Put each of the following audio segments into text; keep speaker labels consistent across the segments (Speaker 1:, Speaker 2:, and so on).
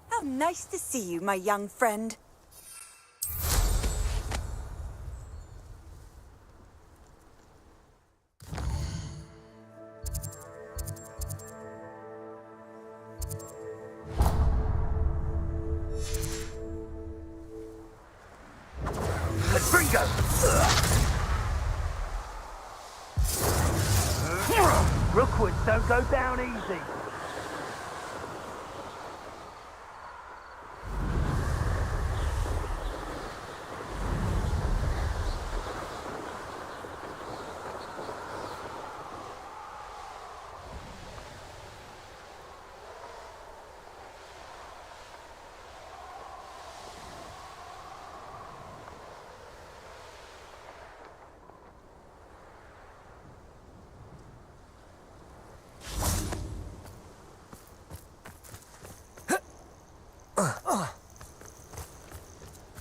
Speaker 1: How nice to see you, my young friend.
Speaker 2: Bingo! Rookwoods don't go down easy.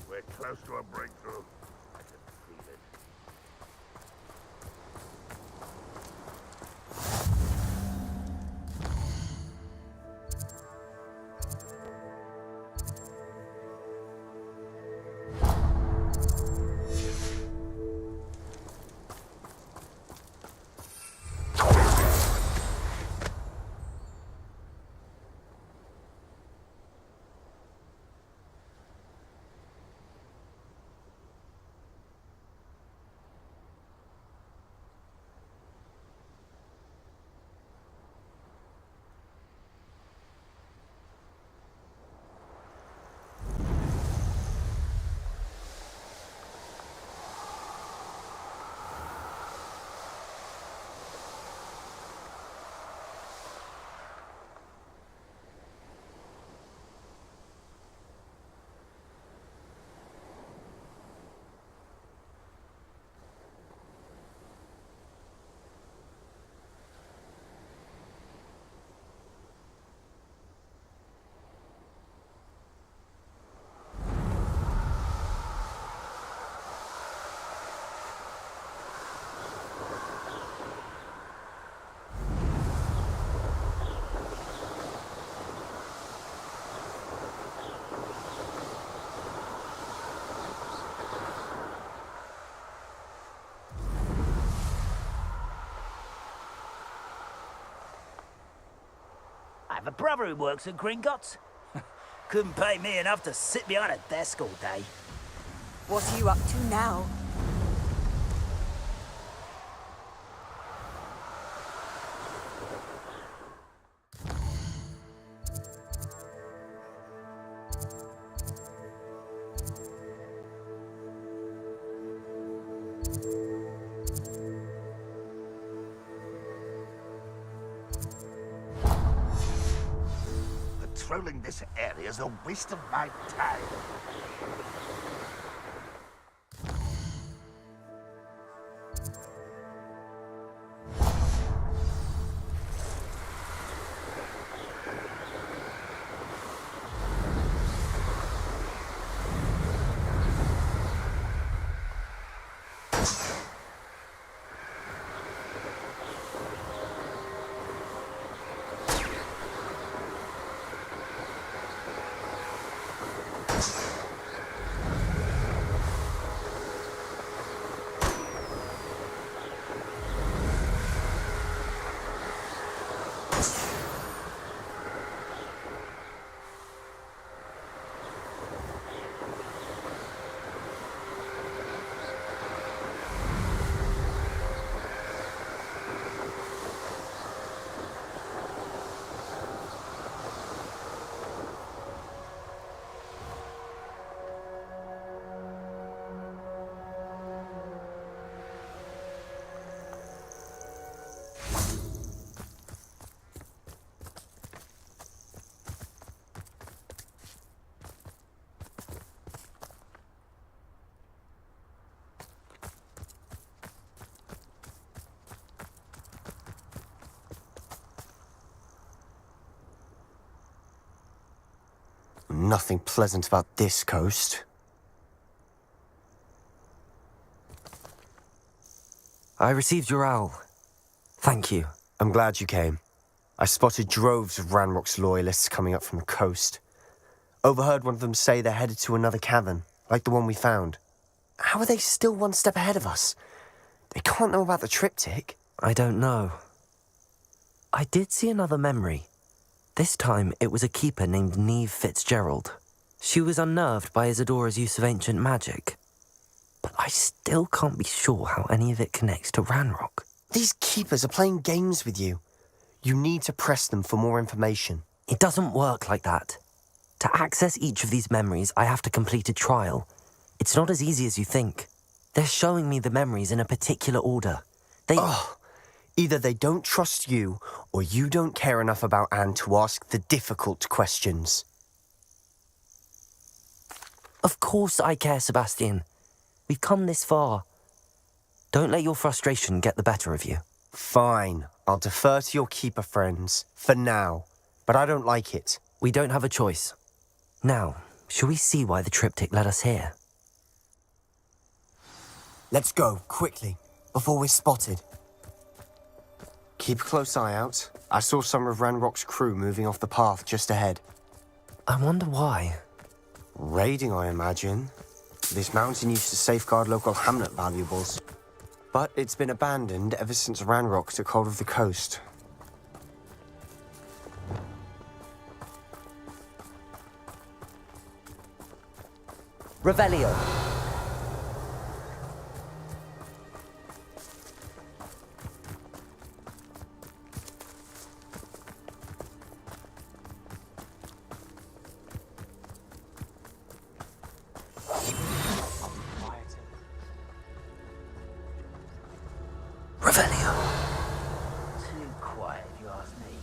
Speaker 3: We're close to a breakthrough. I can feel it.
Speaker 2: I have a brother who works at Gringotts. Couldn't pay me enough to sit behind a desk all day.
Speaker 1: What are you up to now?
Speaker 3: Patrolling this area is a waste of my time.
Speaker 4: Nothing pleasant about this coast.
Speaker 5: I received your owl. Thank you.
Speaker 4: I'm glad you came. I spotted droves of Ranrock's loyalists coming up from the coast. Overheard one of them say they're headed to another cavern, like the one we found. How are they still one step ahead of us? They can't know about the triptych.
Speaker 5: I don't know. I did see another memory. This time it was a keeper named Neve Fitzgerald. She was unnerved by Isadora's use of ancient magic. But I still can't be sure how any of it connects to Ranrock.
Speaker 4: These keepers are playing games with you. You need to press them for more information.
Speaker 5: It doesn't work like that. To access each of these memories, I have to complete a trial. It's not as easy as you think. They're showing me the memories in a particular order.
Speaker 4: Either they don't trust you, or you don't care enough about Anne to ask the difficult questions.
Speaker 5: Of course I care, Sebastian. We've come this far. Don't let your frustration get the better of you.
Speaker 4: Fine, I'll defer to your keeper friends, for now. But I don't like it.
Speaker 5: We don't have a choice. Now, shall we see why the triptych led us here?
Speaker 4: Let's go, quickly, before we're spotted. Keep a close eye out. I saw some of Ranrock's crew moving off the path just ahead.
Speaker 5: I wonder why.
Speaker 4: Raiding, I imagine. This mountain used to safeguard local hamlet valuables. But it's been abandoned ever since Ranrock took hold of the coast.
Speaker 5: Revelio. Revelio.
Speaker 2: Too quiet, if you ask me.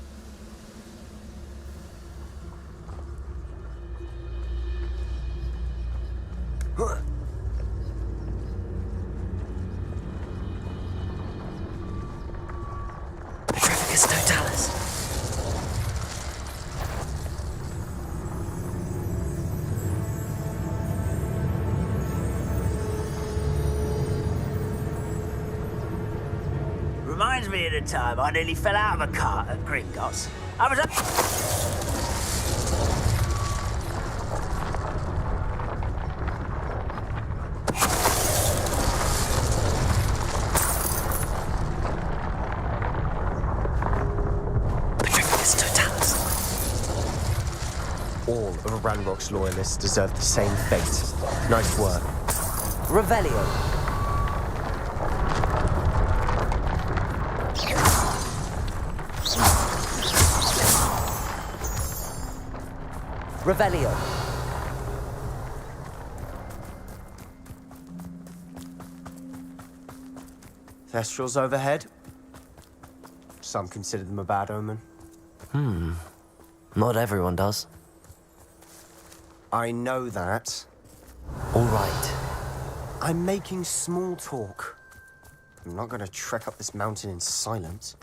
Speaker 5: Petrificus totalis.
Speaker 2: Reminds me of the time I nearly fell out of a cart at Gringotts. I was
Speaker 5: Petrificus totalis.
Speaker 4: All of Ranrock's loyalists deserve the same fate. Nice work.
Speaker 5: Revelio. Revelio.
Speaker 4: Thestrals overhead. Some consider them a bad omen.
Speaker 5: Not everyone does.
Speaker 4: I know that.
Speaker 5: All right.
Speaker 4: I'm making small talk. I'm not going to trek up this mountain in silence.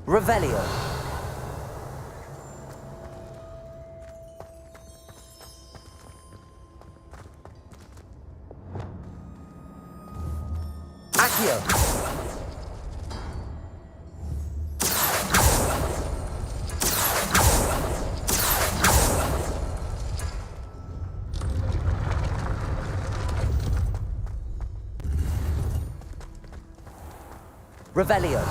Speaker 5: Revelio. Accio. Revelio.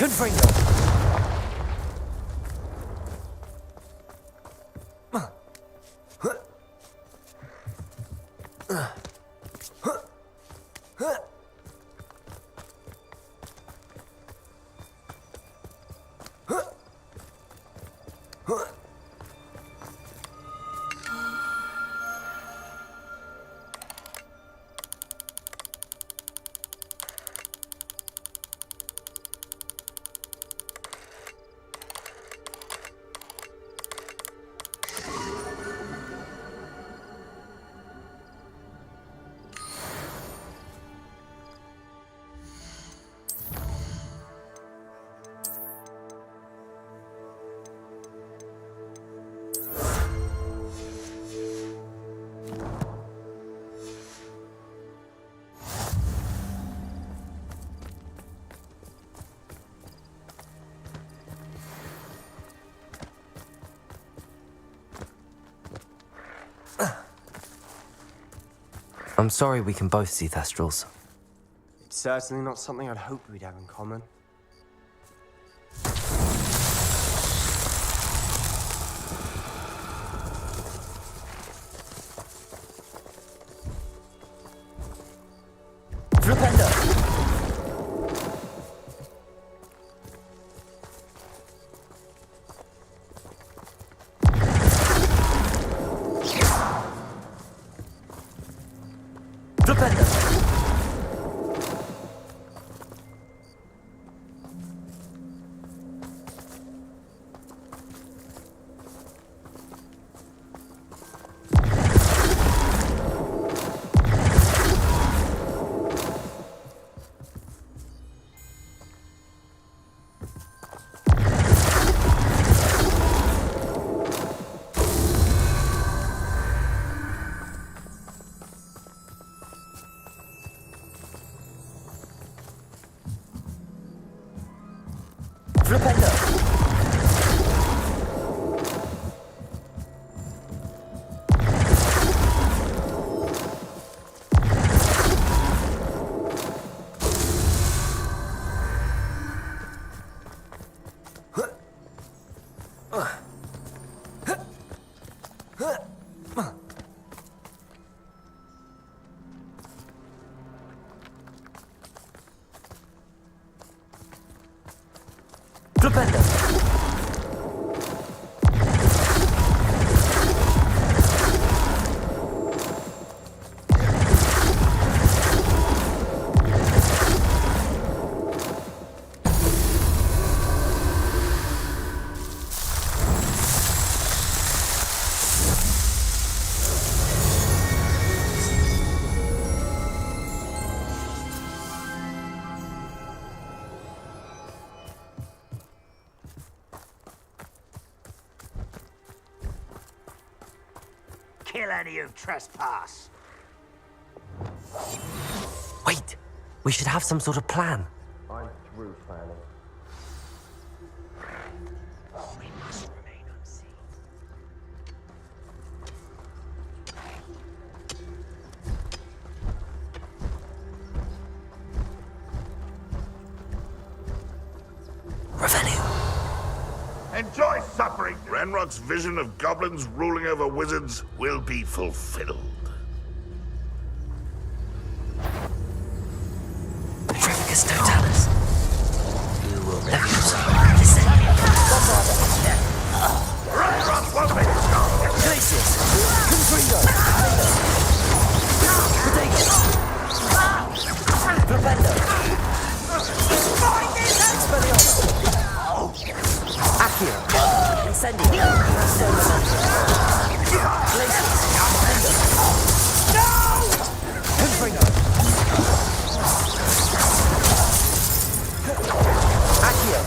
Speaker 5: Confringo! I'm sorry we can both see Thestrals.
Speaker 4: It's certainly not something I'd hoped we'd have in common.
Speaker 5: Flipendo! Flipendo! Flipendo!
Speaker 2: Kill any who trespass.
Speaker 5: Wait! We should have some sort of plan.
Speaker 4: I'm through planning.
Speaker 2: We must remain unseen.
Speaker 5: Revenue!
Speaker 3: Enjoy suffering. Ranrock's vision of goblins ruling over wizards will be fulfilled.
Speaker 5: Petrificus totalis. You will descend.
Speaker 3: Ranrock won't be stopped.
Speaker 5: Glacius! Confringo! Proteus! Flipendo! Expelliarmus! Accio! Incendio! Stone Glacius! Confringo! Accio!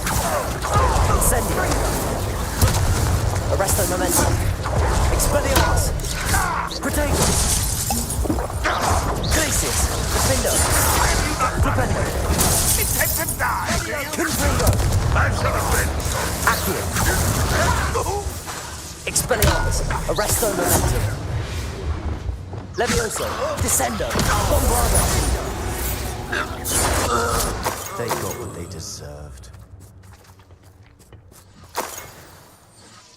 Speaker 5: Incendio! Arresto Momentum! Expelliarmus! Proteus! Glacius! Defendo! Flipendo!
Speaker 3: Intend to die.
Speaker 5: Confringo!
Speaker 3: I should have been.
Speaker 5: Accio! Expelliarmus! Arresto Momentum! Levioso! Descendo! Bombardo!
Speaker 4: They got what they deserved.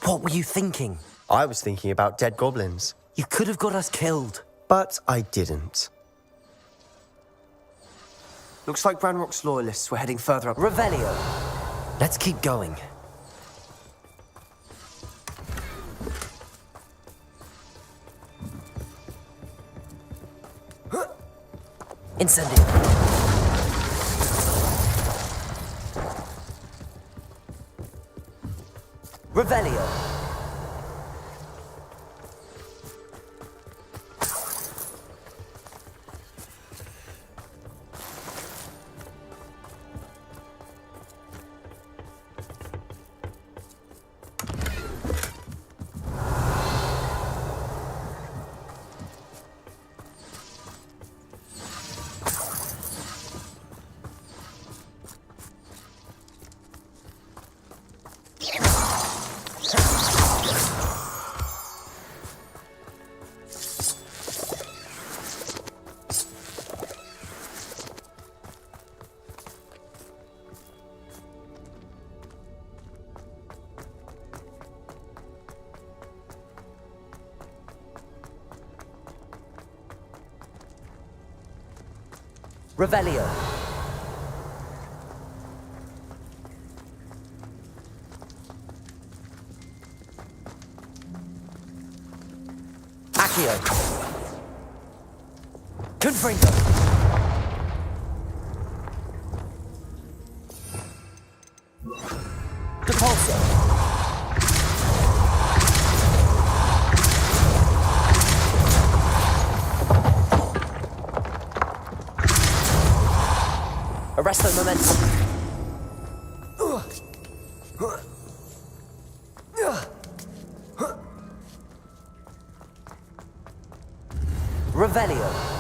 Speaker 5: What were you thinking?
Speaker 4: I was thinking about dead goblins,
Speaker 5: You could have got us killed.
Speaker 4: but I didn't. Looks like Ranrock's loyalists were heading further up.
Speaker 5: Revelio. Let's keep going. Incendio. Revelio. Revelio. Accio. Confringo. Depulso. Arresto momentum. Revelio.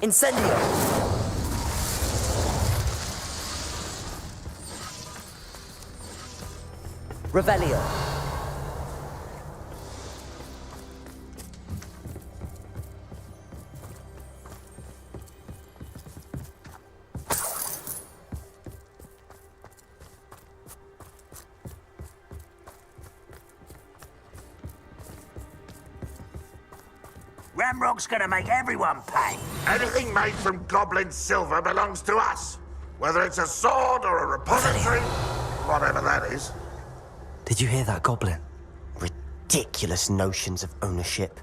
Speaker 5: Incendio. Revelio.
Speaker 2: Ramrock's gonna make everyone pay.
Speaker 3: Anything made from goblin silver belongs to us. Whether it's a sword or a repository, whatever that is.
Speaker 5: Did you hear that, Goblin?
Speaker 4: Ridiculous notions of ownership.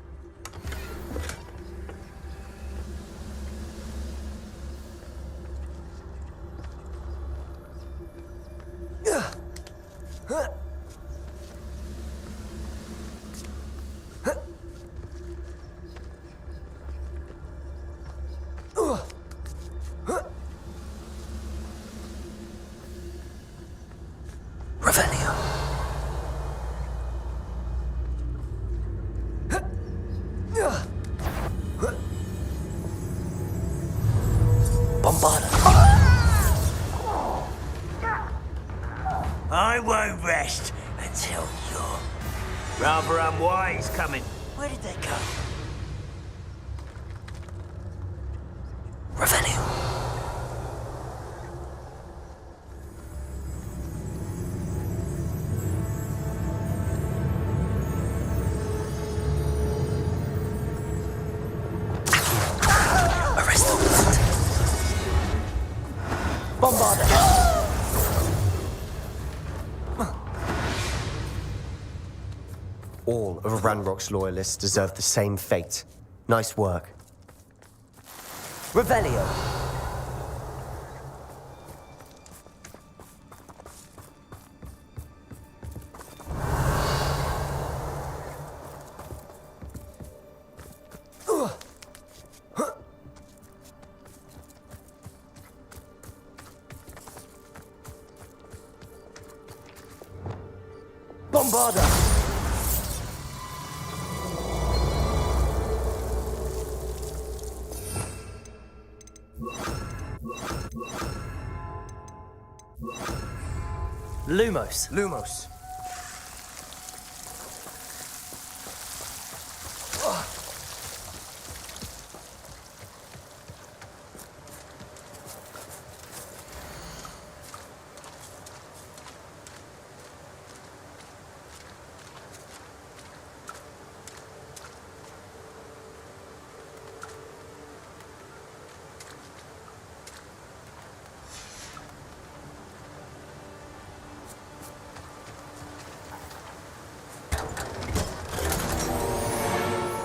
Speaker 5: Revelio. Bombarda.
Speaker 2: I won't rest until you're rather unwise coming. Where did they go?
Speaker 5: Revelio. Arresto. Bombarda.
Speaker 4: All of Ranrock's loyalists deserve the same fate. Nice work.
Speaker 5: Revelio. Bombarda! Lumos.
Speaker 4: Lumos.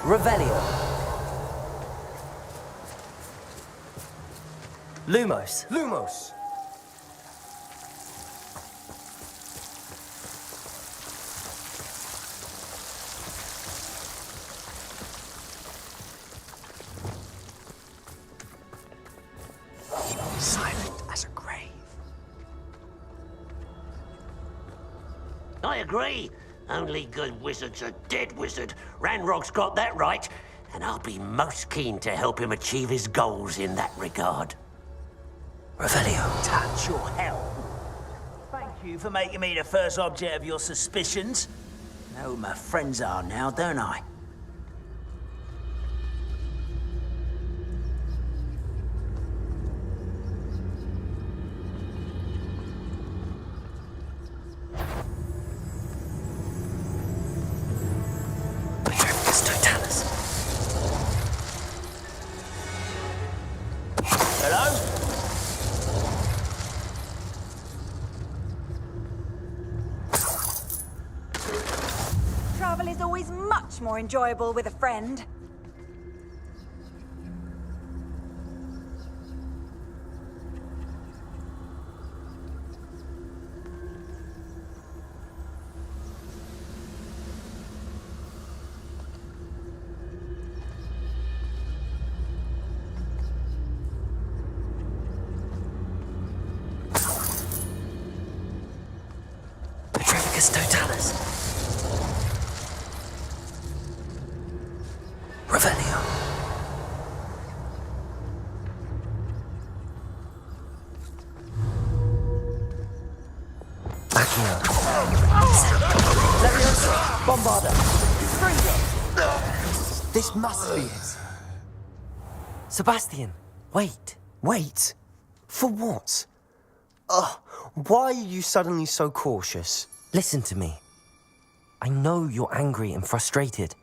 Speaker 5: Revelio. Lumos.
Speaker 4: Lumos. Silent as a grave.
Speaker 6: I agree. Only good wizard's a dead wizard. Ranrock's got that right, and I'll be most keen to help him achieve his goals in that regard.
Speaker 5: Revelio.
Speaker 2: Touch your hell. Thank you for making me the first object of your suspicions. Know who my friends are now, don't I? Hello?
Speaker 1: Travel is always much more enjoyable with a friend.
Speaker 5: Totalis. Revelio. Accio. Leviosa. Bombarda.
Speaker 4: This must be it.
Speaker 5: Sebastian, wait.
Speaker 4: Wait? For what? Ugh, why are you suddenly so cautious?
Speaker 5: Listen to me. I know you're angry and frustrated,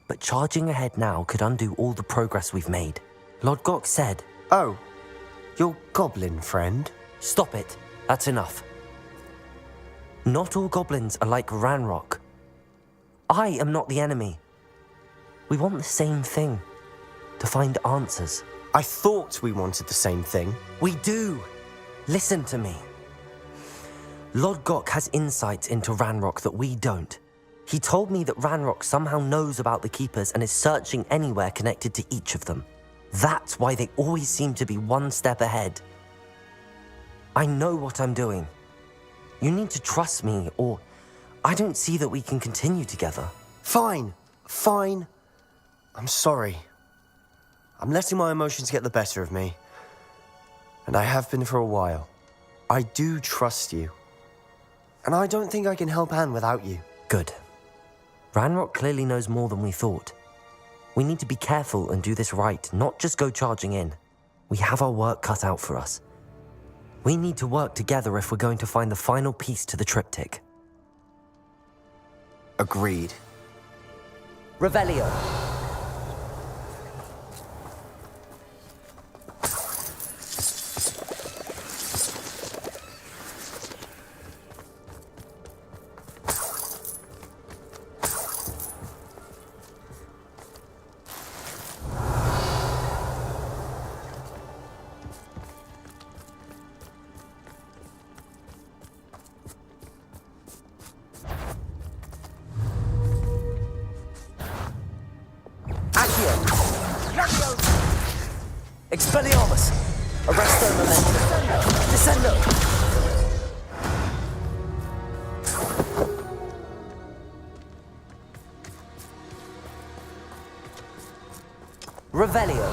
Speaker 5: but charging ahead now could undo all the progress we've made. Lord Gok said...
Speaker 4: Oh, your goblin friend?
Speaker 5: Stop it. That's enough. Not all goblins are like Ranrock. I am not the enemy. We want the same thing. To find answers.
Speaker 4: I thought we wanted the same thing.
Speaker 5: We do. Listen to me. Lord Gok has insights into Ranrock that we don't. He told me that Ranrock somehow knows about the Keepers and is searching anywhere connected to each of them. That's why they always seem to be one step ahead. I know what I'm doing. You need to trust me, or I don't see that we can continue together.
Speaker 4: Fine. Fine. I'm sorry. I'm letting my emotions get the better of me. And I have been for a while. I do trust you. And I don't think I can help Anne without you.
Speaker 5: Good. Ranrock clearly knows more than we thought. We need to be careful and do this right, not just go charging in. We have our work cut out for us. We need to work together if we're going to find the final piece to the triptych.
Speaker 4: Agreed.
Speaker 5: Revelio. Expelliarmus! Arresto Memento! Descendo! Revelio.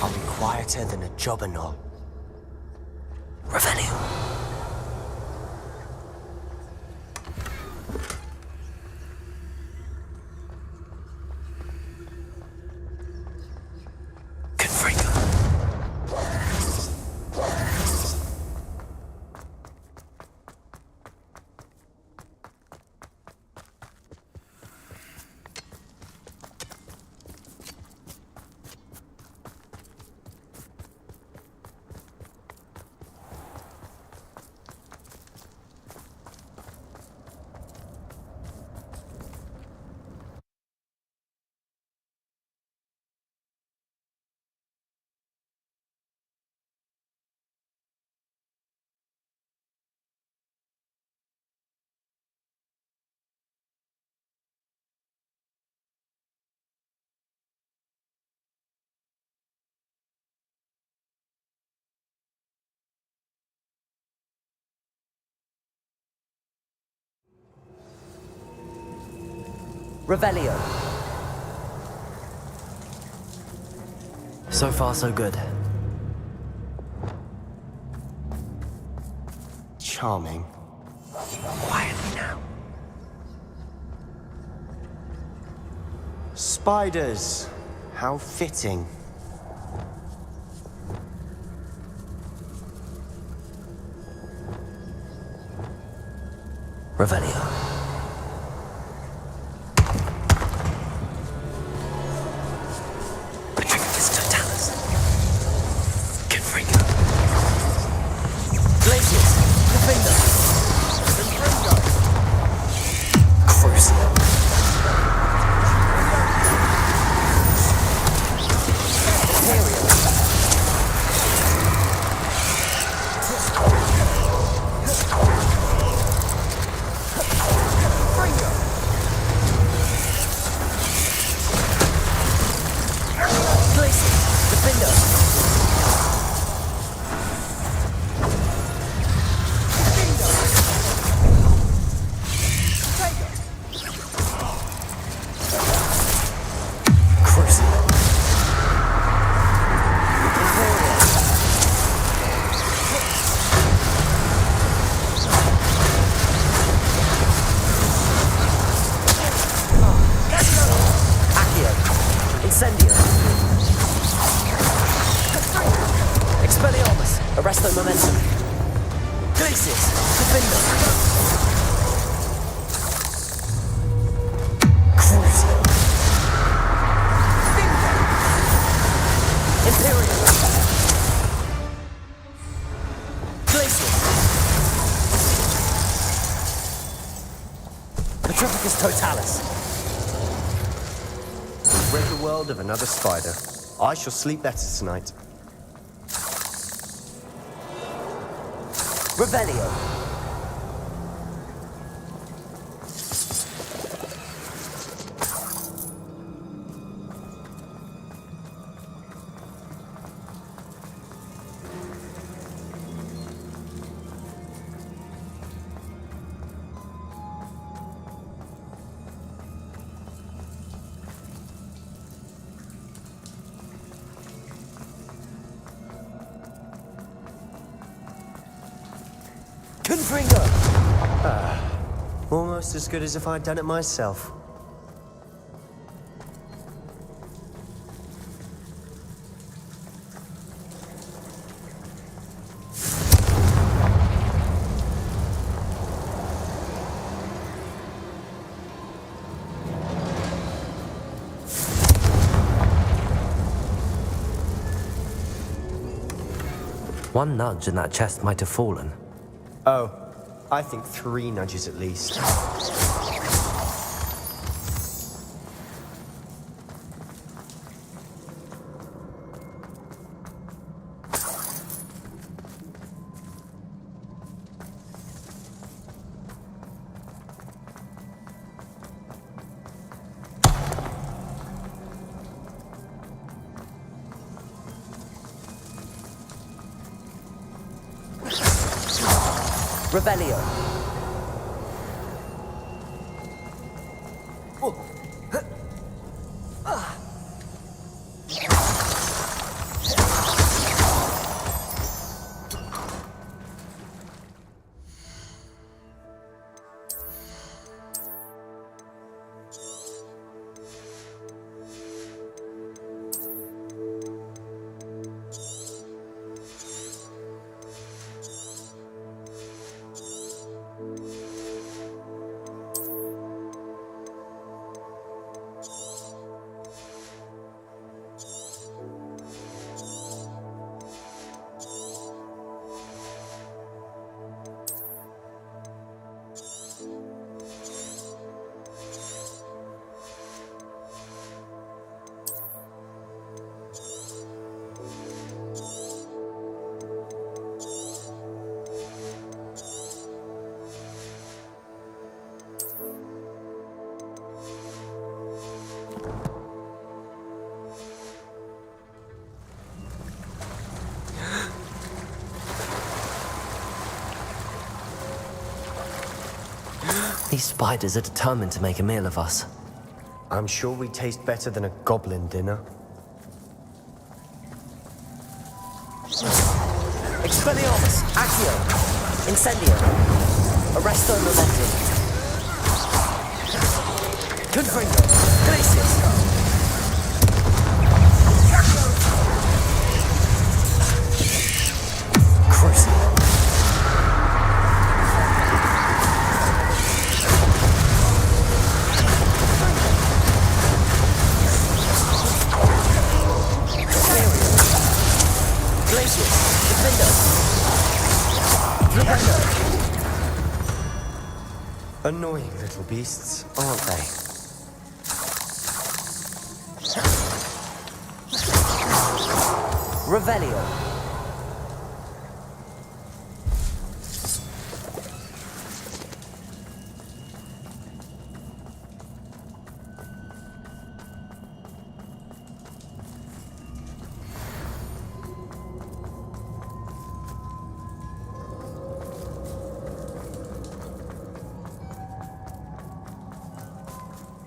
Speaker 4: I'll be quieter than a jobberknoll.
Speaker 5: Revelio. Confringo. Revelio. So far, so good.
Speaker 4: Charming. Quietly now. Spiders. How fitting.
Speaker 5: Revelio.
Speaker 4: Arresto momentum. Glacius, defender. Cruising. Imperial. Glacius. Petrificus totalis. Rid the world of another spider. I shall sleep better tonight. Revelio. Almost as good as if I'd done it myself.
Speaker 5: One nudge and that chest might have fallen.
Speaker 4: Oh, I think 3 nudges at least.
Speaker 5: Revelio. These spiders are determined to make a meal of us.
Speaker 4: I'm sure we taste better than a goblin dinner.
Speaker 5: Expelliarmus, Accio, Incendio, Arresto Momentum, Confringo, Glacius. Crucible.
Speaker 4: Annoying little beasts, aren't they?
Speaker 5: Revelio.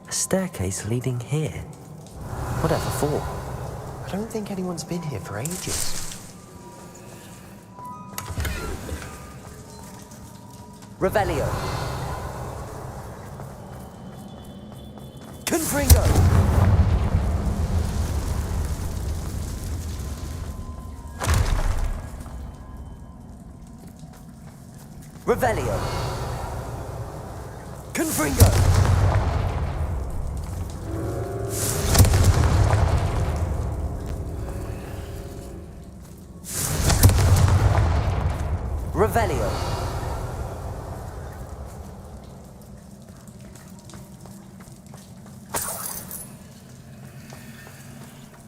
Speaker 5: Staircase leading here. Whatever for?
Speaker 4: I don't think anyone's been here for ages.
Speaker 5: Revelio. Confringo. Revelio. Confringo. Revelio.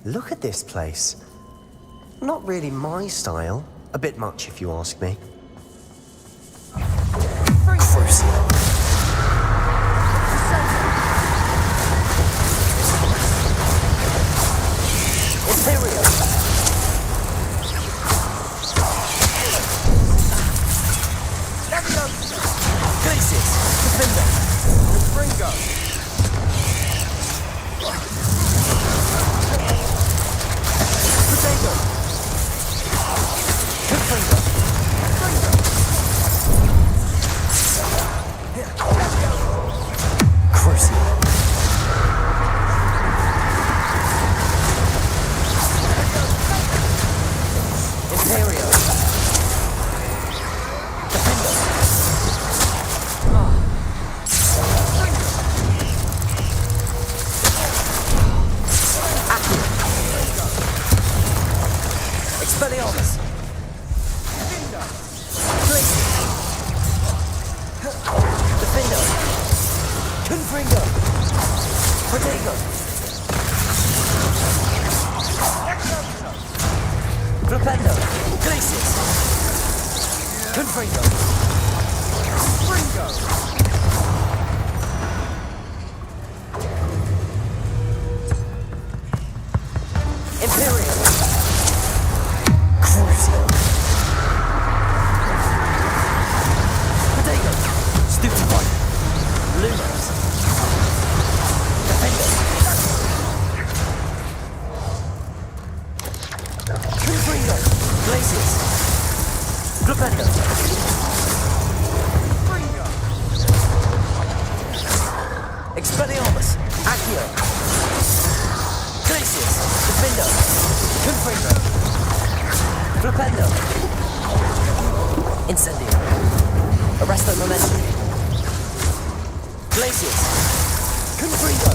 Speaker 4: Look at this place. Not really my style. A bit much, if you ask me.
Speaker 5: Crucible. Imperial. Glacius. Defender. Confringo. Potato. Confringo. Crucible. Imperial. Defender. Expelliarmus. Glacius. Defender. Confringo. Protego. Flipendo. Glacius. Confringo. Fringo. Imperial. Crucible. Glacius. Flipendo. Expelliarmus. Accio. Glacius. Defendo. Confringo. Flipendo. Incendio. Arresto Momentum. Glacius. Confringo.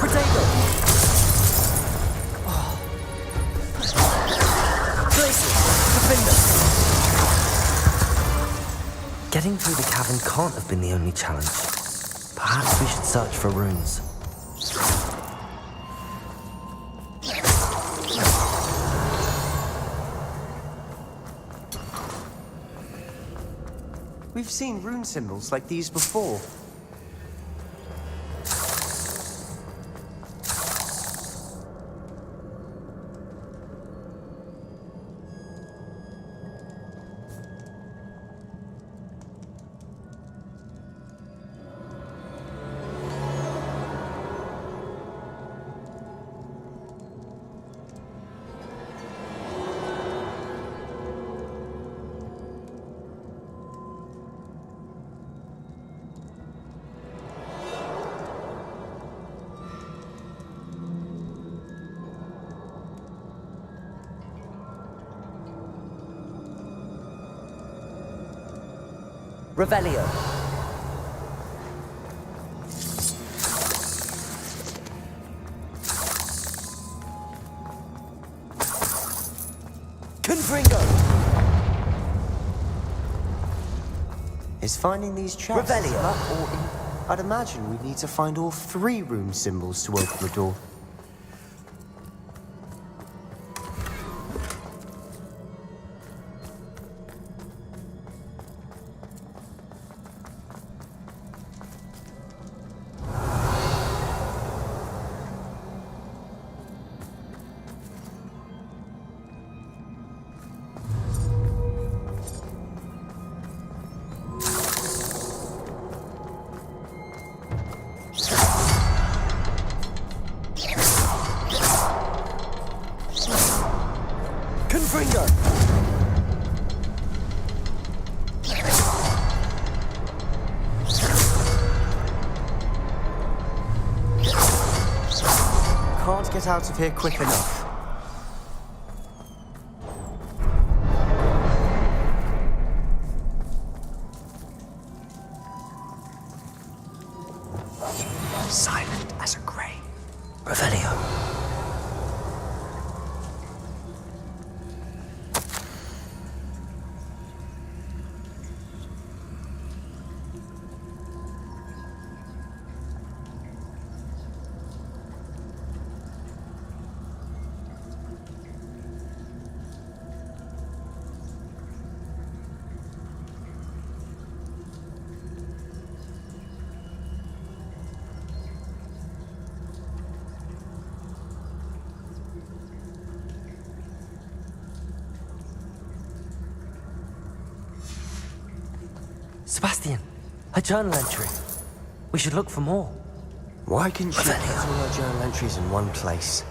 Speaker 5: Protego. Glacius. Defendo. Getting through the cavern can't have been the only challenge. Perhaps we should search for runes.
Speaker 4: We've seen rune symbols like these before.
Speaker 5: Revelio. Confringo.
Speaker 4: Is finding these chests
Speaker 5: Revelio.
Speaker 4: luck or I'd imagine we'd need to find all 3 rune symbols to open the door.
Speaker 5: Confringo.
Speaker 4: Can't get out of here quick enough.
Speaker 5: Silent as a grave. Revelio. Sebastian, a journal entry. We should look for more.
Speaker 4: Why can she put all her journal entries in one place?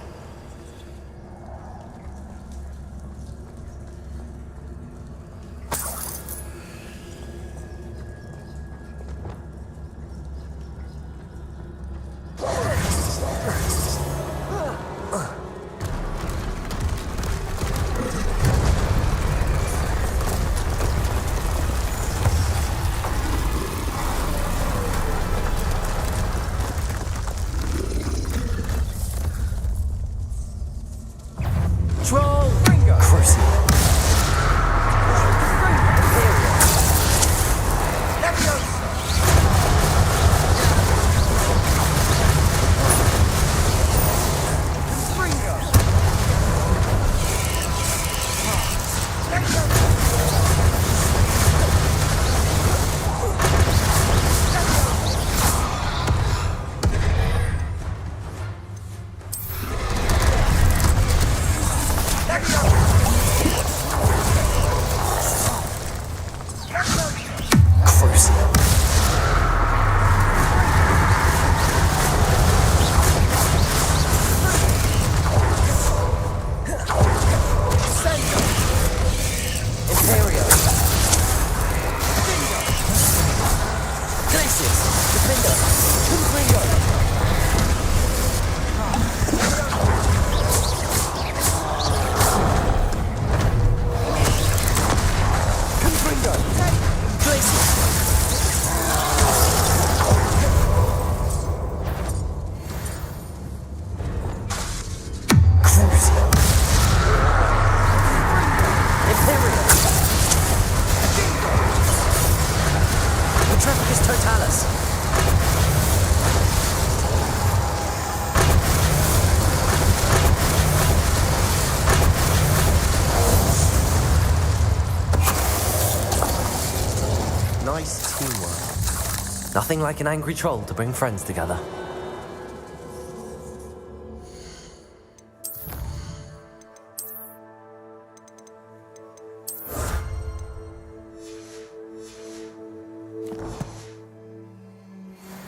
Speaker 5: teamwork. Nothing like an angry troll to bring friends together.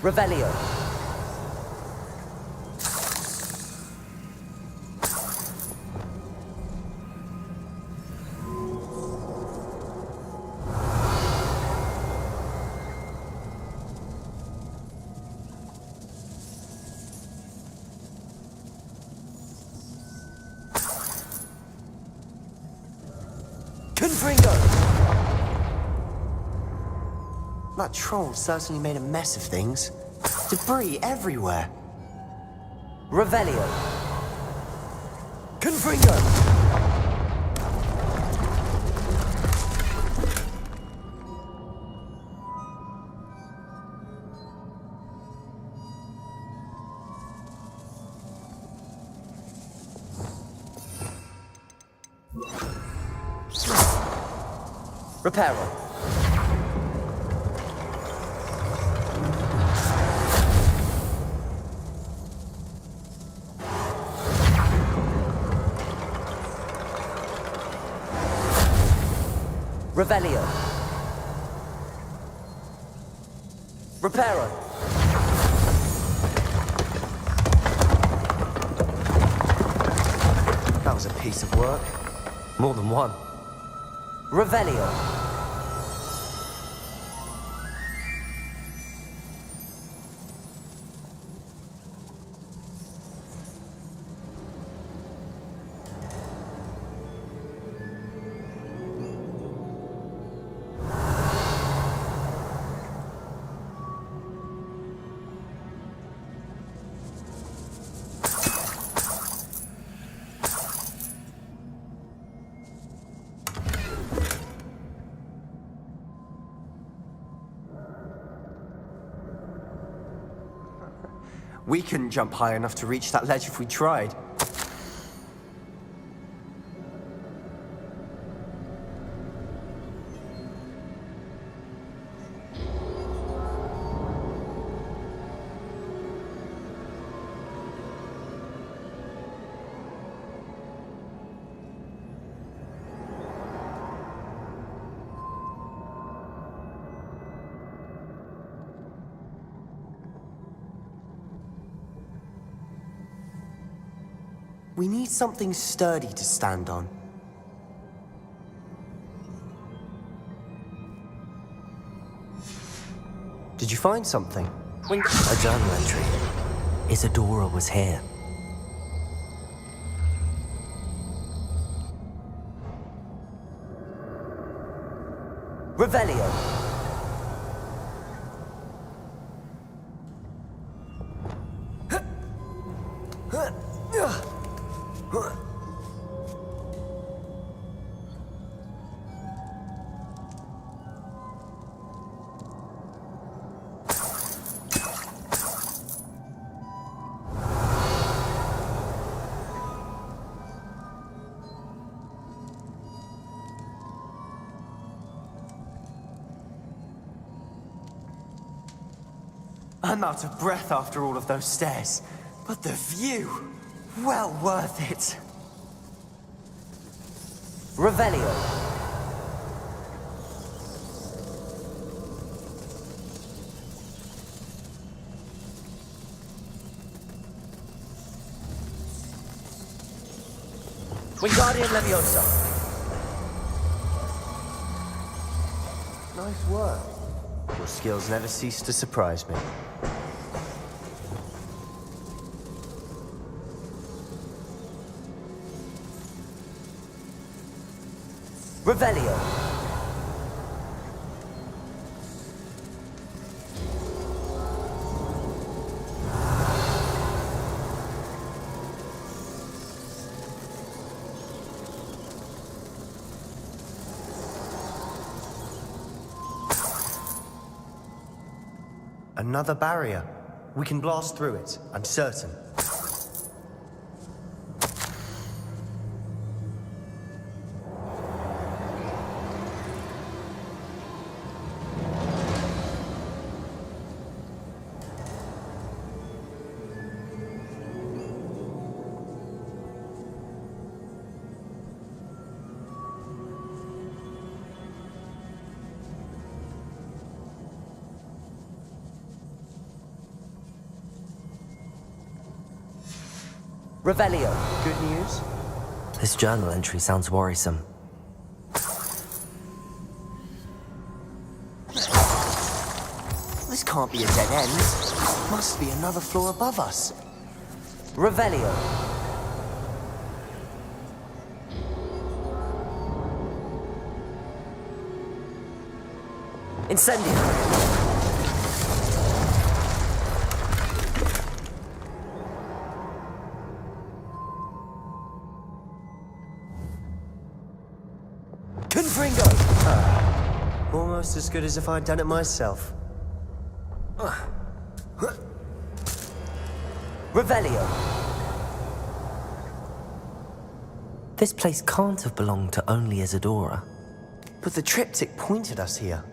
Speaker 5: Revelio. Confringo!
Speaker 4: That troll certainly made a mess of things. Debris everywhere.
Speaker 5: Revelio. Confringo! Reparo. Revelio. Reparo.
Speaker 4: That was a piece of work.
Speaker 5: More than one. Revelio.
Speaker 4: We couldn't jump high enough to reach that ledge if we tried. We need something sturdy to stand on. Did you find something?
Speaker 5: A journal entry. Isadora was here. Revelio.
Speaker 4: I'm out of breath after all of those stairs. But the view, well worth it.
Speaker 5: Revelio. Wingardium Leviosa.
Speaker 4: Nice work. Your skills never cease to surprise me.
Speaker 5: Revelio.
Speaker 4: Another barrier. We can blast through it, I'm certain.
Speaker 5: Revelio.
Speaker 4: Good news?
Speaker 5: This journal entry sounds worrisome.
Speaker 4: This can't be a dead end. Must be another floor above us.
Speaker 5: Revelio. Incendio. Confringo.
Speaker 4: Almost as good as if I'd done it myself.
Speaker 5: Revelio. This place can't have belonged to only Isadora.
Speaker 4: But the triptych pointed us here.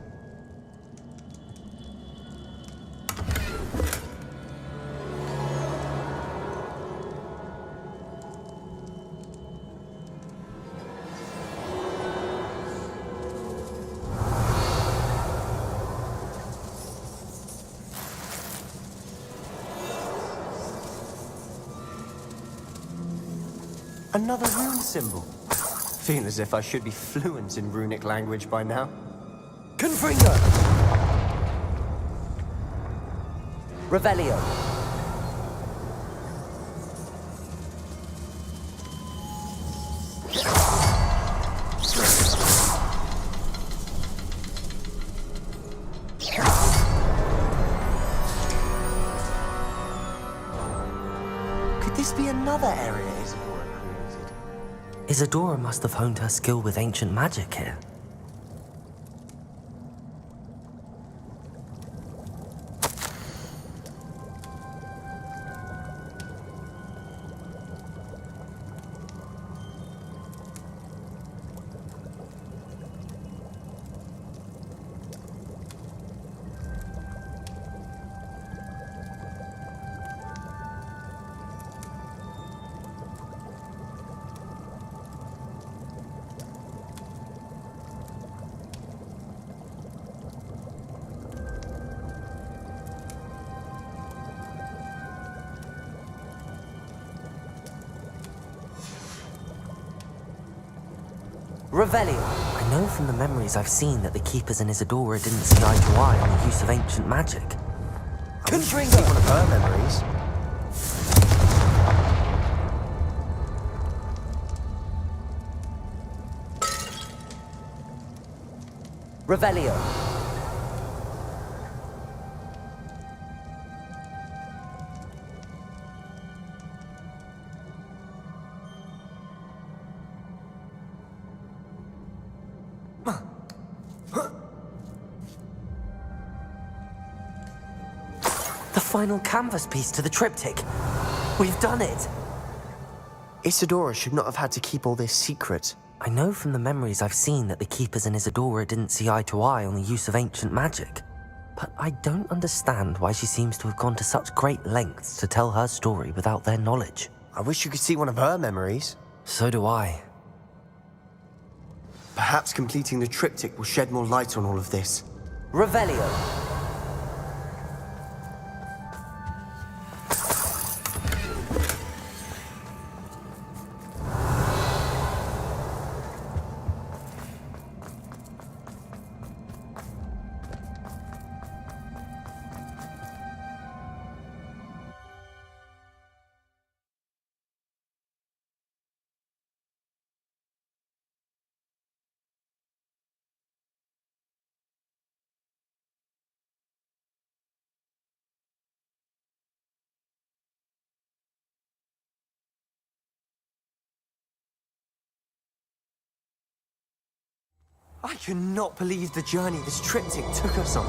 Speaker 4: Another rune symbol. Feel as if I should be fluent in runic language by now.
Speaker 5: Confringo. Revelio.
Speaker 4: Could this be another area Isadora created?
Speaker 5: Isadora must have honed her skill with ancient magic here. Revelio. I know from the memories I've seen that the Keepers and Isadora didn't see eye to eye on the use of ancient magic.
Speaker 4: Confringo! One of her memories.
Speaker 5: Revelio. The final canvas piece to the triptych. We've done it.
Speaker 4: Isadora should not have had to keep all this secret.
Speaker 5: I know from the memories I've seen that the Keepers and Isadora didn't see eye to eye on the use of ancient magic. But I don't understand why she seems to have gone to such great lengths to tell her story without their knowledge.
Speaker 4: I wish you could see one of her memories.
Speaker 5: So do I.
Speaker 4: Perhaps completing the triptych will shed more light on all of this.
Speaker 5: Revelio.
Speaker 4: I cannot believe the journey this triptych took us on.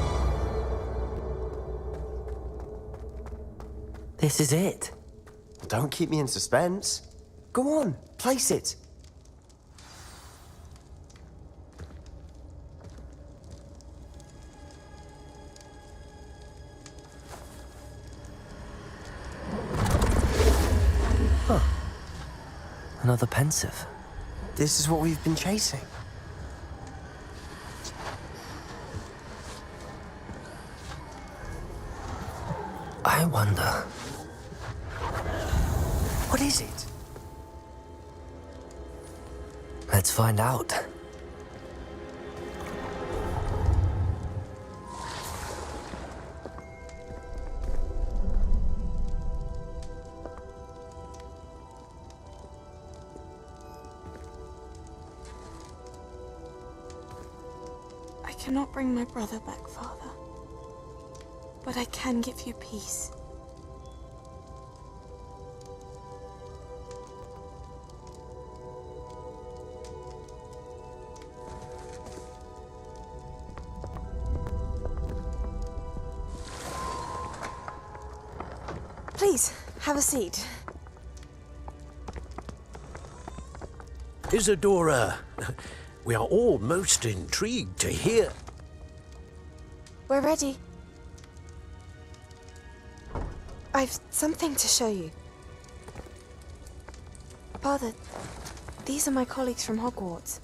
Speaker 5: This is it.
Speaker 4: Don't keep me in suspense. Go on, place it.
Speaker 5: Huh. Another pensive.
Speaker 4: This is what we've been chasing.
Speaker 5: I wonder.
Speaker 4: What What is it?
Speaker 5: Let's find out.
Speaker 7: I cannot bring my brother back, Father. But I can give you peace. Please, have a seat.
Speaker 8: Isadora, we are all most intrigued to hear.
Speaker 7: We're ready. I've something to show you. Father, these are my colleagues from Hogwarts.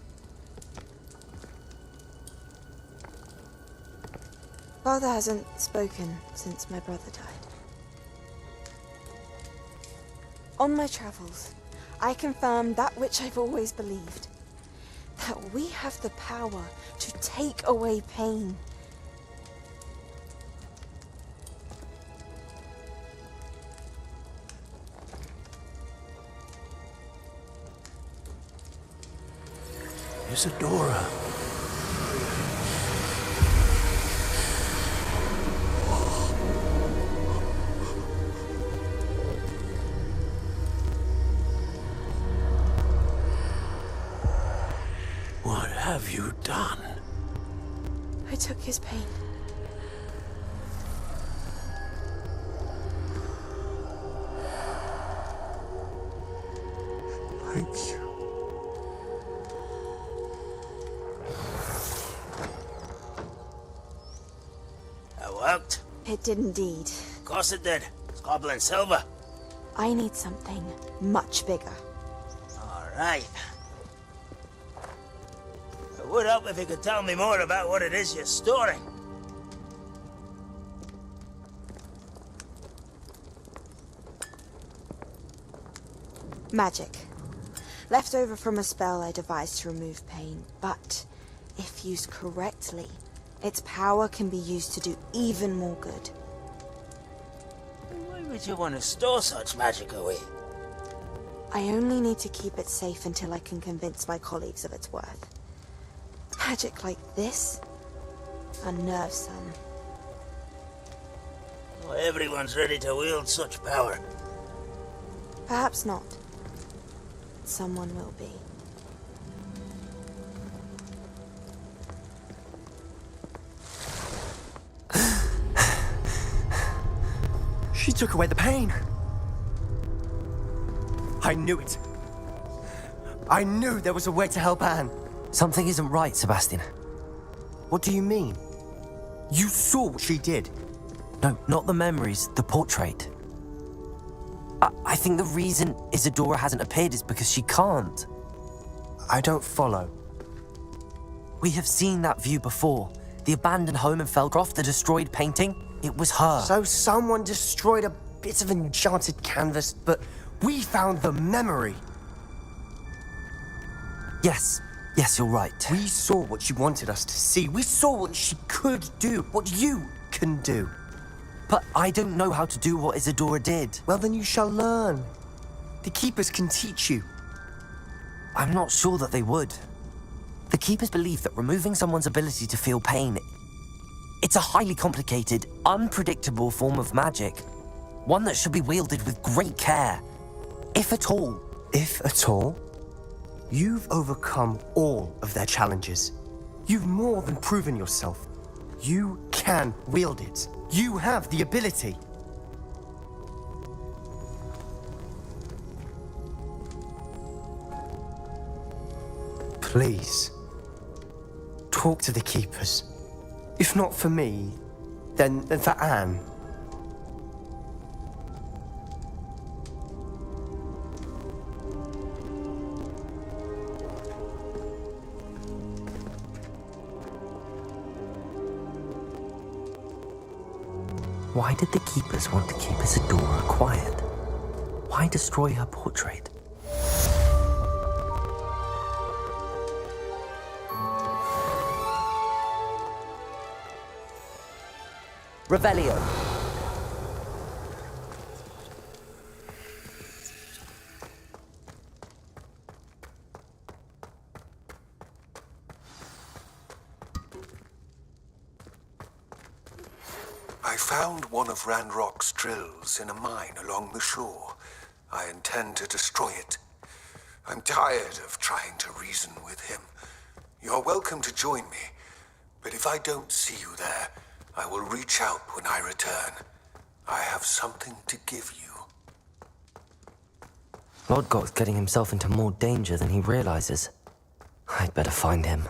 Speaker 7: Father hasn't spoken since my brother died. On my travels, I confirmed that which I've always believed. That we have the power to take away pain.
Speaker 8: Isadora. What have you done?
Speaker 7: I took his pain.
Speaker 3: Thank you.
Speaker 2: That worked.
Speaker 7: It did indeed.
Speaker 2: Of course it did. It's goblin silver.
Speaker 7: I need something much bigger.
Speaker 2: All right. It would help if you could tell me more about what it is you're storing.
Speaker 7: Magic. Left over from a spell I devised to remove pain, but if used correctly, its power can be used to do even more good.
Speaker 2: Why would you want to store such magic away?
Speaker 7: I only need to keep it safe until I can convince my colleagues of its worth. Magic like this unnerves some.
Speaker 2: Not everyone's ready to wield such power.
Speaker 7: Perhaps not. Someone will be.
Speaker 4: She took away the pain. I knew it. I knew there was a way to help Anne.
Speaker 5: Something isn't right, Sebastian.
Speaker 4: What do you mean? You saw what she did.
Speaker 5: No, not the memories, the portrait. I think the reason Isadora hasn't appeared is because she can't.
Speaker 4: I don't follow.
Speaker 5: We have seen that view before. The abandoned home in Felcroft, the destroyed painting. It was her.
Speaker 4: So someone destroyed a bit of enchanted canvas, but we found the memory.
Speaker 5: Yes, you're right.
Speaker 4: We saw what she wanted us to see. We saw what she could do, what you can do.
Speaker 5: But I don't know how to do what Isadora did.
Speaker 4: Well, then you shall learn. The Keepers can teach you.
Speaker 5: I'm not sure that they would. The Keepers believe that removing someone's ability to feel pain, it's a highly complicated, unpredictable form of magic. One that should be wielded with great care. If at all.
Speaker 4: If at all? You've overcome all of their challenges. You've more than proven yourself. You can wield it. You have the ability. Please, talk to the Keepers. If not for me, then for Anne.
Speaker 5: Why did the Keepers want to keep Isadora quiet? Why destroy her portrait? Revelio.
Speaker 9: I found one of Ranrock's drills in a mine along the shore. I intend to destroy it. I'm tired of trying to reason with him. You're welcome to join me, but if I don't see you there, I will reach out when I return. I have something to give you.
Speaker 5: Lodgok's getting himself into more danger than he realizes. I'd better find him.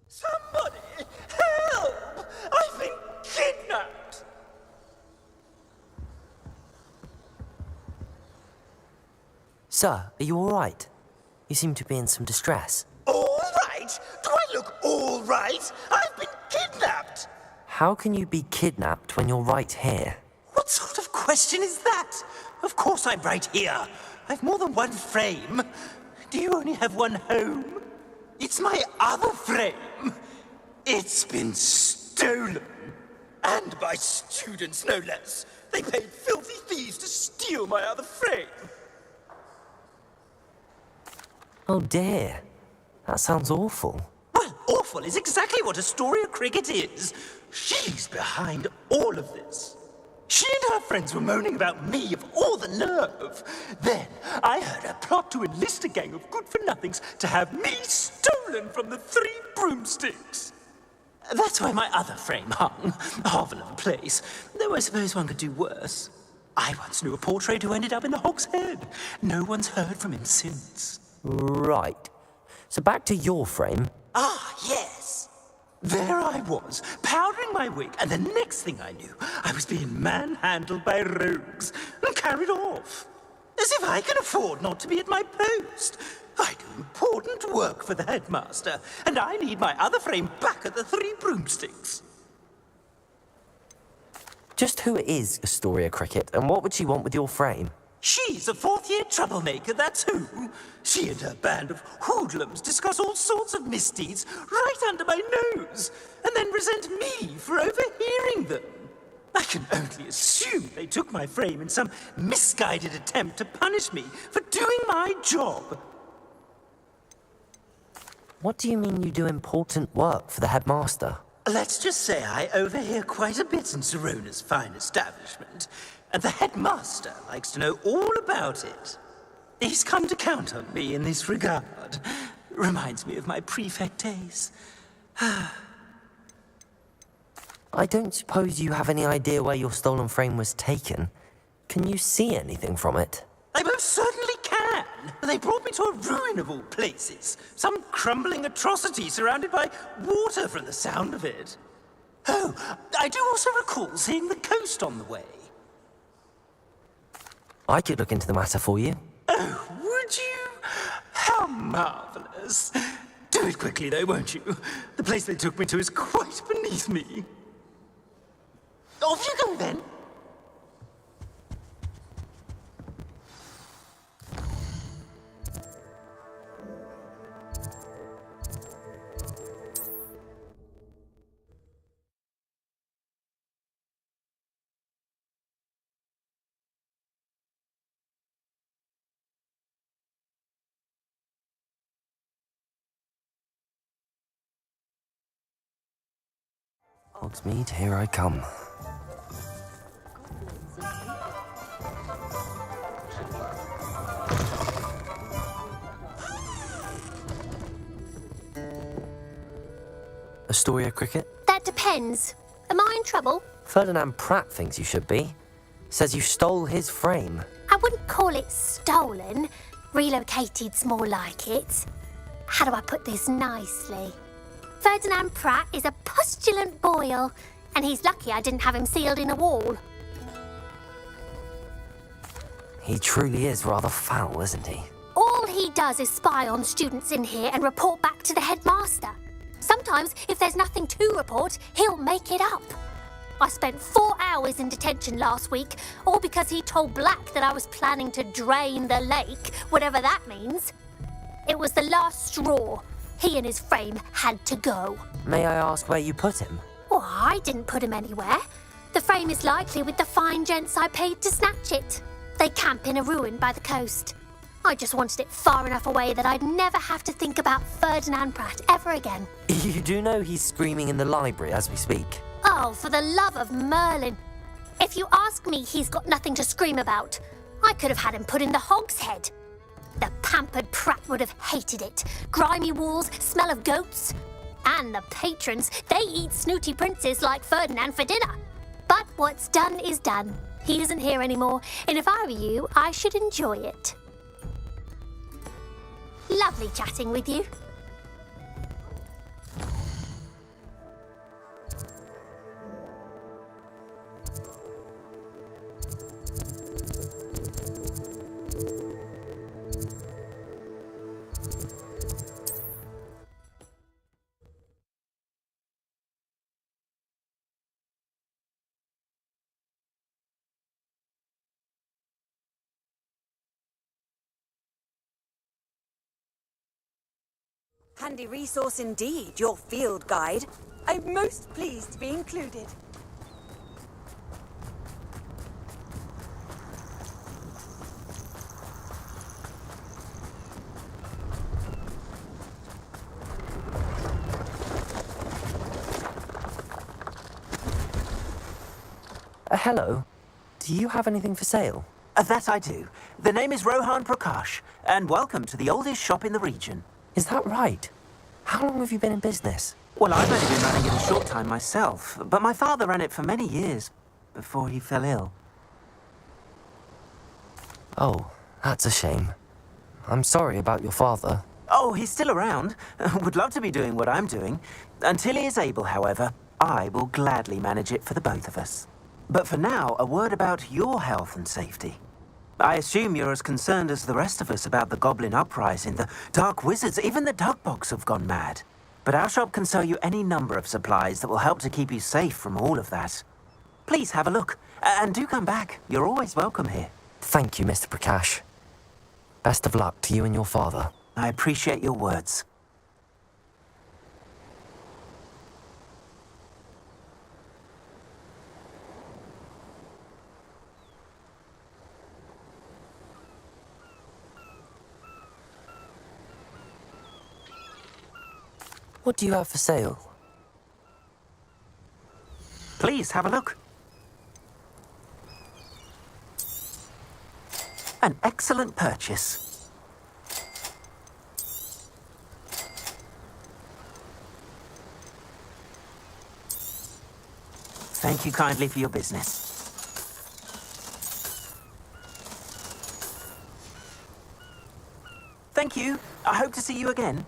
Speaker 2: Somebody! Help! I've been kidnapped!
Speaker 5: Sir, are you all right? You seem to be in some distress.
Speaker 2: All right? Do I look all right? I've been kidnapped!
Speaker 5: How can you be kidnapped when you're right here?
Speaker 2: What sort of question is that? Of course I'm right here. I've more than one frame. Do you only have one home? It's my other frame. It's been stolen. And by students, no less. They paid filthy thieves to steal my other frame.
Speaker 5: Oh dear. That sounds awful.
Speaker 2: Well, awful is exactly what Astoria Cricket is. She's behind all of this. She and her friends were moaning about me of all the nerve. Then I heard her plot to enlist a gang of good-for-nothings to have me stolen from the Three Broomsticks. That's why my other frame hung. A hovel of a place. Though I suppose one could do worse. I once knew a portrait who ended up in the Hog's Head. No one's heard from him since.
Speaker 5: Right. So back to your frame.
Speaker 2: Ah, yes. There I was, powdering my wig, and the next thing I knew, I was being manhandled by rogues and carried off. As if I can afford not to be at my post. I do important work for the headmaster, and I need my other frame back at the Three Broomsticks.
Speaker 5: Just who is Astoria Cricket, and what would she want with your frame?
Speaker 2: She's a fourth-year troublemaker, that's who. She and her band of hoodlums discuss all sorts of misdeeds right under my nose, and then resent me for overhearing them. I can only assume they took my frame in some misguided attempt to punish me for doing my job.
Speaker 5: What do you mean you do important work for the headmaster?
Speaker 2: Let's just say I overhear quite a bit in Serona's fine establishment, and the headmaster likes to know all about it. He's come to count on me in this regard. Reminds me of my prefect days.
Speaker 5: I don't suppose you have any idea where your stolen frame was taken. Can you see anything from it?
Speaker 2: I most certainly can. They brought me to a ruin of all places. Some crumbling atrocity surrounded by water from the sound of it. Oh, I do also recall seeing the coast on the way.
Speaker 5: I could look into the matter for you.
Speaker 2: Oh, would you? How marvelous. Do it quickly, though, won't you? The place they took me to is quite beneath me. Off you go, then.
Speaker 5: Hogsmeade, here I come. Astoria Cricket?
Speaker 10: That depends. Am I in trouble?
Speaker 5: Ferdinand Pratt thinks you should be. Says you stole his frame.
Speaker 10: I wouldn't call it stolen. Relocated's more like it. How do I put this nicely? Ferdinand Pratt is a postulant boil, and he's lucky I didn't have him sealed in a wall.
Speaker 5: He truly is rather foul, isn't he?
Speaker 10: All he does is spy on students in here and report back to the headmaster. Sometimes, if there's nothing to report, he'll make it up. I spent 4 hours in detention last week, all because he told Black that I was planning to drain the lake, whatever that means. It was the last straw. He and his frame had to go.
Speaker 5: May I ask where you put him?
Speaker 10: Oh, I didn't put him anywhere. The frame is likely with the fine gents I paid to snatch it. They camp in a ruin by the coast. I just wanted it far enough away that I'd never have to think about Ferdinand Pratt ever again.
Speaker 5: You do know he's screaming in the library as we speak.
Speaker 10: Oh, for the love of Merlin. If you ask me, he's got nothing to scream about. I could have had him put in the hogshead. The pampered Pratt would have hated it. Grimy walls, smell of goats. And the patrons, they eat snooty princes like Ferdinand for dinner. But what's done is done. He isn't here anymore, and if I were you, I should enjoy it. Lovely chatting with you.
Speaker 1: Handy resource indeed, your field guide. I'm most pleased to be included.
Speaker 5: Hello. Do you have anything for sale?
Speaker 2: That I do. The name is Rohan Prakash, and welcome to the oldest shop in the region.
Speaker 5: Is that right? How long have you been in business?
Speaker 2: Well, I've only been running it a short time myself, but my father ran it for many years before he fell ill.
Speaker 5: Oh, that's a shame. I'm sorry about your father.
Speaker 2: Oh, he's still around. Would love to be doing what I'm doing. Until he is able, however, I will gladly manage it for the both of us. But for now, a word about your health and safety. I assume you're as concerned as the rest of us about the goblin uprising, the dark wizards, even the dugbogs have gone mad. But our shop can sell you any number of supplies that will help to keep you safe from all of that. Please have a look, and do come back. You're always welcome here.
Speaker 5: Thank you, Mr. Prakash. Best of luck to you and your father.
Speaker 2: I appreciate your words.
Speaker 5: What do you have for sale?
Speaker 2: Please have a look. An excellent purchase. Thank you kindly for your business. Thank you. I hope to see you again.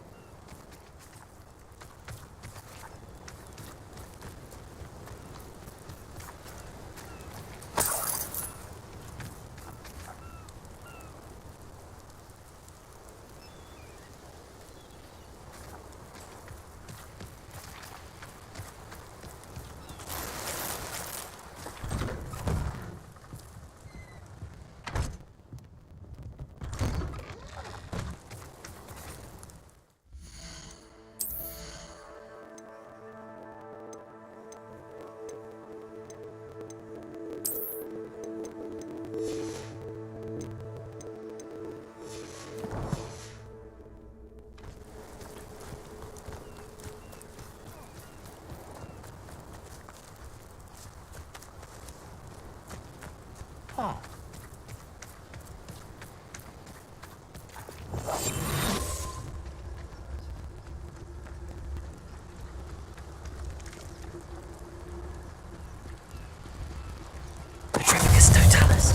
Speaker 5: Petrificus totalis.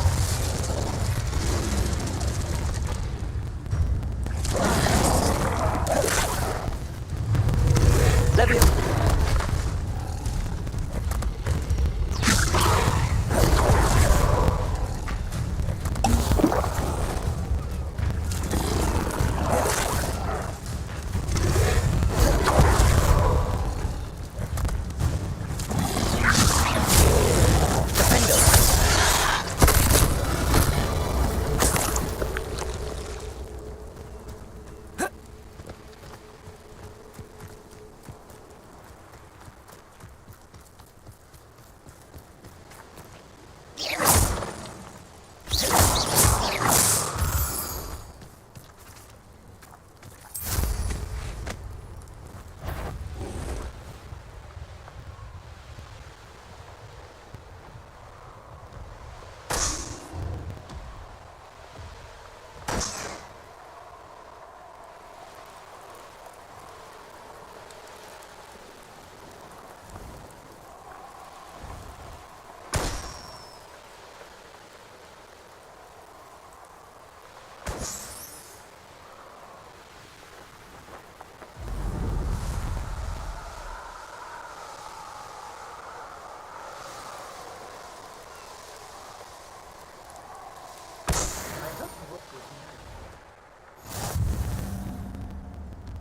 Speaker 5: Levium.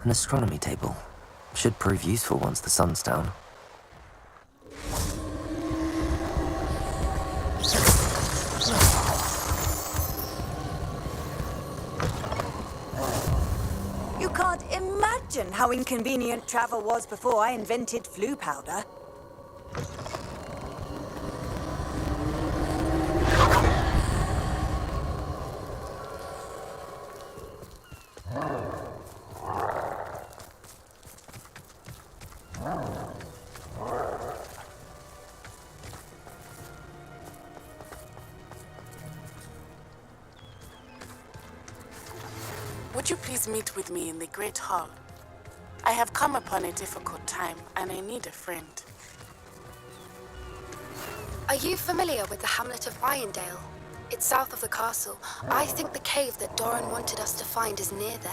Speaker 5: An astronomy table. Should prove useful once the sun's down.
Speaker 1: You can't imagine how inconvenient travel was before I invented flu powder.
Speaker 11: Would you please meet with me in the Great Hall? I have come upon a difficult time, and I need a friend.
Speaker 12: Are you familiar with the hamlet of Irondale? It's south of the castle. I think the cave that Doran wanted us to find is near there.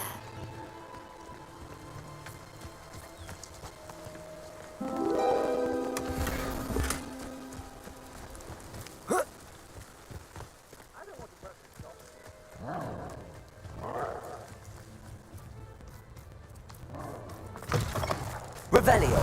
Speaker 5: Revelio.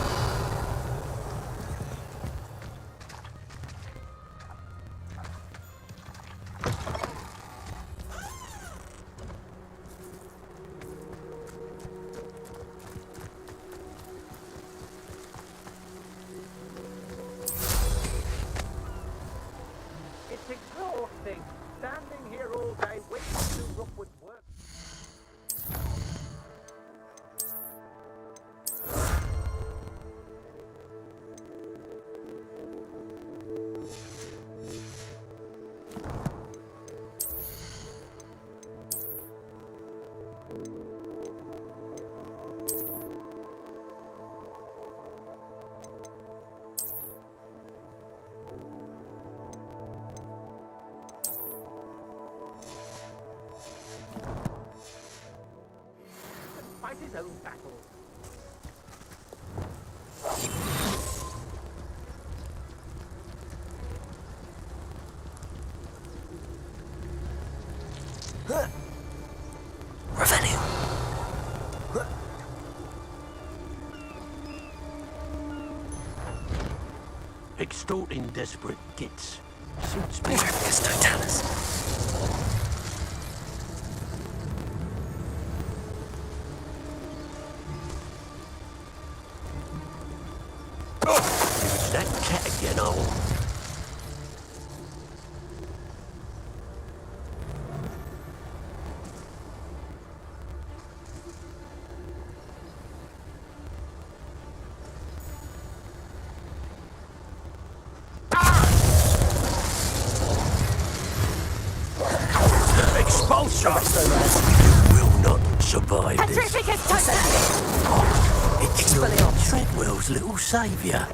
Speaker 2: It's exhausting. Standing here all day waiting to do Rookwood's work.
Speaker 8: battle.
Speaker 5: Revenue.
Speaker 6: Extorting desperate gits. Suits me.
Speaker 5: Patricus Totalis.
Speaker 6: It's that cat again, old. Expulsion! You will not survive this.
Speaker 1: Patricus Totalis!
Speaker 6: It's Treadwell's little saviour.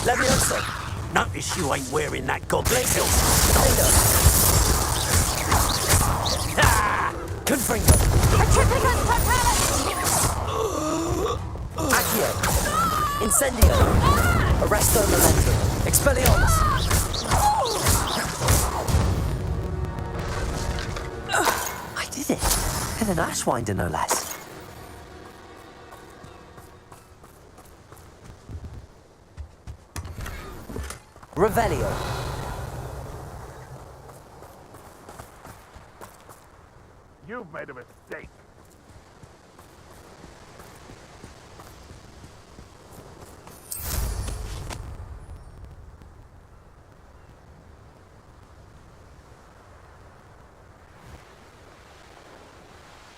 Speaker 5: Leviosa.
Speaker 6: Notice you ain't wearing that goblin hilt.
Speaker 5: Confringo.
Speaker 1: Patricus Totalis!
Speaker 5: Accio. Incendio. Arresto Momentum. Expelliarmus. I did it. And an Ashwinder, no less. Revelio.
Speaker 3: You've made a mistake.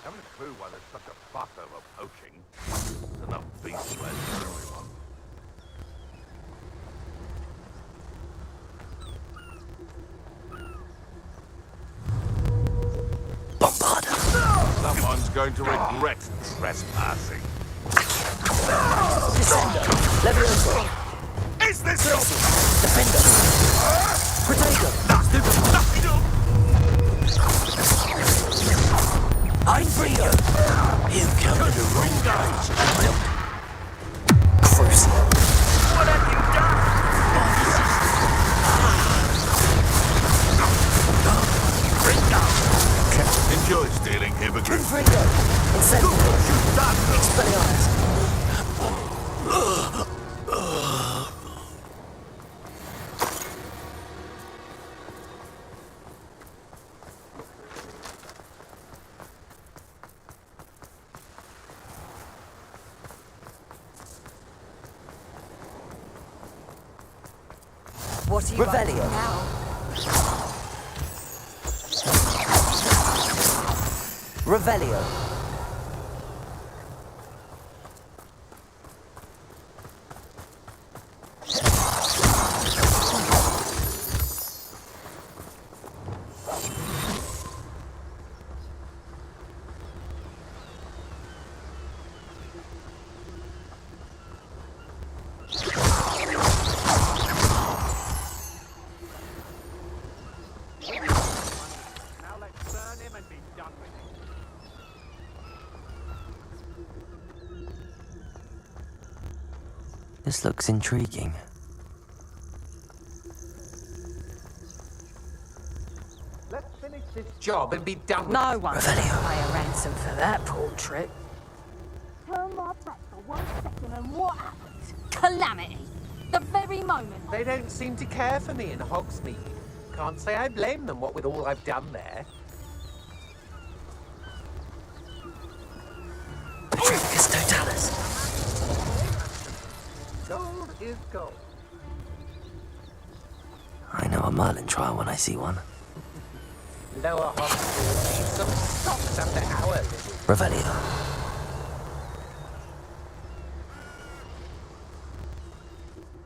Speaker 3: Haven't a clue why there's such a fuss over poaching. There's enough beast flesh for everyone.
Speaker 5: Bombarda.
Speaker 3: Someone's going to regret trespassing.
Speaker 5: Descender. Leviosa.
Speaker 3: Is this your...
Speaker 5: Defender. Protego. I'm Freedom.
Speaker 6: You come to the wrong guys.
Speaker 5: Crucial.
Speaker 6: What have you done?
Speaker 3: Enjoy stealing hippogriff.
Speaker 5: Confringo. Incendio. Expelliarmus.
Speaker 1: What are you
Speaker 5: Revelio.
Speaker 1: writing now?
Speaker 5: Revelio.
Speaker 8: Now let's burn him and be done with it.
Speaker 5: This looks intriguing.
Speaker 8: Let's finish this job and be done with
Speaker 1: No
Speaker 8: it.
Speaker 1: one's going to pay a ransom for that portrait.
Speaker 13: Turn my back for 1 second and what happens? Calamity. The very moment.
Speaker 8: They don't seem to care for me in Hogsmeade. Can't say I blame them, what with all I've done there.
Speaker 5: Patricus Totalis.
Speaker 8: Gold is gold.
Speaker 5: I know a Merlin trial when I see one.
Speaker 8: Lower Hogsmeade needs some socks under our little...
Speaker 5: Revelio.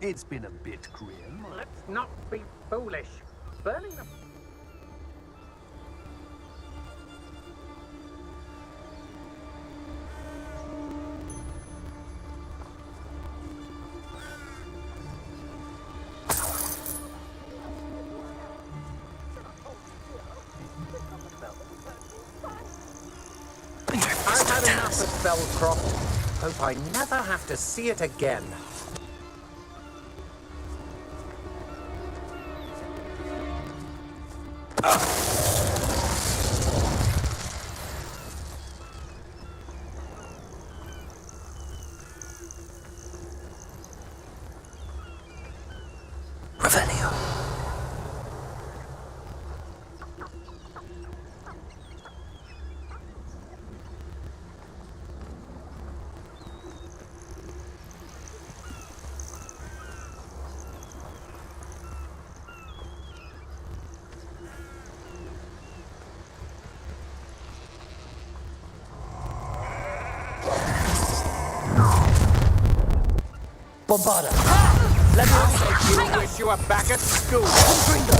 Speaker 8: It's been a bit grim. Let's not be foolish. Burning them. I've had enough Spellcroft. Hope I never have to see it again.
Speaker 5: Revelio. Bombarda! Let me
Speaker 8: You wish you were back at school.
Speaker 5: Confringo!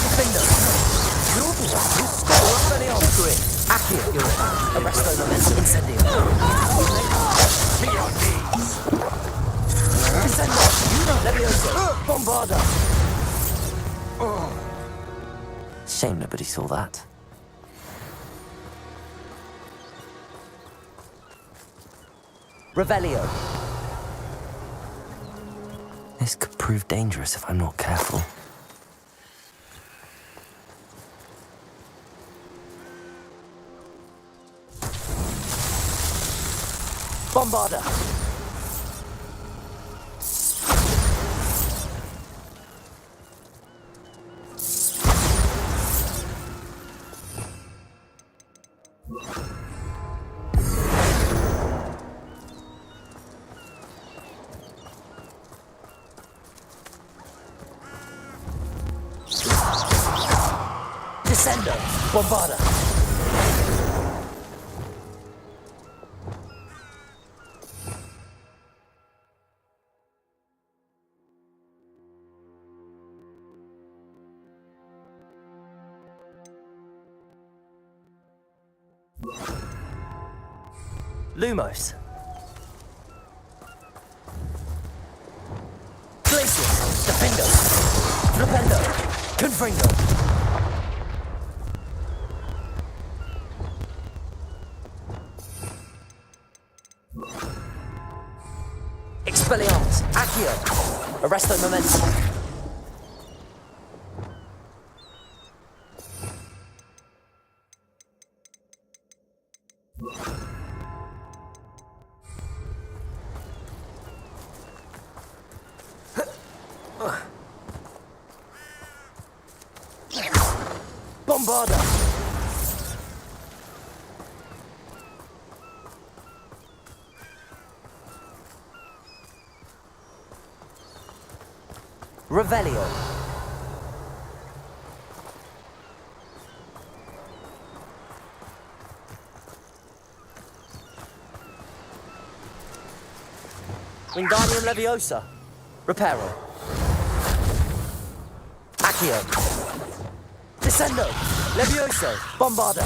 Speaker 5: Defender! You're the one who stole Revelio's grid. Accio, you're in. Arresto momentum incendio.
Speaker 8: To your knees.
Speaker 5: Descendo! Levioso! Bombarda! Shame nobody saw that. Revelio! This could prove dangerous if I'm not careful. Bombarda! Descendo! Bombarda! Lumos. Glacius. Defendo. Flipendo. Confringo. Expelliarmus. Accio. Arresto momentum. Bombarda! Revelio. Wingardium Leviosa. Reparo. Accio. Descendo. Levioso. Bombarda.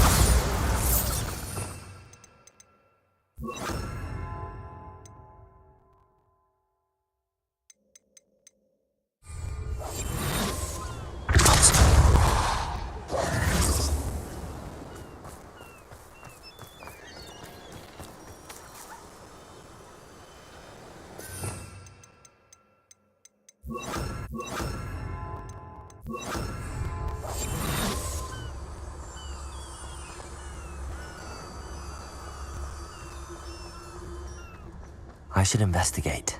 Speaker 5: I should investigate.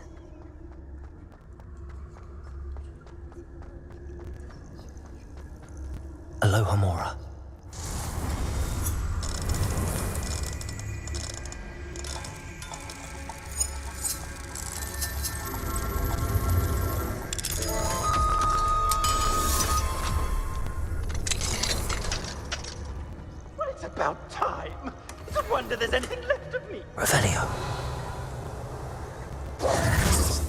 Speaker 5: Aloha Mora.
Speaker 2: Well, it's about time. It's a wonder there's anything left of me.
Speaker 5: Revelio.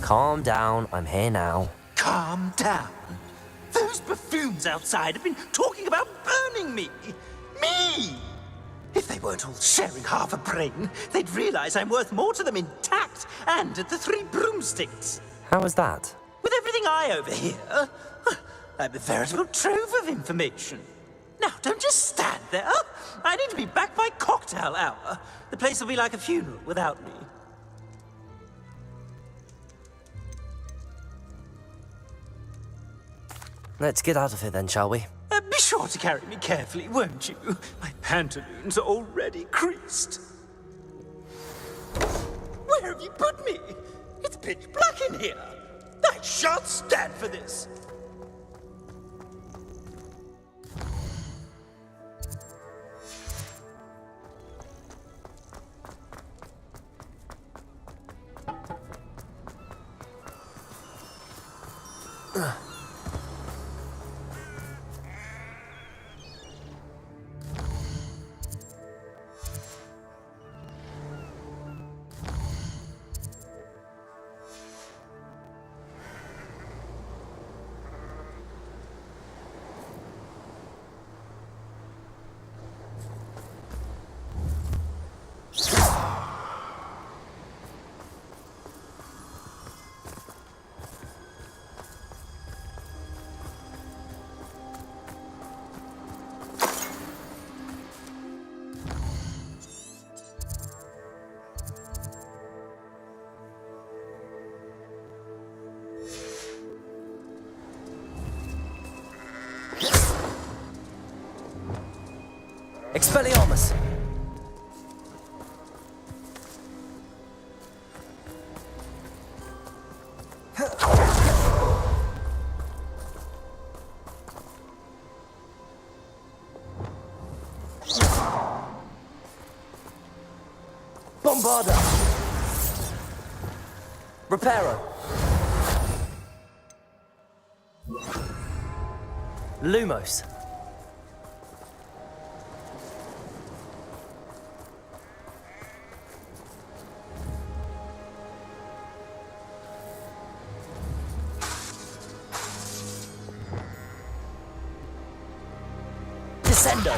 Speaker 5: Calm down, I'm here now.
Speaker 2: Calm down. Those buffoons outside have been talking about burning me. Me! If they weren't all sharing half a brain, they'd realize I'm worth more to them intact and at the Three Broomsticks.
Speaker 5: How was that?
Speaker 2: With everything I overhear, I'm a veritable trove of information. Now, don't just stand there. I need to be back by cocktail hour. The place will be like a funeral without me.
Speaker 5: Let's get out of here then, shall we?
Speaker 2: Be sure to carry me carefully, won't you? My pantaloons are already creased. Where have you put me? It's pitch black in here. I shan't stand for this.
Speaker 5: Expelliarmus! Bombarda! Reparo! Lumos! Descendo!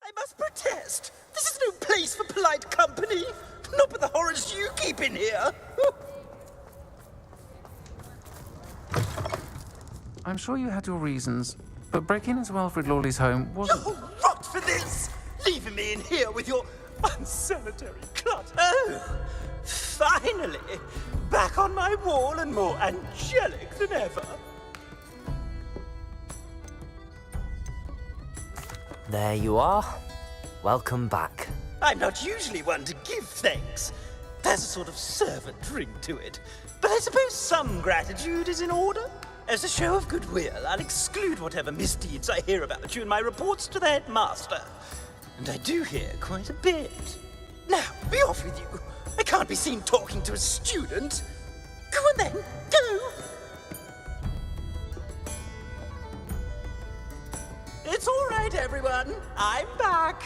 Speaker 2: I must protest. This is no place for polite company. Not with the horrors you keep in here.
Speaker 14: I'm sure you had your reasons, but breaking into Wilfred Lawley's home wasn't...
Speaker 2: You're rot for this! Leaving me in here with your unsanitary clutter. Oh, finally! Back on my wall and more angelic than ever.
Speaker 5: There you are. Welcome back.
Speaker 2: I'm not usually one to give thanks. There's a sort of servant ring to it. But I suppose some gratitude is in order. As a show of goodwill, I'll exclude whatever misdeeds I hear about you in my reports to the headmaster. And I do hear quite a bit. Now, be off with you. I can't be seen talking to a student. Go on then, go! It's all right, everyone. I'm back.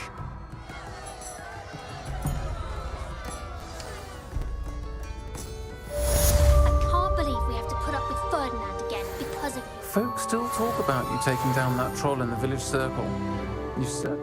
Speaker 10: I can't believe we have to put up with Ferdinand again because of you.
Speaker 14: Folks still talk about you taking down that troll in the village circle. You said...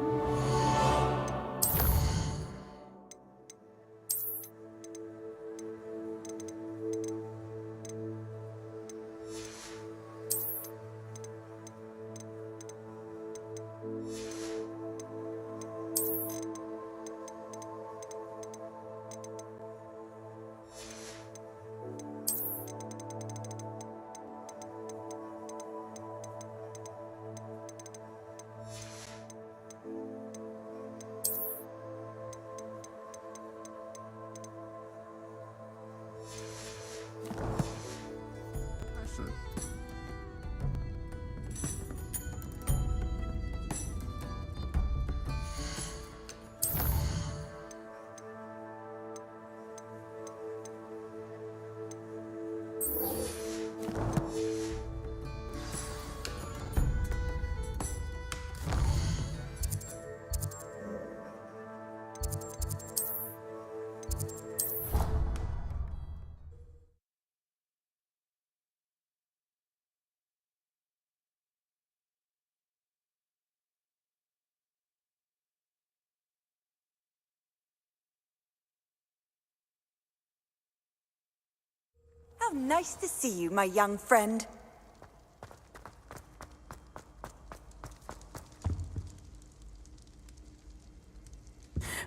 Speaker 1: How nice to see you, my young friend.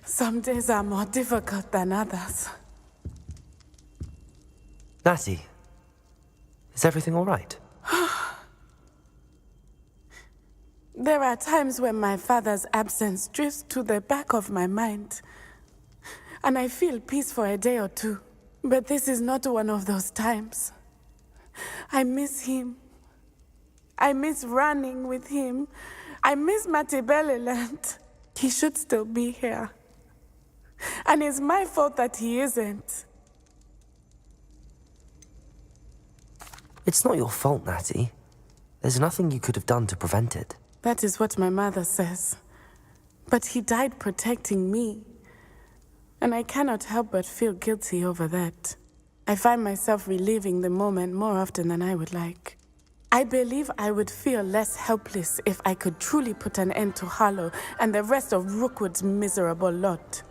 Speaker 11: Some days are more difficult than others.
Speaker 5: Natty, is everything all right?
Speaker 11: There are times when my father's absence drifts to the back of my mind, and I feel peace for a day or two. But this is not one of those times. I miss him. I miss running with him. I miss Matibeleland. He should still be here. And it's my fault that he isn't.
Speaker 5: It's not your fault, Natty. There's nothing you could have done to prevent it.
Speaker 11: That is what my mother says. But he died protecting me. And I cannot help but feel guilty over that. I find myself reliving the moment more often than I would like. I believe I would feel less helpless if I could truly put an end to Harlow and the rest of Rookwood's miserable lot.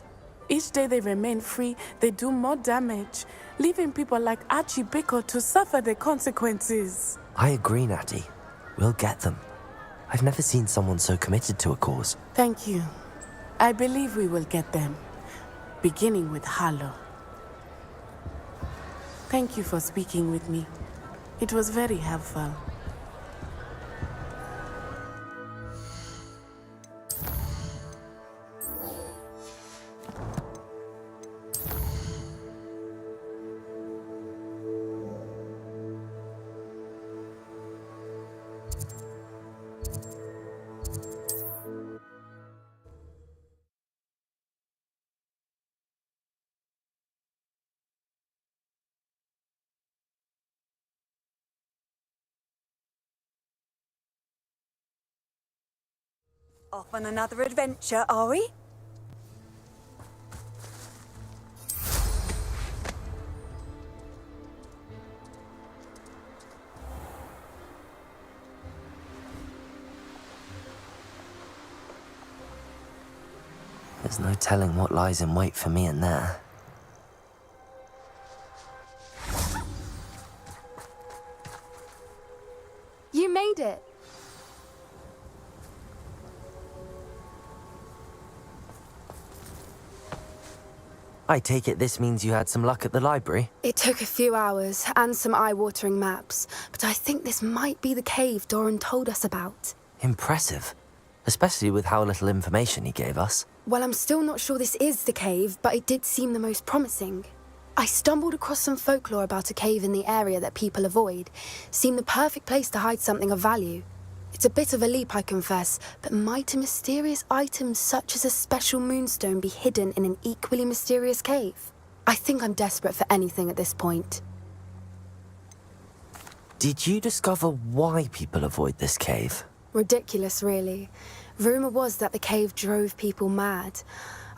Speaker 11: Each day they remain free, they do more damage, leaving people like Archie Bickle to suffer the consequences.
Speaker 5: I agree, Natty. We'll get them. I've never seen someone so committed to a cause.
Speaker 11: Thank you. I believe we will get them, beginning with Harlow. Thank you for speaking with me. It was very helpful.
Speaker 1: Off on another adventure, are we?
Speaker 5: There's no telling what lies in wait for me in there.
Speaker 12: You made it.
Speaker 5: I take it this means you had some luck at the library?
Speaker 12: It took a few hours and some eye-watering maps, but I think this might be the cave Doran told us about.
Speaker 5: Impressive. Especially with how little information he gave us.
Speaker 12: Well, I'm still not sure this is the cave, but it did seem the most promising. I stumbled across some folklore about a cave in the area that people avoid. Seemed the perfect place to hide something of value. It's a bit of a leap, I confess, but might a mysterious item such as a special moonstone be hidden in an equally mysterious cave? I think I'm desperate for anything at this point.
Speaker 5: Did you discover why people avoid this cave?
Speaker 12: Ridiculous, really. Rumor was that the cave drove people mad.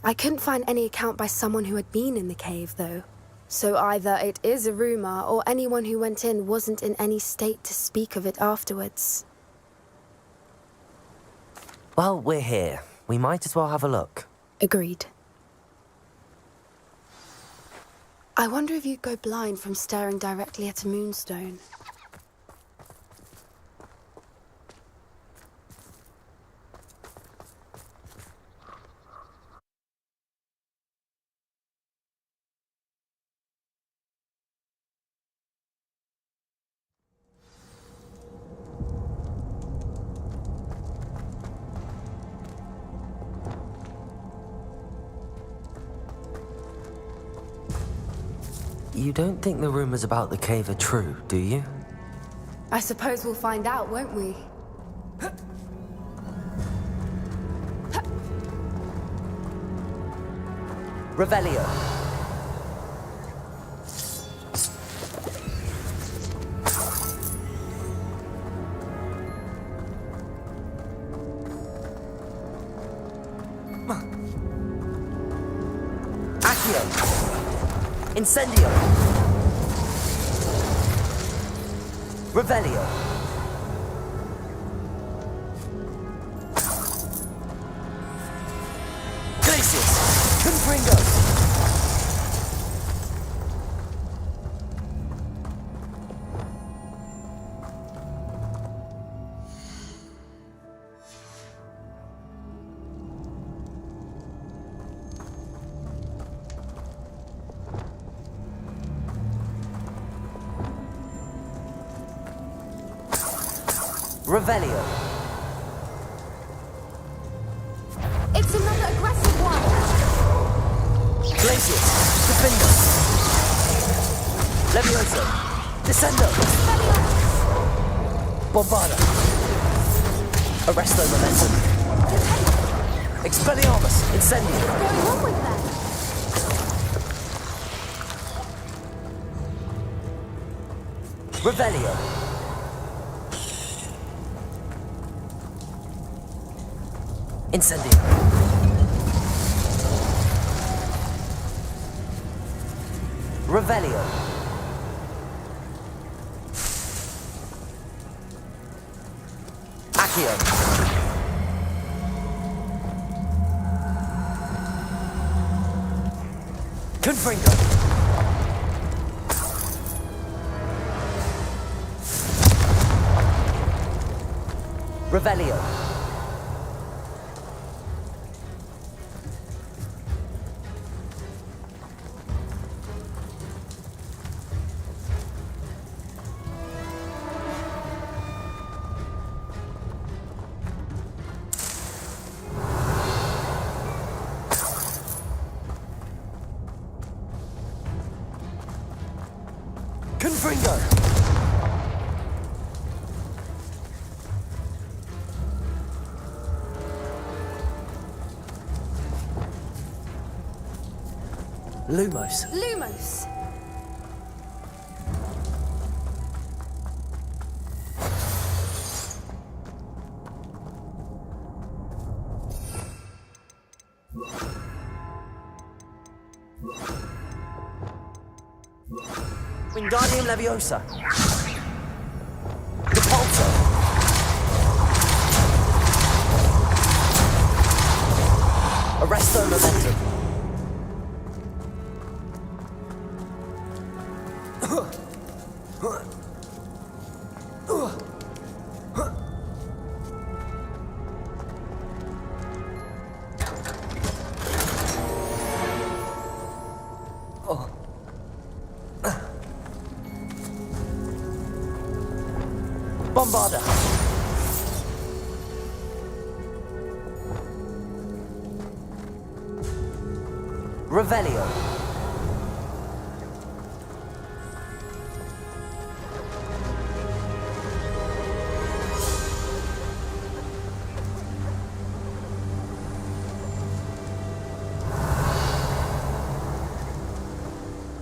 Speaker 12: I couldn't find any account by someone who had been in the cave, though. So either it is a rumor, or anyone who went in wasn't in any state to speak of it afterwards.
Speaker 5: Well, we're here. We might as well have a look.
Speaker 12: Agreed. I wonder if you'd go blind from staring directly at a moonstone.
Speaker 5: You don't think the rumors about the cave are true, do you?
Speaker 12: I suppose we'll find out, won't we?
Speaker 5: Revelio. Accio. Incendio. Revelio. Glacius. Confringo. Revelio.
Speaker 12: It's another aggressive one!
Speaker 5: Glacius. Defender. Levioso. Descendo. Bombarda. Arresto Momentum. Expelliarmus. Incendio.
Speaker 12: What's going on with that?
Speaker 5: Revelio. Incendio. Revelio. Accio. Confringo. Revelio. Confringo. Lumos.
Speaker 12: Lumos!
Speaker 5: Wingardium Leviosa. Repulsor. Arresto Momentum. Bombarda. Revelio.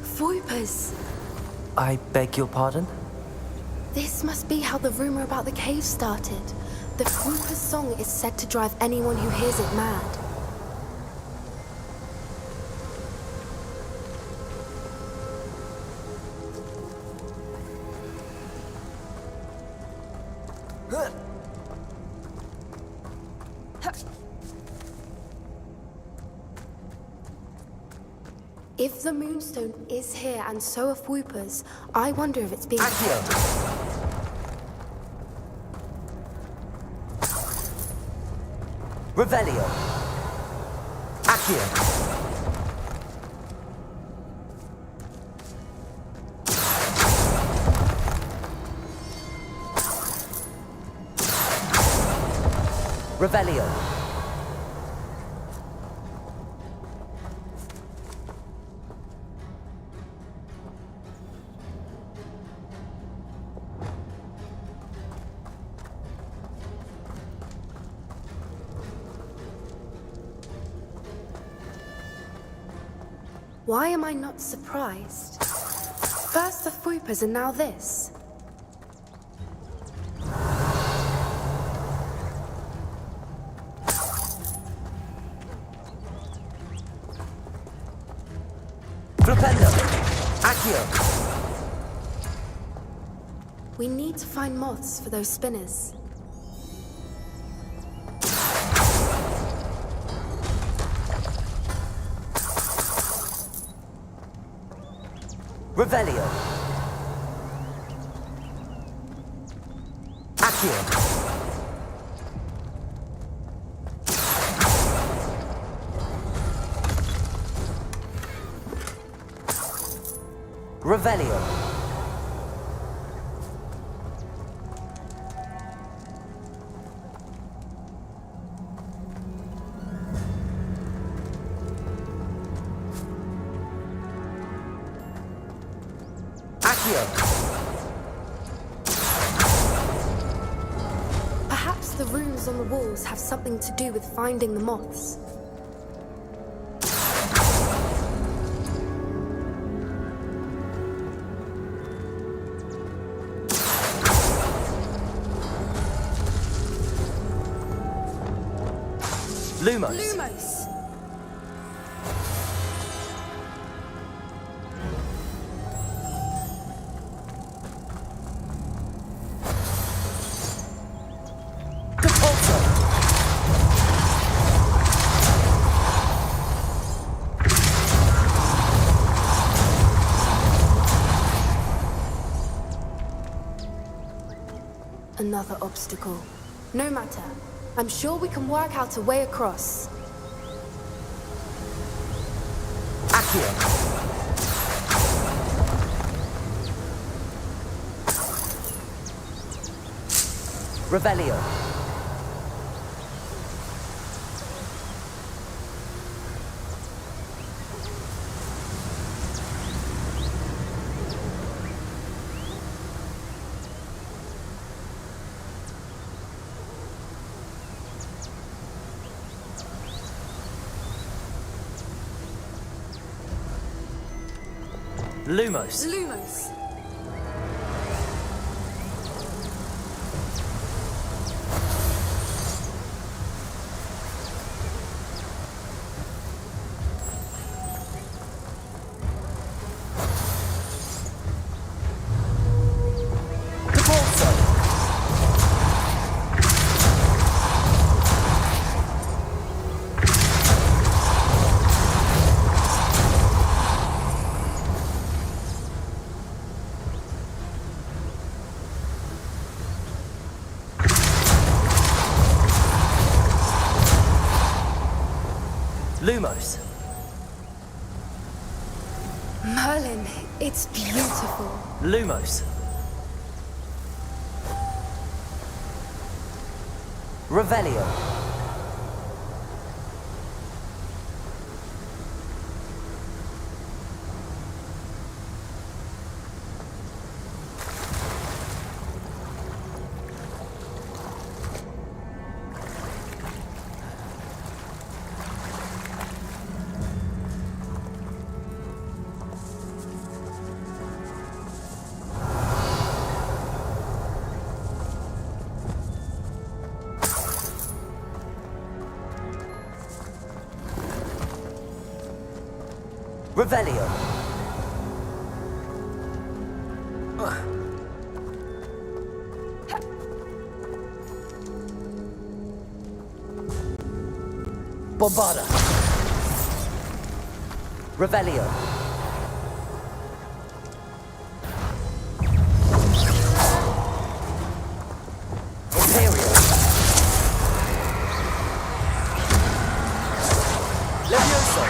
Speaker 12: Voipers!
Speaker 5: I beg your pardon?
Speaker 12: This must be how the rumor about the cave started. The Voipers' song is said to drive anyone who hears it mad. If the Moonstone is here and so are Voipers, I wonder if it's being...
Speaker 5: Accio. Revelio. Accio. Revelio.
Speaker 12: Why am I not surprised? First the Voipers and now this.
Speaker 5: Flipendo. Accio.
Speaker 12: We need to find moths for those spinners.
Speaker 5: Revelio. Accio. Revelio.
Speaker 12: Perhaps the runes on the walls have something to do with finding the moths.
Speaker 5: Lumos.
Speaker 12: Lumos! Another obstacle. No matter. I'm sure we can work out a way across.
Speaker 5: Accio. Revelio. Lumos.
Speaker 12: Lumos.
Speaker 5: Lumos.
Speaker 12: Merlin, it's beautiful.
Speaker 5: Lumos. Revelio. Revelio. Bombarda. Revelio. Imperial. Levioso.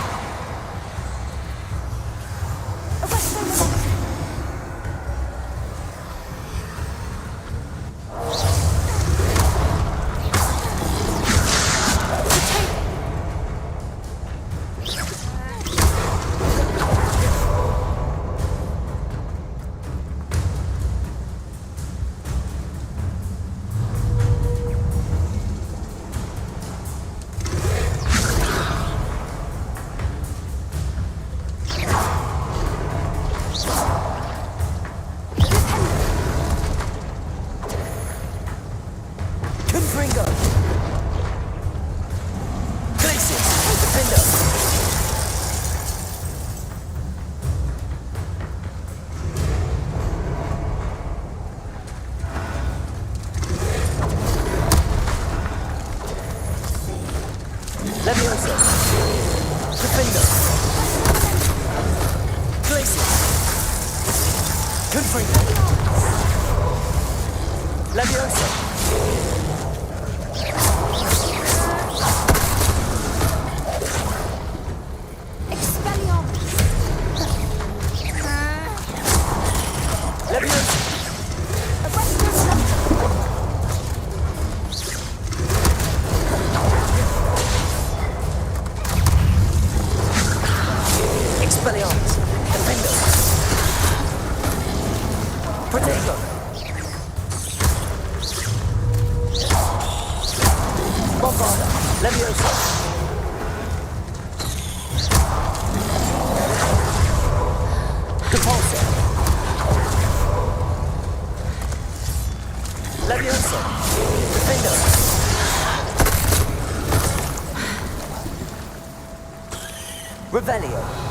Speaker 5: Levioso. Defender. Glacius. Confringo. Levioso. Expelliarmus. Defender. Protego! Bombarda! Leviosa! GeForce! Leviosa! Defender! Revelio!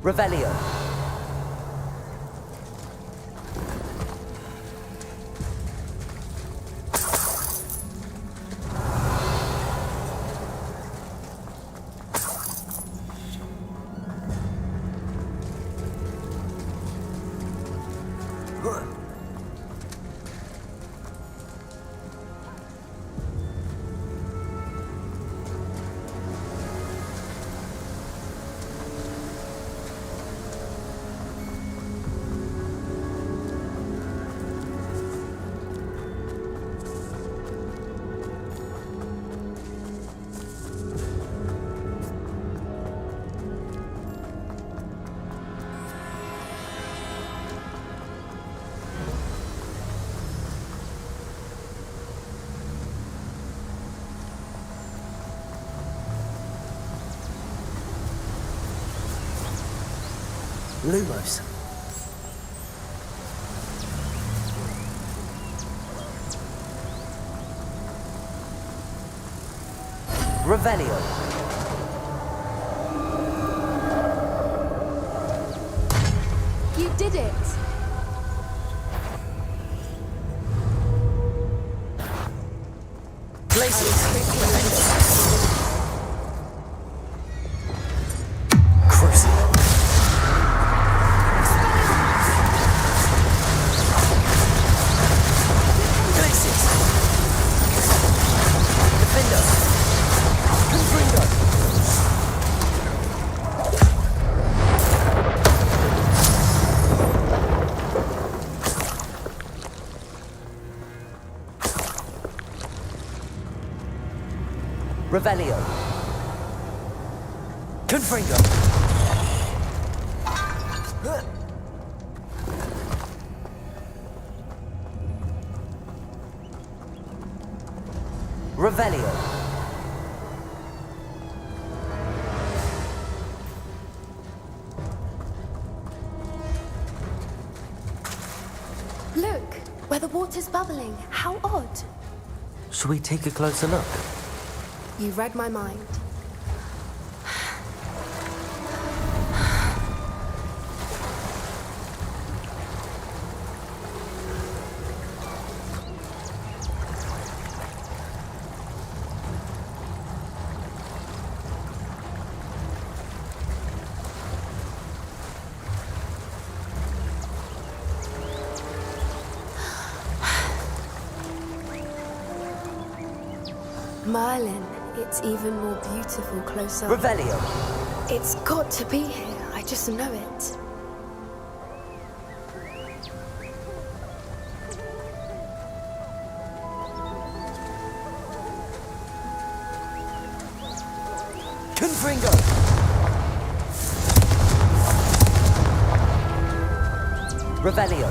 Speaker 5: Revelio. Lumos. Revelio.
Speaker 12: You did it!
Speaker 5: Glacius. Revelio. Confringo. Revelio.
Speaker 12: Look, where the water's bubbling. How odd.
Speaker 5: Shall we take a closer look?
Speaker 12: You read my mind. Merlin, it's even more beautiful close up.
Speaker 5: Revelio.
Speaker 12: It's got to be here. I just know it.
Speaker 5: Confringo. Revelio.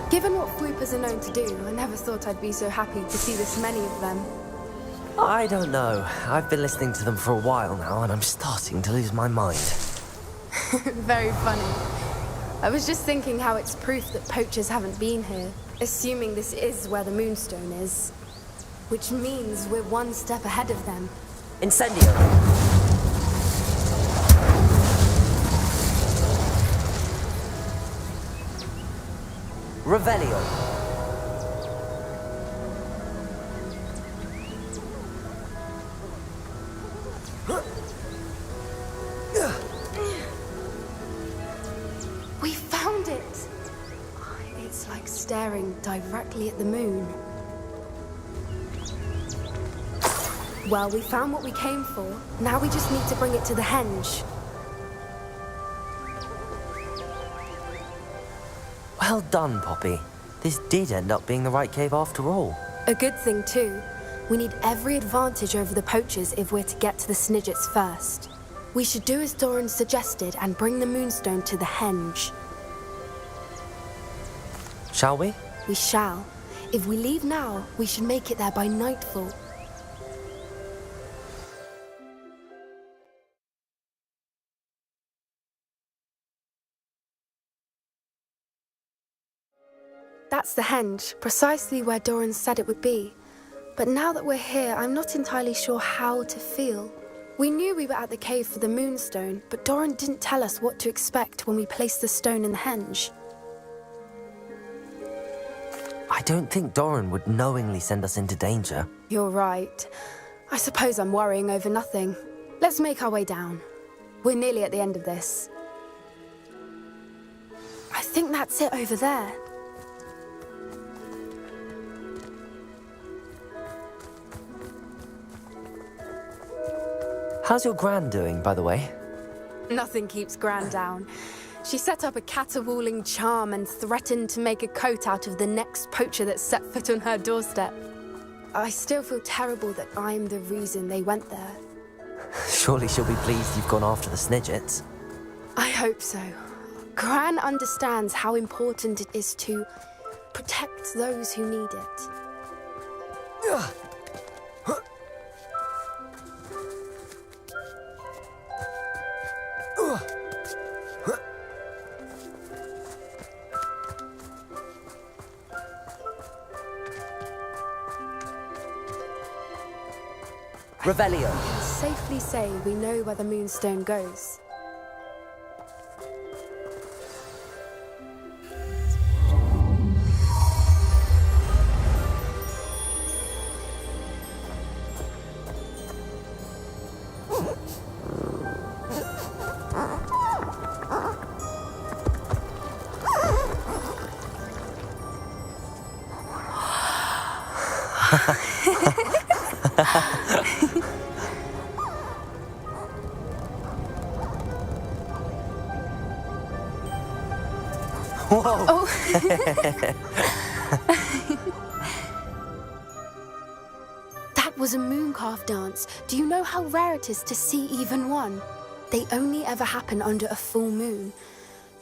Speaker 12: Given what Floopers are known to do, I never thought I'd be so happy to see this many of them.
Speaker 5: I don't know. I've been listening to them for a while now, and I'm starting to lose my mind.
Speaker 12: Very funny. I was just thinking how it's proof that poachers haven't been here, assuming this is where the Moonstone is. Which means we're one step ahead of them.
Speaker 5: Incendio. Revelio.
Speaker 12: We found it! It's like staring directly at the moon. Well, we found what we came for. Now we just need to bring it to the henge.
Speaker 5: Well done, Poppy. This did end up being the right cave after all.
Speaker 12: A good thing, too. We need every advantage over the poachers if we're to get to the Snidgets first. We should do as Doran suggested and bring the Moonstone to the henge.
Speaker 5: Shall we?
Speaker 12: We shall. If we leave now, we should make it there by nightfall. That's the henge, precisely where Doran said it would be. But now that we're here, I'm not entirely sure how to feel. We knew we were at the cave for the Moonstone, but Doran didn't tell us what to expect when we placed the stone in the henge.
Speaker 5: I don't think Doran would knowingly send us into danger.
Speaker 12: You're right. I suppose I'm worrying over nothing. Let's make our way down. We're nearly at the end of this. I think that's it over there.
Speaker 5: How's your Gran doing, by the way?
Speaker 12: Nothing keeps Gran down. She set up a caterwauling charm and threatened to make a coat out of the next poacher that set foot on her doorstep. I still feel terrible that I'm the reason they went there.
Speaker 5: Surely she'll be pleased you've gone after the Snidgets.
Speaker 12: I hope so. Gran understands how important it is to protect those who need it.
Speaker 5: Revelio.
Speaker 12: I can safely say we know where the Moonstone goes.
Speaker 5: Whoa!
Speaker 12: Oh. That was a mooncalf dance. Do you know how rare it is to see even one? They only ever happen under a full moon.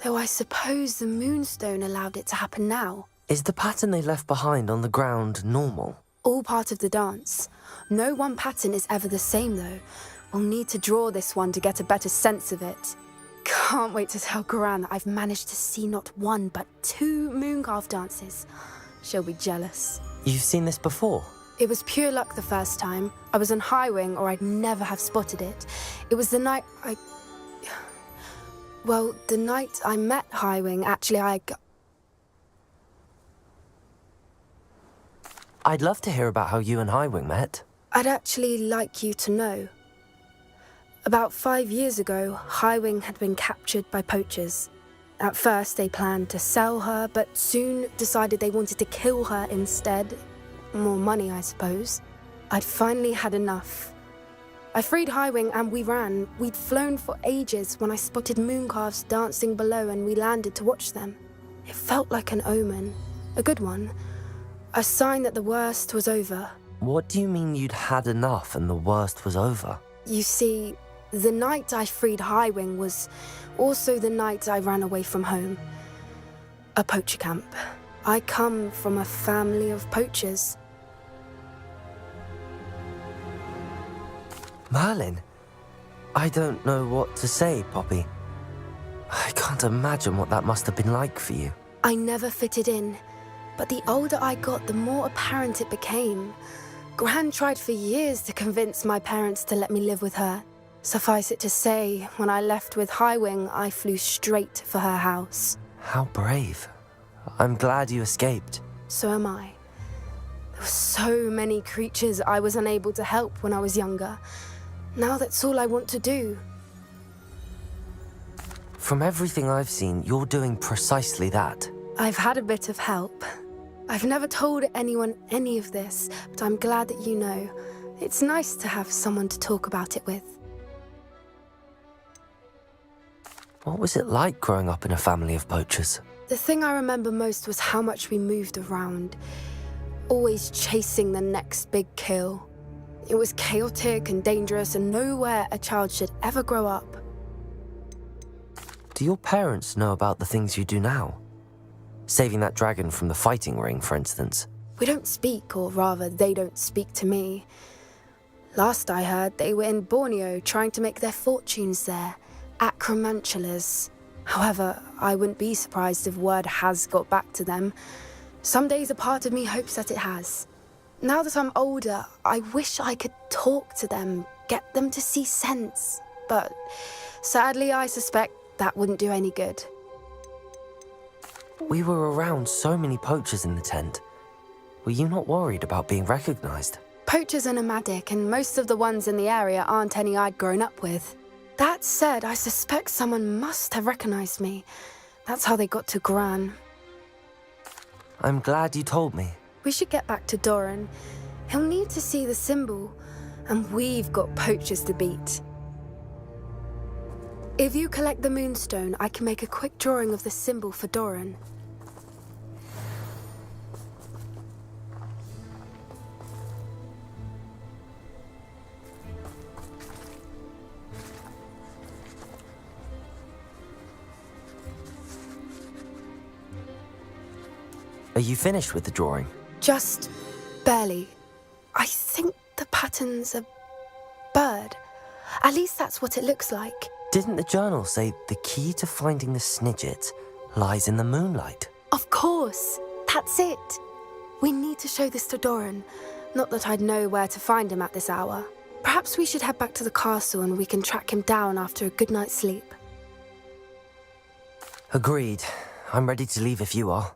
Speaker 12: Though I suppose the Moonstone allowed it to happen now.
Speaker 5: Is the pattern they left behind on the ground normal?
Speaker 12: All part of the dance. No one pattern is ever the same, though. We'll need to draw this one to get a better sense of it. Can't wait to tell Gran that I've managed to see not one, but 2 mooncalf dances. She'll be jealous.
Speaker 5: You've seen this before?
Speaker 12: It was pure luck the first time. I was on Highwing, or I'd never have spotted it. It was the night Well, the night I met Highwing, actually,
Speaker 5: I'd love to hear about how you and Highwing met.
Speaker 12: I'd actually like you to know. About 5 years ago, Highwing had been captured by poachers. At first, they planned to sell her, but soon decided they wanted to kill her instead. More money, I suppose. I'd finally had enough. I freed Highwing and we ran. We'd flown for ages when I spotted mooncalves dancing below and we landed to watch them. It felt like an omen, a good one, a sign that the worst was over.
Speaker 5: What do you mean you'd had enough and the worst was over?
Speaker 12: You see, the night I freed Highwing was also the night I ran away from home. A poacher camp. I come from a family of poachers.
Speaker 5: Merlin? I don't know what to say, Poppy. I can't imagine what that must have been like for you.
Speaker 12: I never fitted in, but the older I got, the more apparent it became. Gran tried for years to convince my parents to let me live with her. Suffice it to say, when I left with Highwing, I flew straight for her house.
Speaker 5: How brave. I'm glad you escaped.
Speaker 12: So am I. There were so many creatures I was unable to help when I was younger. Now that's all I want to do.
Speaker 5: From everything I've seen, you're doing precisely that.
Speaker 12: I've had a bit of help. I've never told anyone any of this, but I'm glad that you know. It's nice to have someone to talk about it with.
Speaker 5: What was it like growing up in a family of poachers?
Speaker 12: The thing I remember most was how much we moved around, always chasing the next big kill. It was chaotic and dangerous and nowhere a child should ever grow up.
Speaker 5: Do your parents know about the things you do now? Saving that dragon from the fighting ring, for instance.
Speaker 12: We don't speak, or rather, they don't speak to me. Last I heard, they were in Borneo trying to make their fortunes there, acromantulas. However, I wouldn't be surprised if word has got back to them. Some days a part of me hopes that it has. Now that I'm older, I wish I could talk to them, get them to see sense. But sadly, I suspect that wouldn't do any good.
Speaker 5: We were around so many poachers in the tent. Were you not worried about being recognized?
Speaker 12: Poachers are nomadic, and most of the ones in the area aren't any I'd grown up with. That said, I suspect someone must have recognized me. That's how they got to Gran.
Speaker 5: I'm glad you told me.
Speaker 12: We should get back to Doran. He'll need to see the symbol, and we've got poachers to beat. If you collect the moonstone, I can make a quick drawing of the symbol for Doran.
Speaker 5: Are you finished with the drawing?
Speaker 12: Just barely. I think the pattern's a bird. At least that's what it looks like.
Speaker 5: Didn't the journal say the key to finding the Snidget lies in the moonlight?
Speaker 12: Of course. That's it. We need to show this to Doran. Not that I'd know where to find him at this hour. Perhaps we should head back to the castle and we can track him down after a good night's sleep.
Speaker 5: Agreed. I'm ready to leave if you are.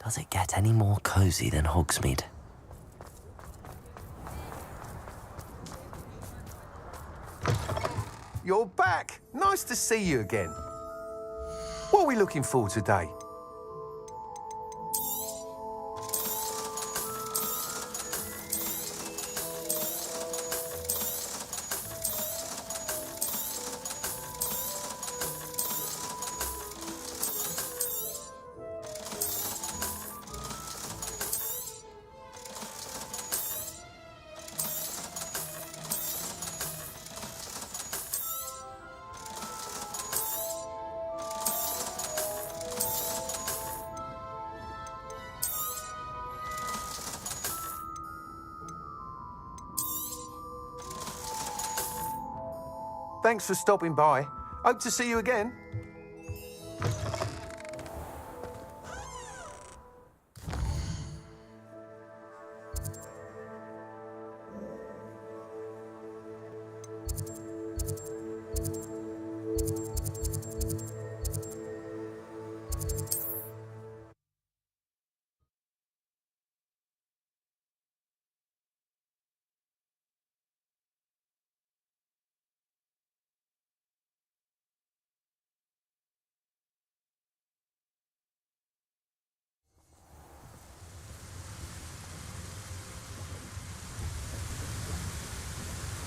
Speaker 5: Does it get any more cozy than Hogsmeade?
Speaker 15: You're back. Nice to see you again. What are we looking for today? Thanks for stopping by. Hope to see you again.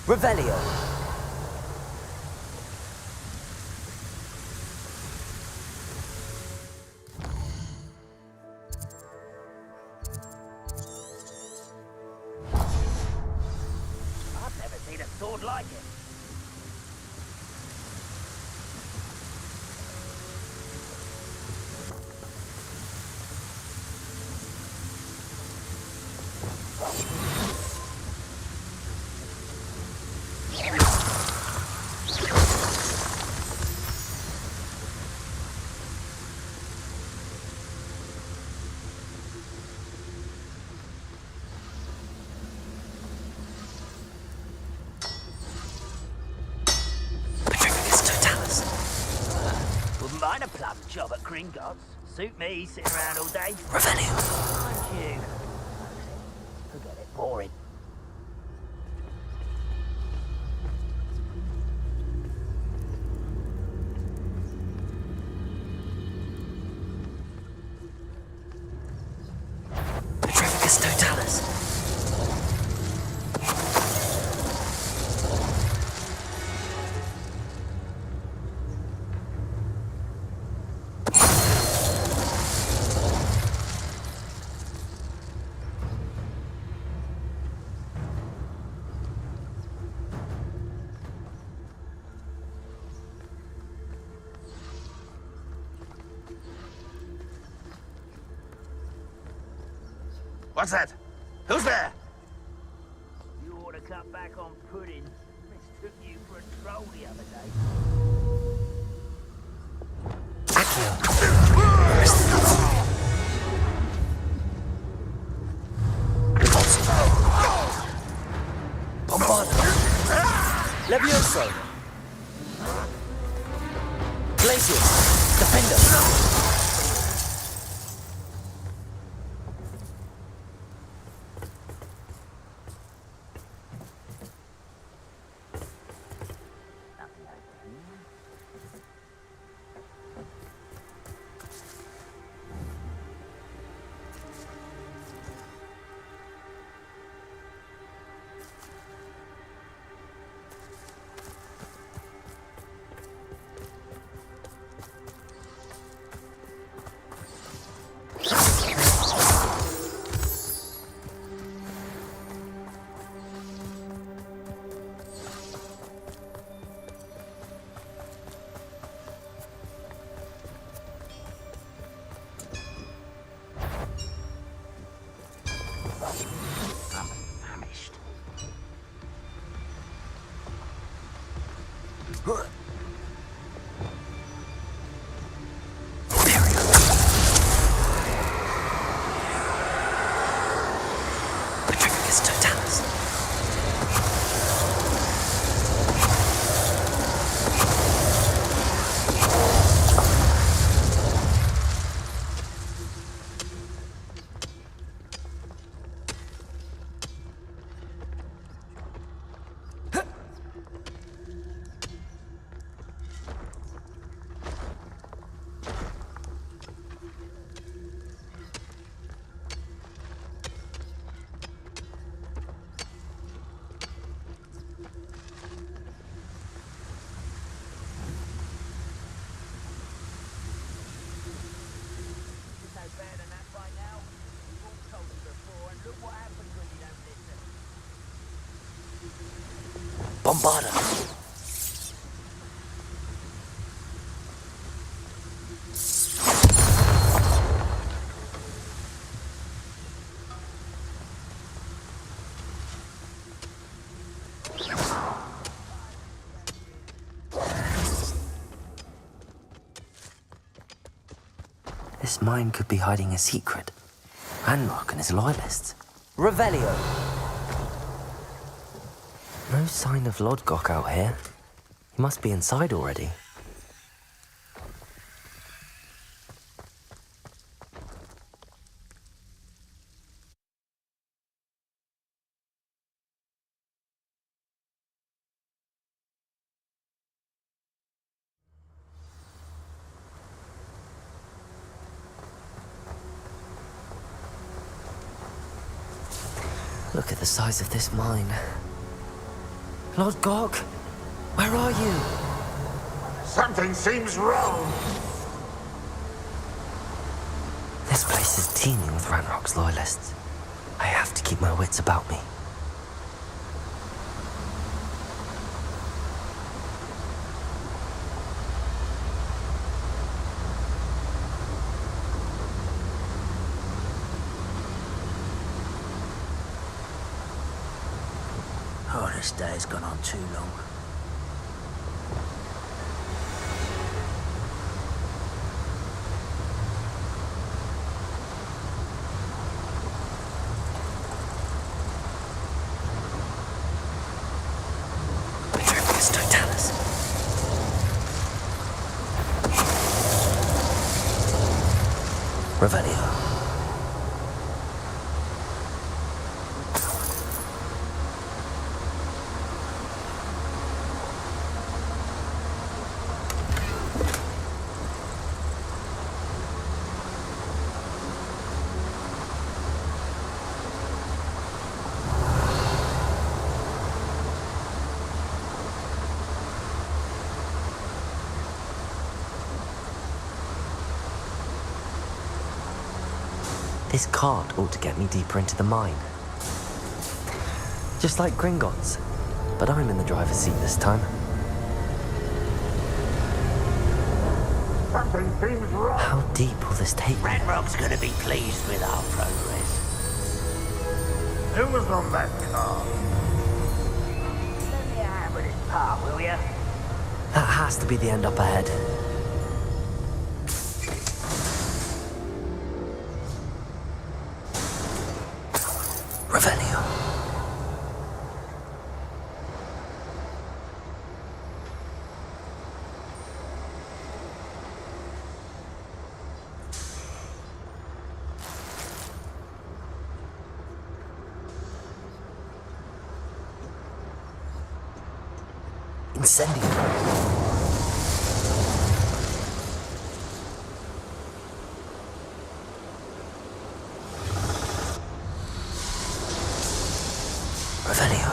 Speaker 5: Revelio.
Speaker 6: I've never seen a sword like it. Wouldn't mind a plum job at Gringotts. Suit me, sitting around all day.
Speaker 5: Revelio.
Speaker 6: Aren't you? Forget it, boring.
Speaker 5: Petrificus totalis.
Speaker 2: What's that? Who's there?
Speaker 6: You ought to cut back on pudding. Mistook you for a troll the other day.
Speaker 5: Bombarda. Levioso. Glacius. Defender. Petrificus totalis. Bombarda. This mine could be hiding a secret. Ranrock and his loyalists. Revelio! No sign of Lodgok out here. He must be inside already. Look at the size of this mine. Lodgok, where are you?
Speaker 3: Something seems wrong.
Speaker 5: This place is teeming with Ranrock's loyalists. I have to keep my wits about me.
Speaker 6: Oh, this day has gone on too long.
Speaker 5: Petrificus totalis. Revelio. This cart ought to get me deeper into the mine. Just like Gringotts, but I'm in the driver's seat this time.
Speaker 3: Something seems wrong.
Speaker 5: How deep will this take me?
Speaker 6: Ranrock's gonna be pleased with our progress.
Speaker 3: Who was on that car?
Speaker 6: Lend me a hand with this part, will ya?
Speaker 5: That has to be the end up ahead. Revelio. Incendio. Revelio.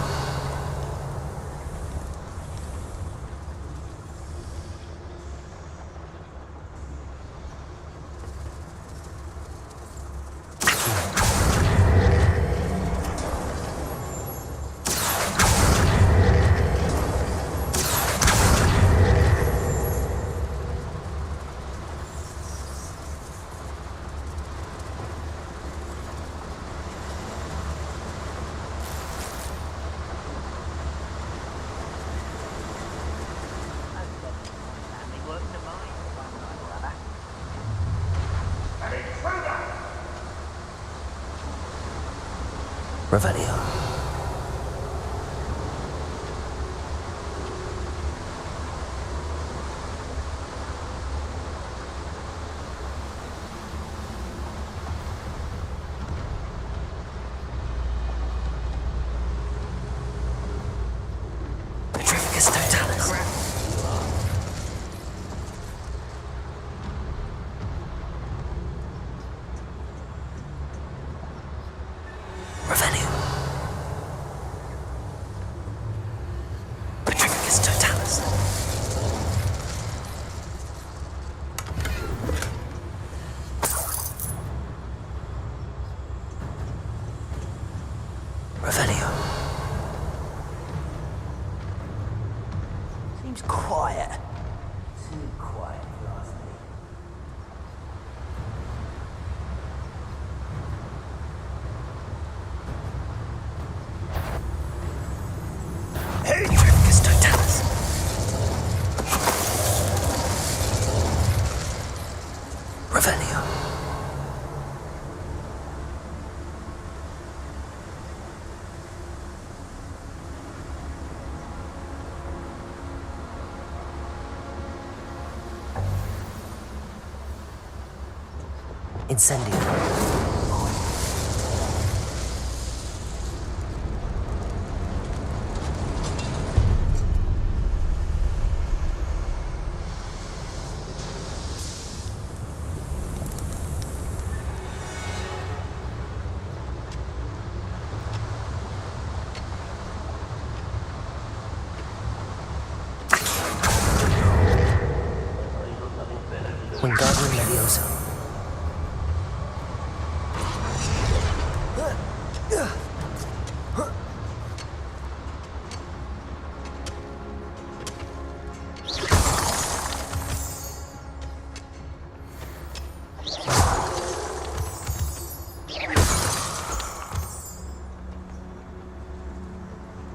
Speaker 5: Revelio. Petrificus totalis. Revelio. Petrificus totalis. Revelio.
Speaker 2: seems quiet. Too quiet last night.
Speaker 5: Hey! You just don't tell us. Revelio. Incendio. Wingardium Leviosa.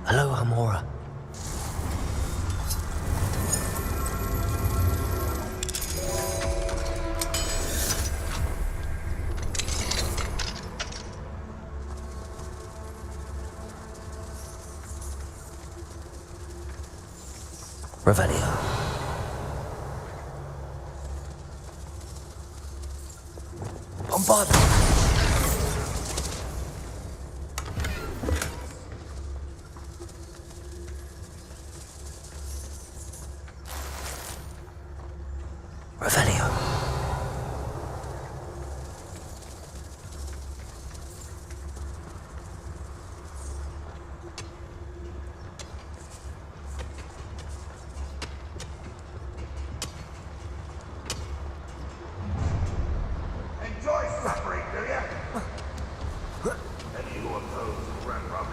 Speaker 5: Hello, Hamora. Revelio. Bombard. Revelio.
Speaker 3: Enjoy suffering, do you? Any who oppose Ranrock?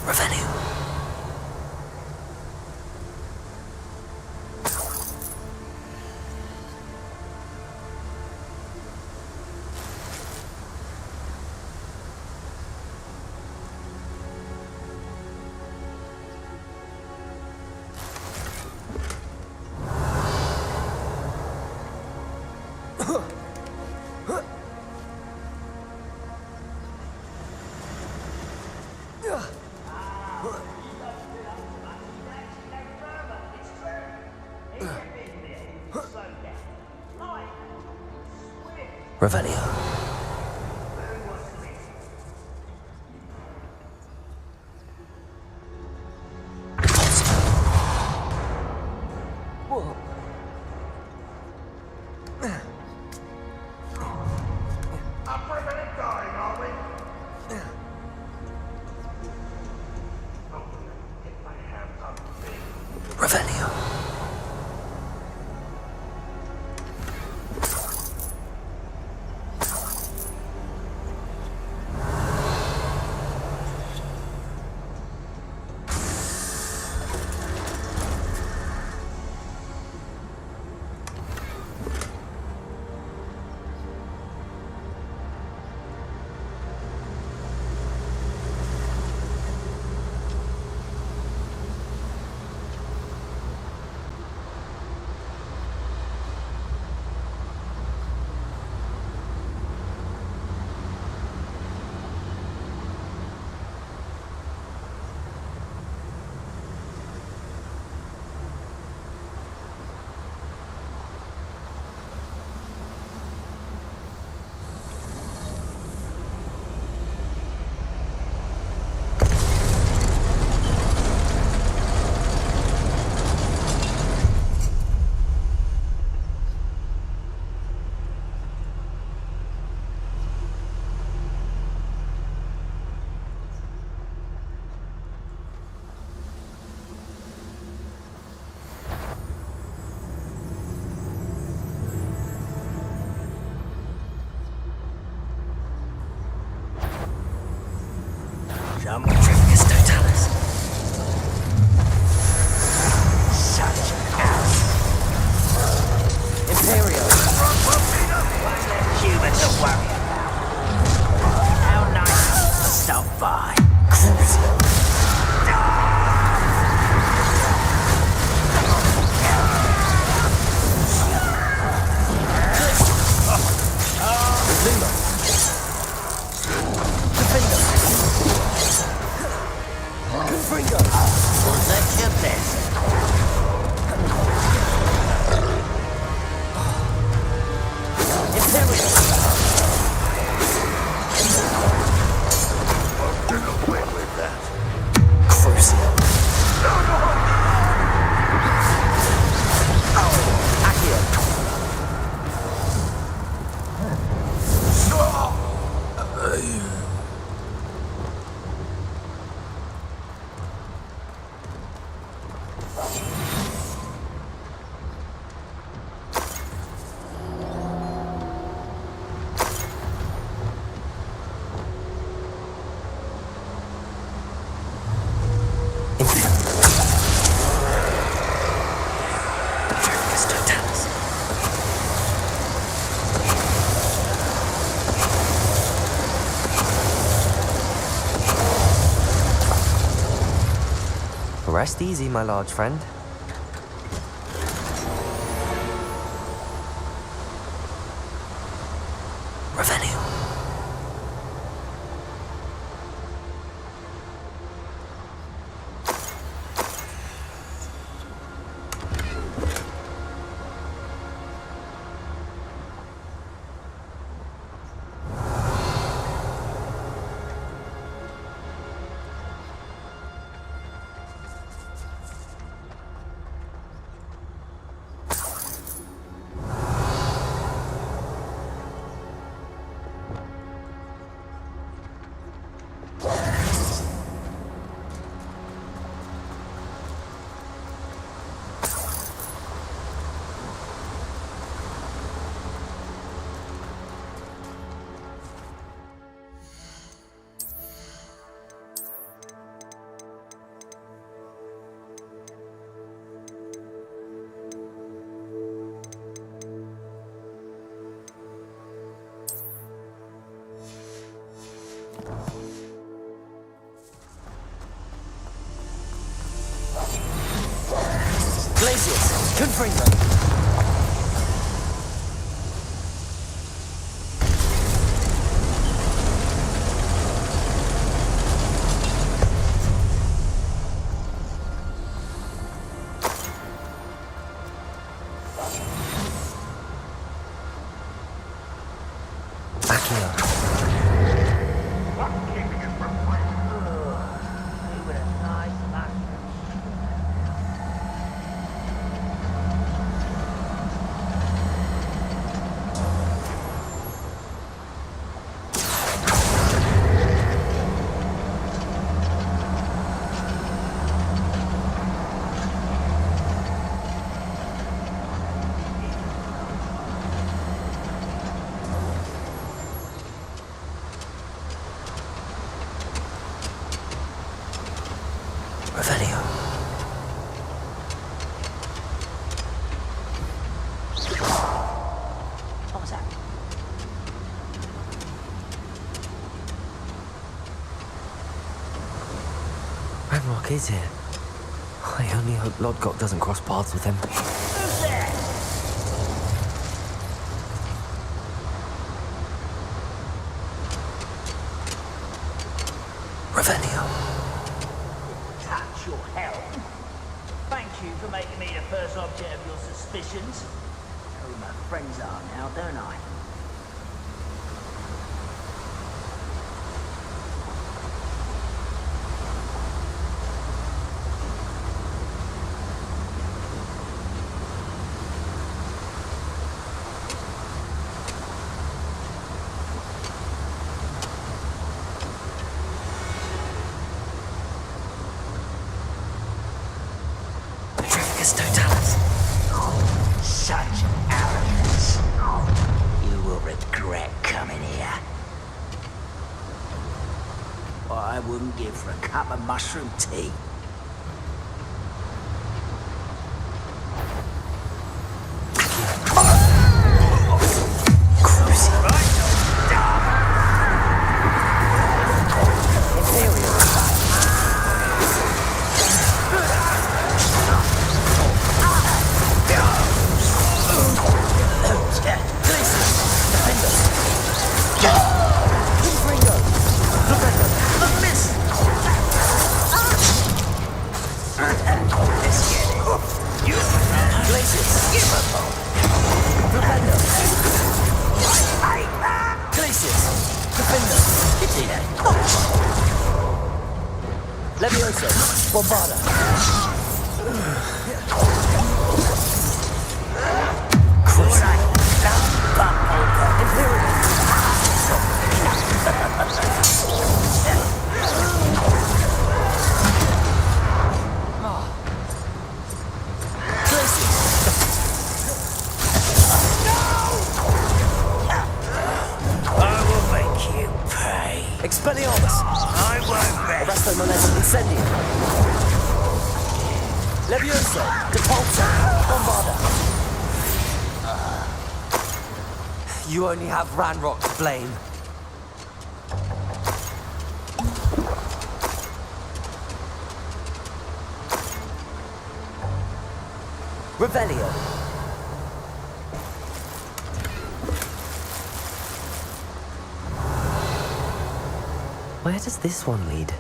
Speaker 3: Revelio. Revelio. Whoa. I'm prepping and dying, are we? Oh, get my hands on me.
Speaker 5: Revelio. Petrificus Totalis.
Speaker 6: Such ass.
Speaker 5: Imperial.
Speaker 6: One less human to worry about. How nice to stop by. Was that your best?
Speaker 3: Get away with that.
Speaker 5: Crucial. Rest easy, my large friend. Revenue. Glacius, Confringo. Ranrock is here. I only hope Lodgok doesn't cross paths with him. Revenio.
Speaker 6: Touch your hell. Thank you for making me the first object of your suspicions. I know who my friends are now, don't I?
Speaker 5: Totalis.
Speaker 6: Such arrogance. You will regret coming here. what I wouldn't give for a cup of mushroom tea.
Speaker 5: You only have Ranrock to blame. Revelio. Where does this one lead?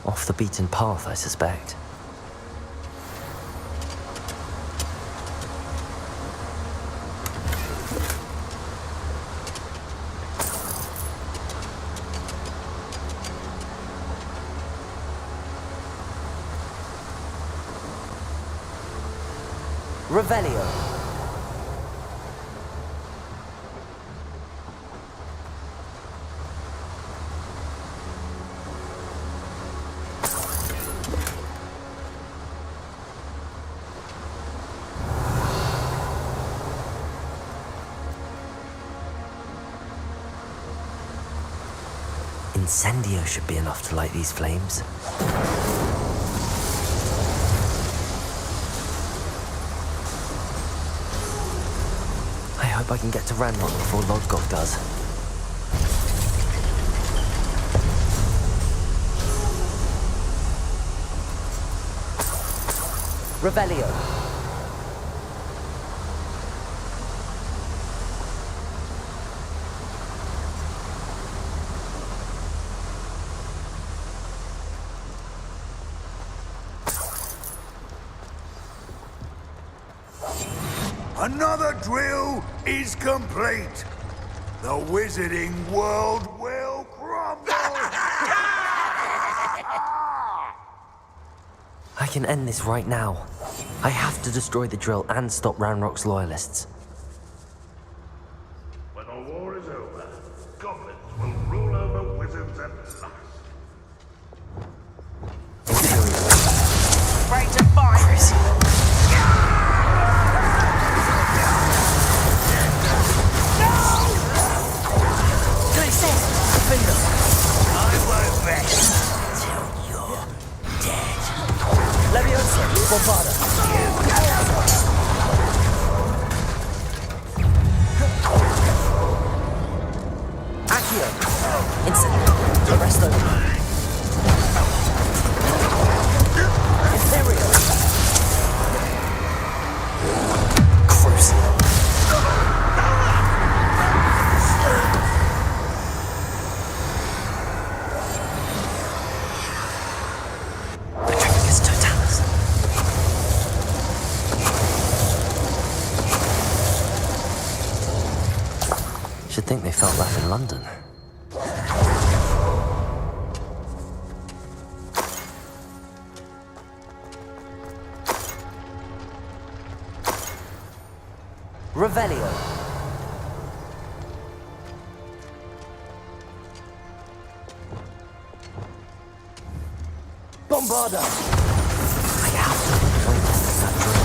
Speaker 5: Off the beaten path, I suspect. Revelio. Incendio should be enough to light these flames. I hope I can get to Ranrock before Lodgok does. Revelio.
Speaker 3: Another drill is complete. The wizarding world will crumble.
Speaker 5: I can end this right now. I have to destroy the drill and stop Ranrock's loyalists.
Speaker 3: When the war is over, goblins will rule over wizards at last.
Speaker 6: Afraid to fight.
Speaker 5: Bombarda. Accio. Instant. Arresto. Imperial. Crucial. Should think they felt that in London. Revelio. Bombarda. I have to point that drill.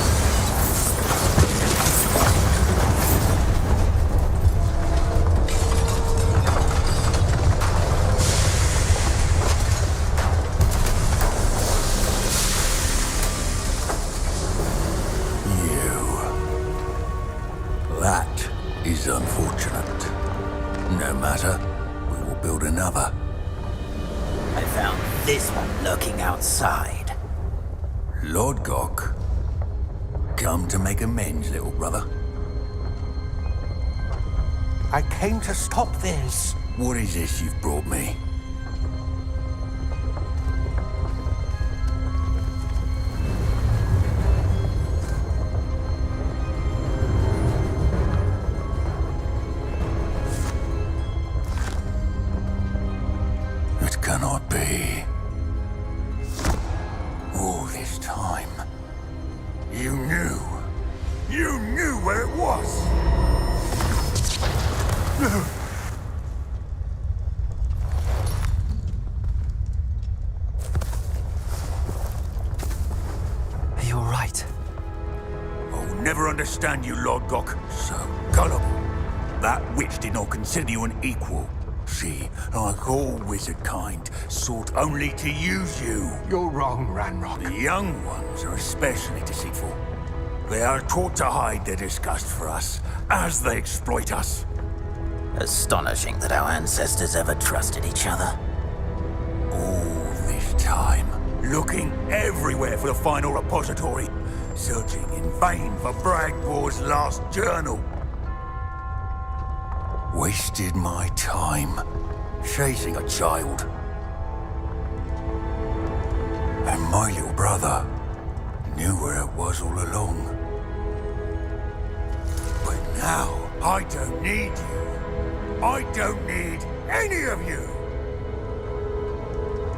Speaker 6: lurking outside.
Speaker 16: Lord Gok, come to make amends, little brother.
Speaker 9: I came to stop this.
Speaker 16: What is this you've brought me? It cannot be. All this time, you knew. You knew where it was.
Speaker 5: Are you all right?
Speaker 16: I'll never understand you, Lord Gok. So gullible. That witch did not consider you an equal. She, like all wizard kind, sought only to use you.
Speaker 3: You're wrong, Ranrock.
Speaker 16: The young ones are especially deceitful. They are taught to hide their disgust for us, as they exploit us.
Speaker 6: Astonishing that our ancestors ever trusted each other.
Speaker 16: All this time, looking everywhere for the final repository, searching in vain for Bragbor's last journal. Wasted my time chasing a child. And my little brother knew where it was all along. But now, I don't need you. I don't need any of you.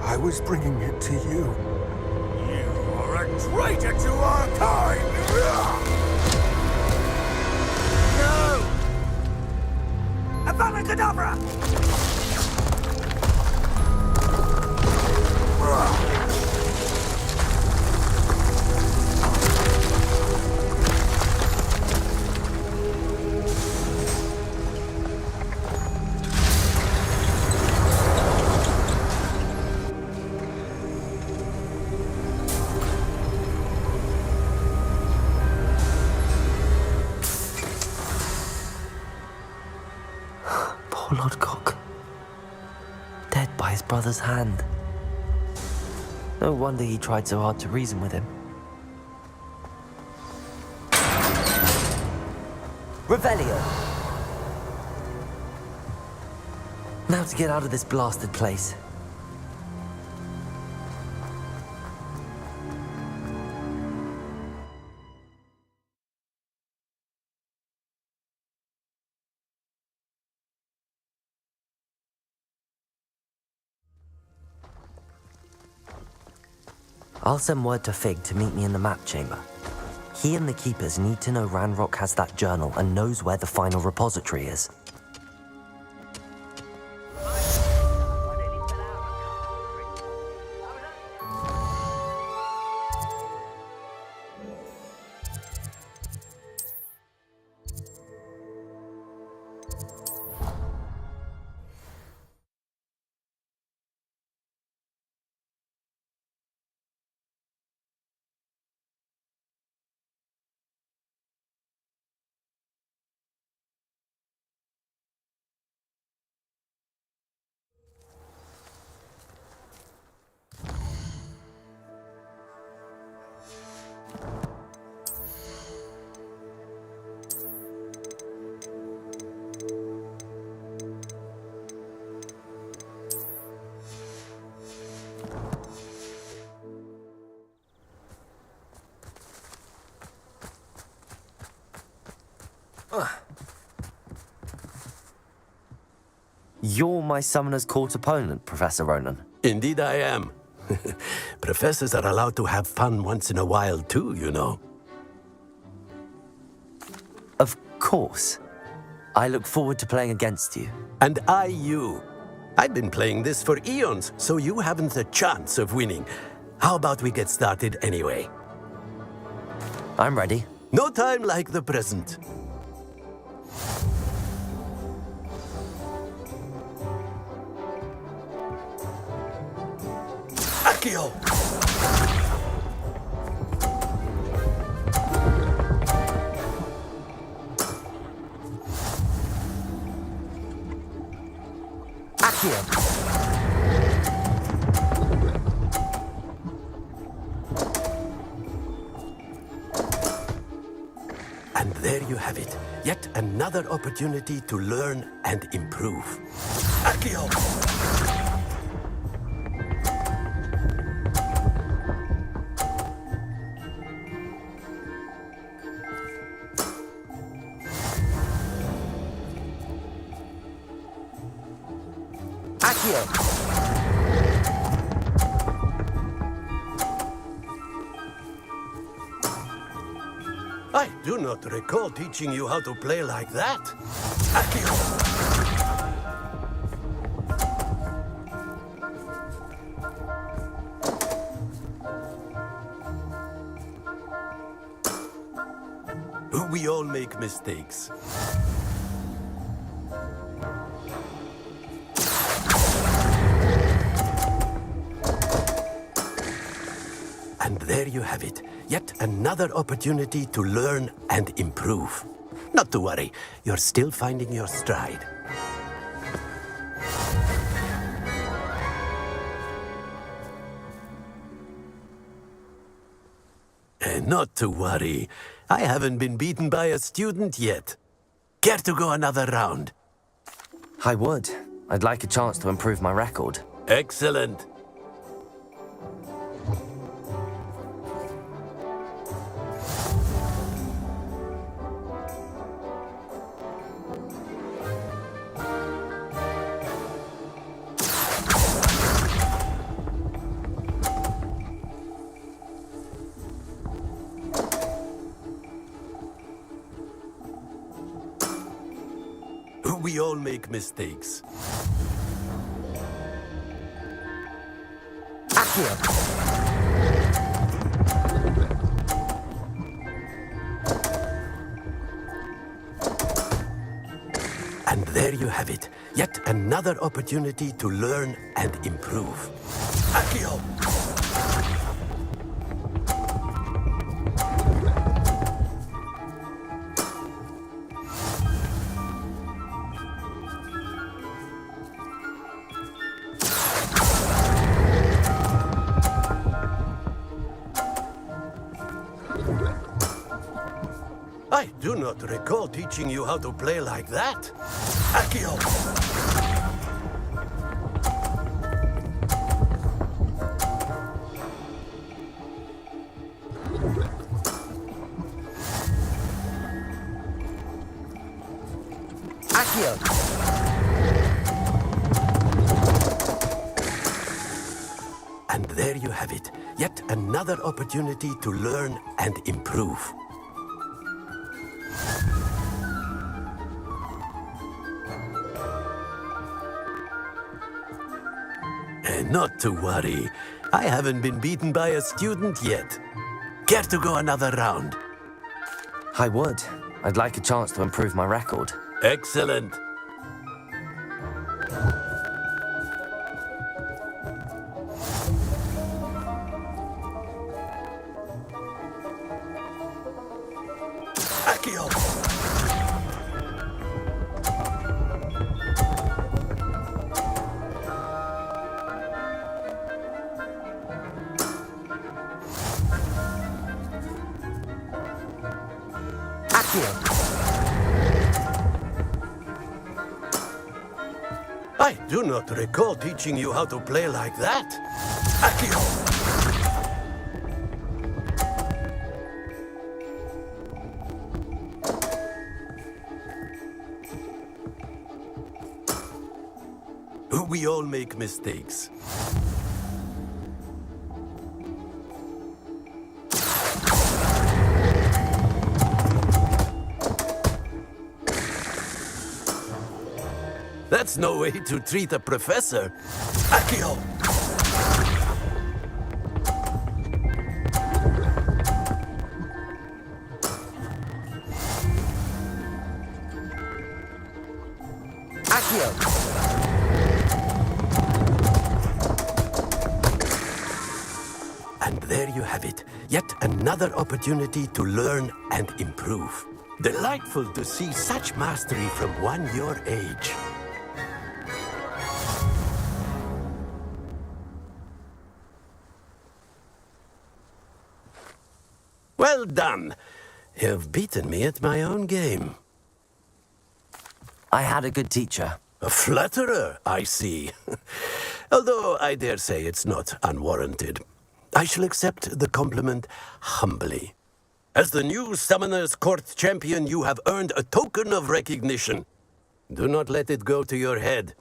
Speaker 3: I was bringing it to you.
Speaker 16: You are a traitor to our kind!
Speaker 6: No! Avada Kedavra!
Speaker 5: Poor Lord Gok. Dead by his brother's hand. No wonder he tried so hard to reason with him. Revelio! Now to get out of this blasted place. I'll send word to Fig to meet me in the map chamber. He and the Keepers need to know Ranrock has that journal and knows where the final repository is. You're my Summoner's Court opponent, Professor Ronan.
Speaker 17: Indeed I am. Professors are allowed to have fun once in a while too, you know.
Speaker 5: Of course. I look forward to playing against you.
Speaker 17: And I you. I've been playing this for eons, so you haven't a chance of winning. How about we get started anyway?
Speaker 5: I'm ready.
Speaker 17: No time like the present. Accio!
Speaker 5: Accio!
Speaker 17: have it. Yet another opportunity to learn and improve. Accio!
Speaker 4: Accio!
Speaker 17: I do not recall teaching you how to play like that. Accio! We all make mistakes. And there you have it. Yet another opportunity to learn and improve. Not to worry, you're still finding your stride. Not to worry, I haven't been beaten by a student yet. Care to go another round?
Speaker 5: I would. I'd like a chance to improve my record.
Speaker 17: Excellent. We all make mistakes.
Speaker 4: Accio!
Speaker 17: And there you have it. Yet another opportunity to learn and improve. Accio! I do not recall teaching you how to play like that. Accio!
Speaker 4: Accio!
Speaker 17: And there you have it. Yet another opportunity to learn and improve. Not to worry. I haven't been beaten by a student yet. Care to go another round?
Speaker 5: I would. I'd like a chance to improve my record.
Speaker 17: Excellent. Accio! I do not recall teaching you how to play like that. Accio! We all make mistakes. That's no way to treat a professor. Accio!
Speaker 4: Accio!
Speaker 17: And there you have it. Yet another opportunity to learn and improve. Delightful to see such mastery from one your age. Well done. You've beaten me at my own game.
Speaker 5: I had a good teacher.
Speaker 17: A flatterer, I see. Although I dare say it's not unwarranted. I shall accept the compliment humbly. As the new Summoner's Court champion, you have earned a token of recognition. Do not let it go to your head.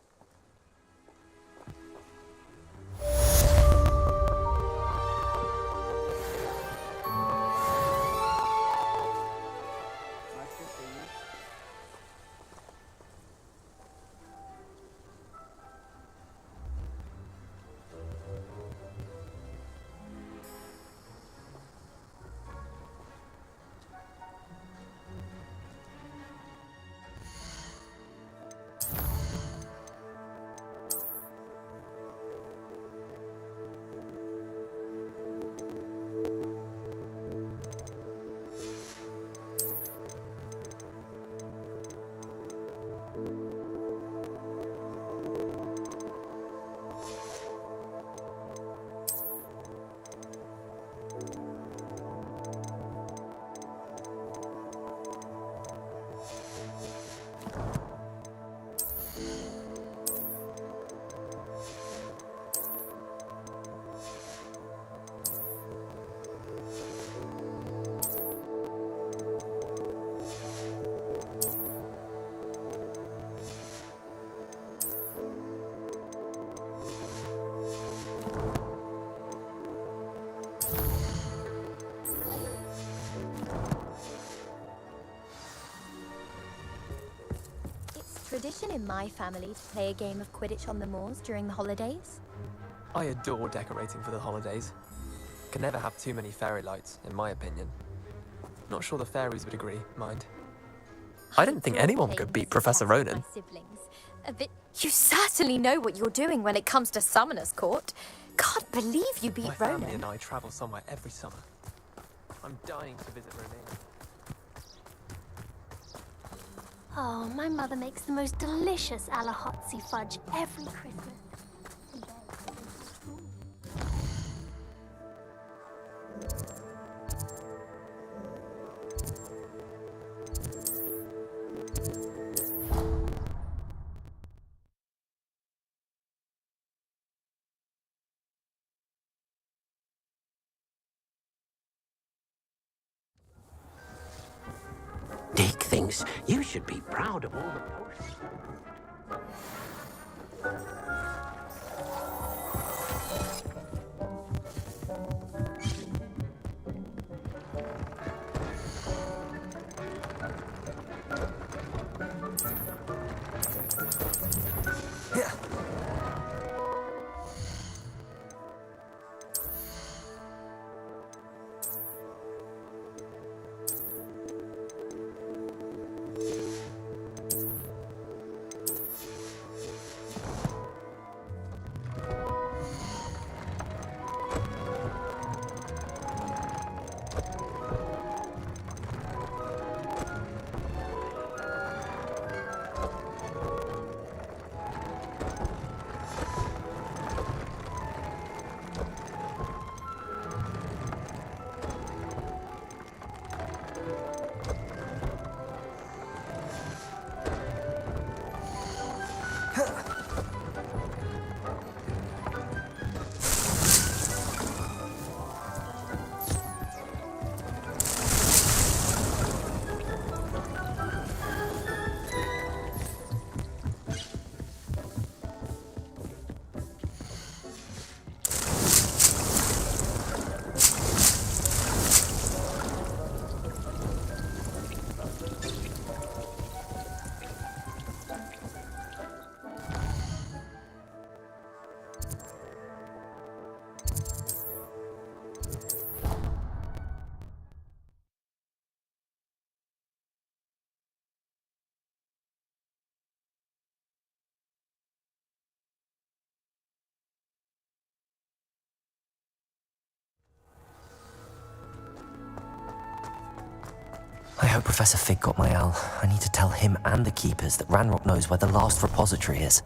Speaker 18: Tradition in my family to play a game of Quidditch on the moors during the holidays.
Speaker 19: I adore decorating for the holidays. Can never have too many fairy lights, in my opinion. Not sure the fairies would agree, mind. I didn't think anyone could beat Professor Ronan.
Speaker 18: You certainly know what you're doing when it comes to Summoner's Court. Can't believe you beat
Speaker 19: My family
Speaker 18: Ronan.
Speaker 19: and I travel somewhere every summer. I'm dying to visit Ronan.
Speaker 10: Oh, my mother makes the most delicious Alahotzi fudge every Christmas.
Speaker 17: Dick thinks you should be proud of all the posts.
Speaker 5: I hope Professor Fig got my owl. I need to tell him and the Keepers that Ranrock knows where the last repository is.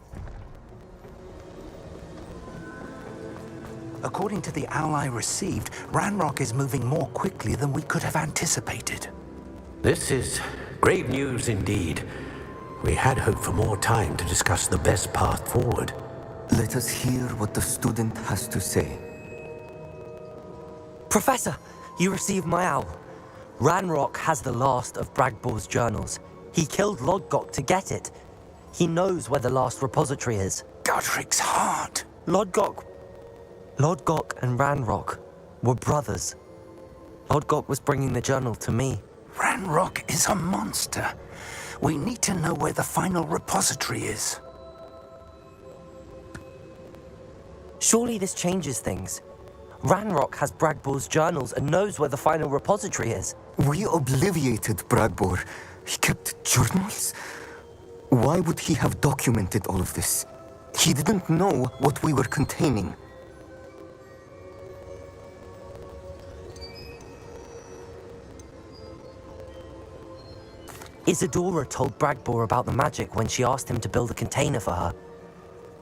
Speaker 2: According to the owl I received, Ranrock is moving more quickly than we could have anticipated.
Speaker 17: This is grave news indeed. We had hoped for more time to discuss the best path forward.
Speaker 20: Let us hear what the student has to say.
Speaker 5: Professor, you received my owl. Ranrock has the last of Bragbor's journals. He killed Lodgok to get it. He knows where the last repository is.
Speaker 16: Godric's heart.
Speaker 5: Lodgok and Ranrock were brothers. Lodgok was bringing the journal to me.
Speaker 16: Ranrock is a monster. We need to know where the final repository is.
Speaker 5: Surely this changes things. Ranrock has Bragbor's journals and knows where the final repository is.
Speaker 20: We obliviated Bragbor. He kept journals? Why would he have documented all of this? He didn't know what we were containing.
Speaker 5: Isadora told Bragbor about the magic when she asked him to build a container for her.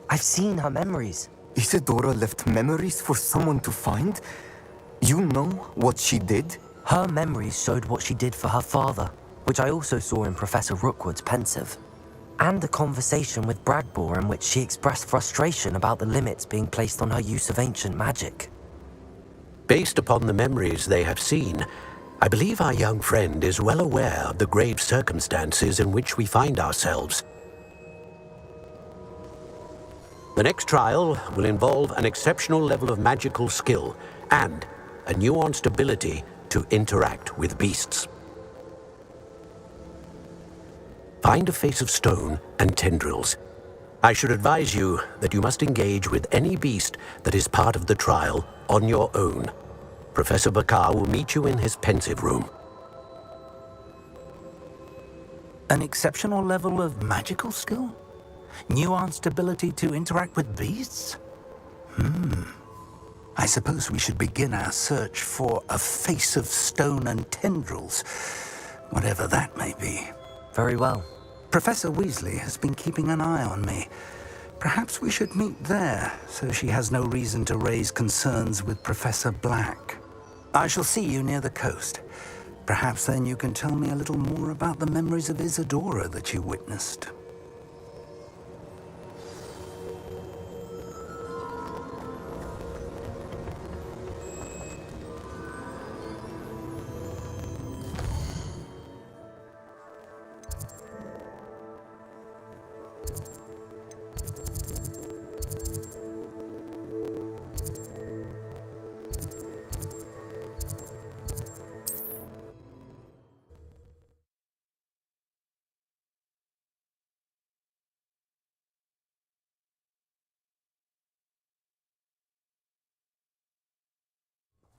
Speaker 5: I've seen her memories.
Speaker 20: Isadora left memories for someone to find? You know what she did?
Speaker 5: Her memories showed what she did for her father, which I also saw in Professor Rookwood's pensive. And a conversation with Bragbor in which she expressed frustration about the limits being placed on her use of ancient magic.
Speaker 17: Based upon the memories they have seen, I believe our young friend is well aware of the grave circumstances in which we find ourselves. The next trial will involve an exceptional level of magical skill and a nuanced ability to interact with beasts. Find a face of stone and tendrils. I should advise you that you must engage with any beast that is part of the trial on your own. Professor Bakar will meet you in his pensive room.
Speaker 16: An exceptional level of magical skill? Nuanced ability to interact with beasts? I suppose we should begin our search for a face of stone and tendrils, whatever that may be.
Speaker 5: Very well.
Speaker 16: Professor Weasley has been keeping an eye on me. Perhaps we should meet there, so she has no reason to raise concerns with Professor Black. I shall see you near the coast. Perhaps then you can tell me a little more about the memories of Isadora that you witnessed.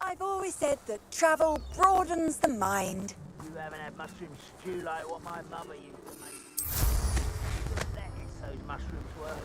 Speaker 1: I've always said that travel broadens the mind.
Speaker 6: You haven't had mushroom stew like what my mother used to make. Lettuce those mushrooms were.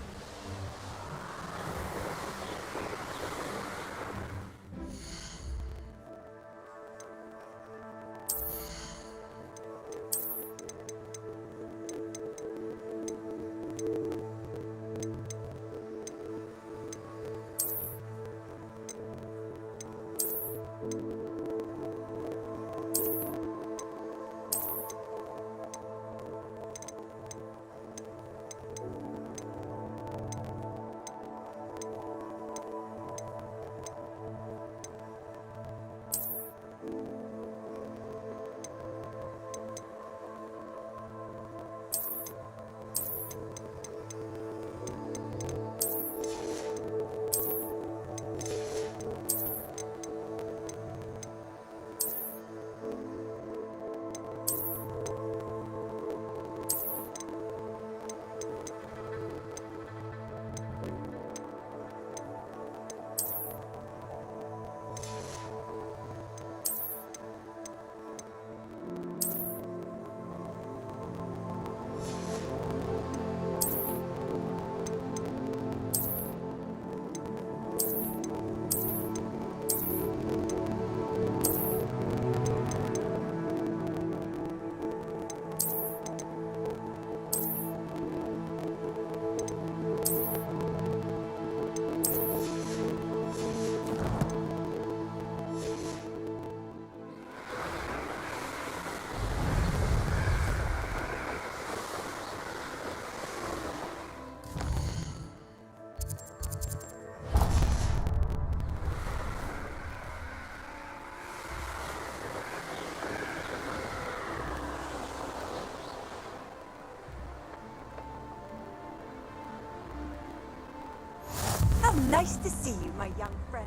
Speaker 1: Nice to see you, my young friend.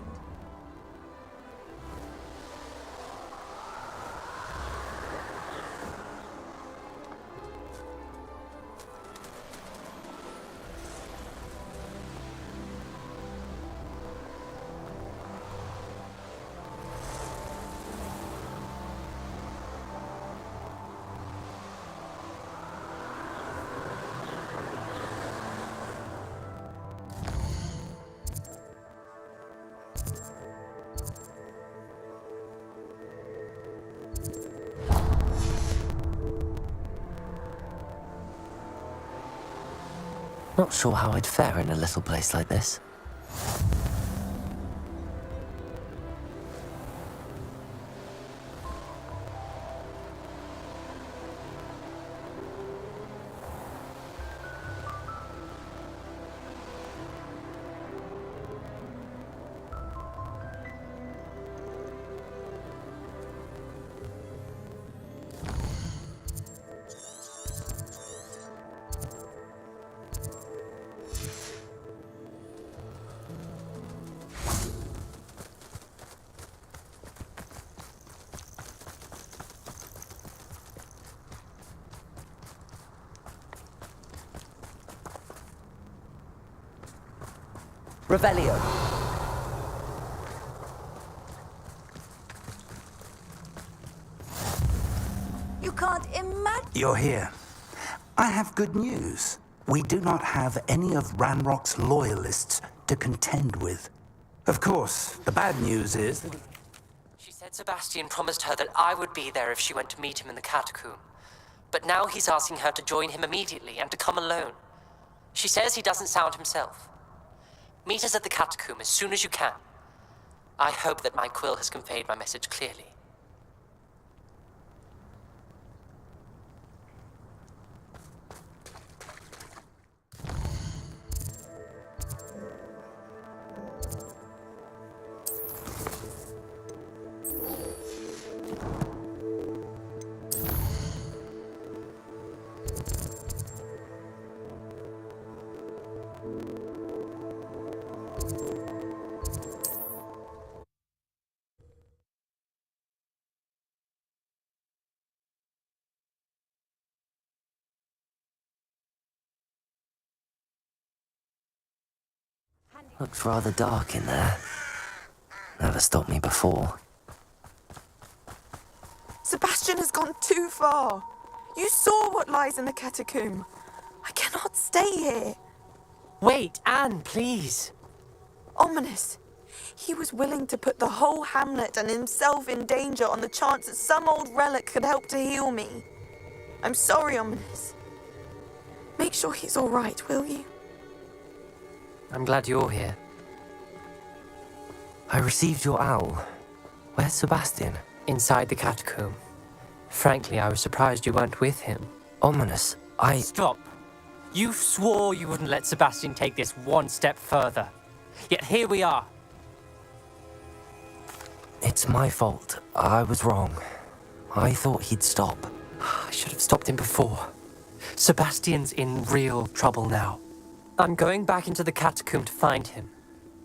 Speaker 5: Not sure how I'd fare in a little place like this. Revelio.
Speaker 1: You can't imagine.
Speaker 21: You're here. I have good news. We do not have any of Ranrock's loyalists to contend with. Of course, the bad news is that...
Speaker 5: She said Sebastian promised her that I would be there if she went to meet him in the catacomb. But now he's asking her to join him immediately and to come alone. She says he doesn't sound himself. Meet us at the catacomb as soon as you can. I hope that my quill has conveyed my message clearly. Looks rather dark in there. Never stopped me before.
Speaker 7: Sebastian has gone too far. You saw what lies in the catacomb. I cannot stay here.
Speaker 5: Wait, Anne, please.
Speaker 7: Ominous. He was willing to put the whole hamlet and himself in danger on the chance that some old relic could help to heal me. I'm sorry, Ominous. Make sure he's all right, will you?
Speaker 5: I'm glad you're here. I received your owl. Where's Sebastian? Inside the catacomb. Frankly, I was surprised you weren't with him. Ominous, Stop! You swore you wouldn't let Sebastian take this one step further. Yet here we are. It's my fault. I was wrong. I thought he'd stop. I should have stopped him before. Sebastian's in real trouble now. I'm going back into the catacomb to find him.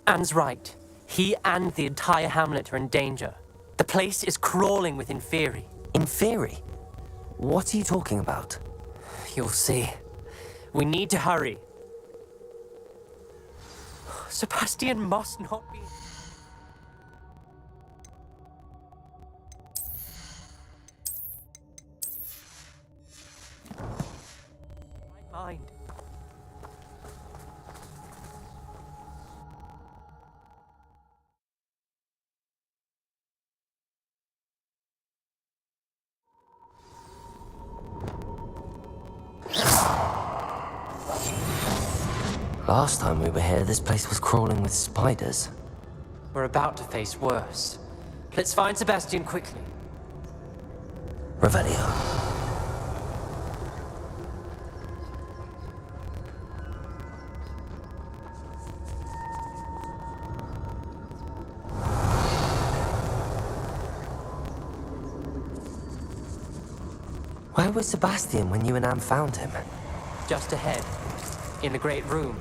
Speaker 5: Anne's right. He and the entire hamlet are in danger. The place is crawling with Inferi. Inferi? What are you talking about? You'll see. We need to hurry. Sebastian must not be... My mind. Last time we were here, this place was crawling with spiders. We're about to face worse. Let's find Sebastian quickly. Revelio. Where was Sebastian when you and Anne found him? Just ahead, in the great room.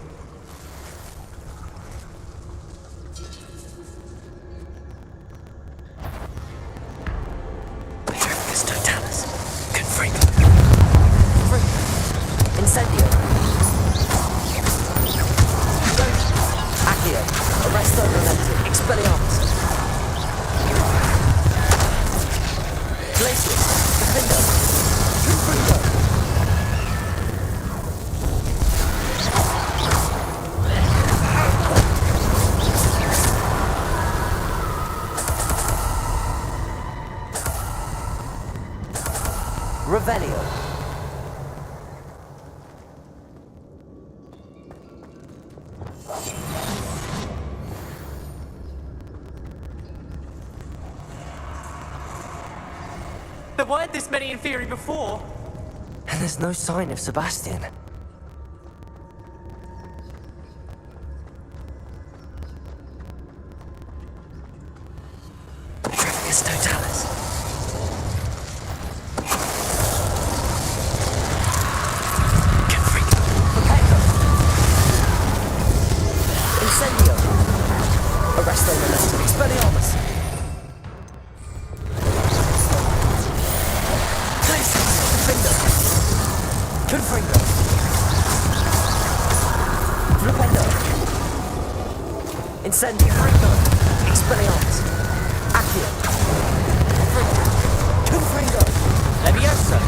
Speaker 5: Revelio.
Speaker 19: There weren't this many in theory before.
Speaker 5: And there's no sign of Sebastian. Petrificus Totalis. Confringo. Rependo. Incendio. Arresto Momentum. Expelliarmus. Confringo. Rependo. Incendio. Expelliarmus. Accio. Confringo. Leviosa.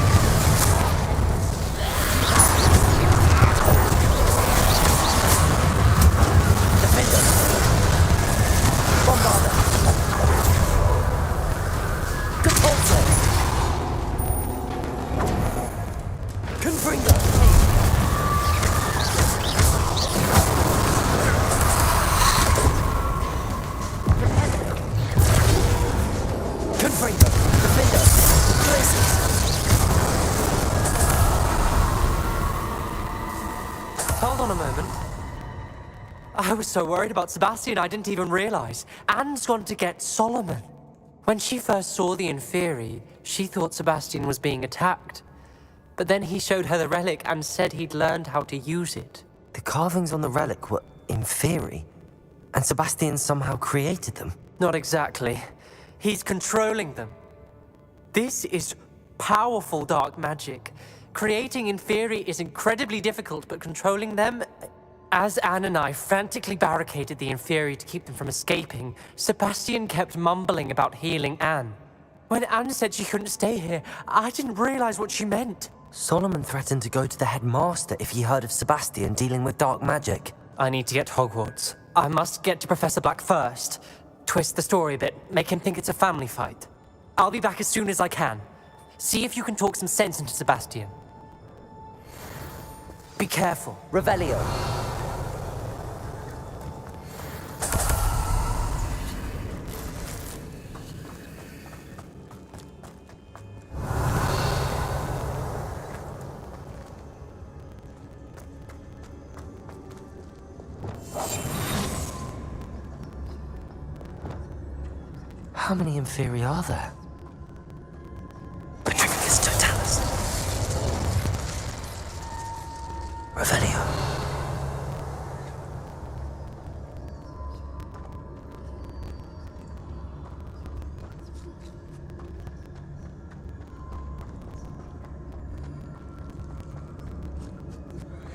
Speaker 5: Defendo. Bombarda. Compulso. Confringo. Confringo. Defendo. Places.
Speaker 19: Hold on a moment. I was so worried about Sebastian I didn't even realize. Anne's gone to get Solomon. When she first saw the Inferi, she thought Sebastian was being attacked. But then he showed her the relic and said he'd learned how to use it.
Speaker 5: The carvings on the relic were Inferi, and Sebastian somehow created them.
Speaker 19: Not exactly. He's controlling them. This is powerful dark magic. Creating Inferi is incredibly difficult, but controlling them... As Anne and I frantically barricaded the Inferi to keep them from escaping, Sebastian kept mumbling about healing Anne. When Anne said she couldn't stay here, I didn't realize what she meant.
Speaker 5: Solomon threatened to go to the headmaster if he heard of Sebastian dealing with dark magic.
Speaker 19: I need to get to Hogwarts. I must get to Professor Black first. Twist the story a bit, make him think it's a family fight. I'll be back as soon as I can. See if you can talk some sense into Sebastian. Be careful.
Speaker 5: Revelio. How many Inferi are there? Petrificus Totalis. Revelio.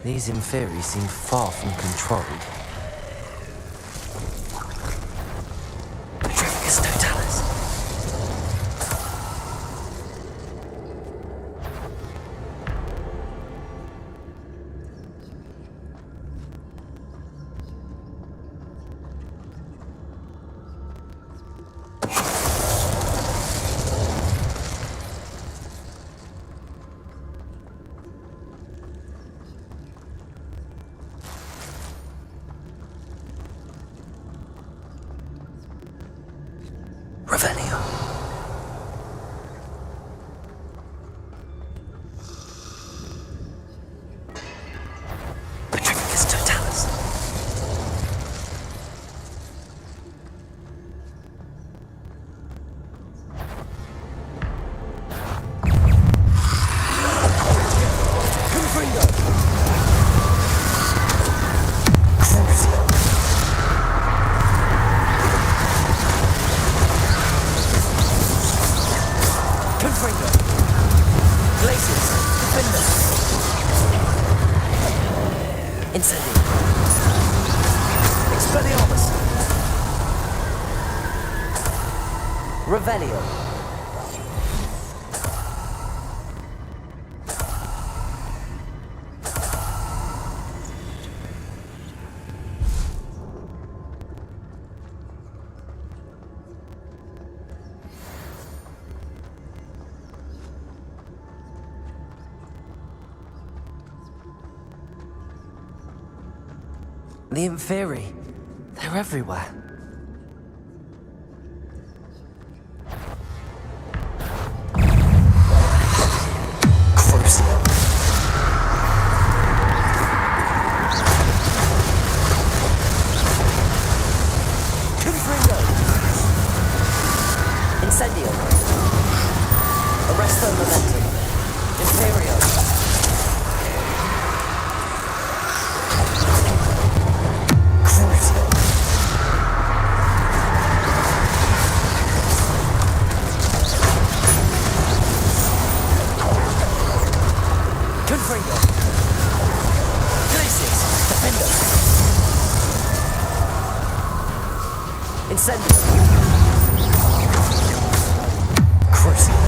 Speaker 5: These Inferi seem far from controlled. Petrificus Totalis. Revelio. Petrificus Totalis. Confringo. Crucio. Confringo. Glacius. Defender. Incendio. Expelliarmus. Revelio. The Inferi. They're everywhere.
Speaker 4: Crucial.
Speaker 5: Confringo! Incendio! Arresto Momentum! Imperio! Crucial! Confringo! Glacius! Defender! Incendio! Crucial!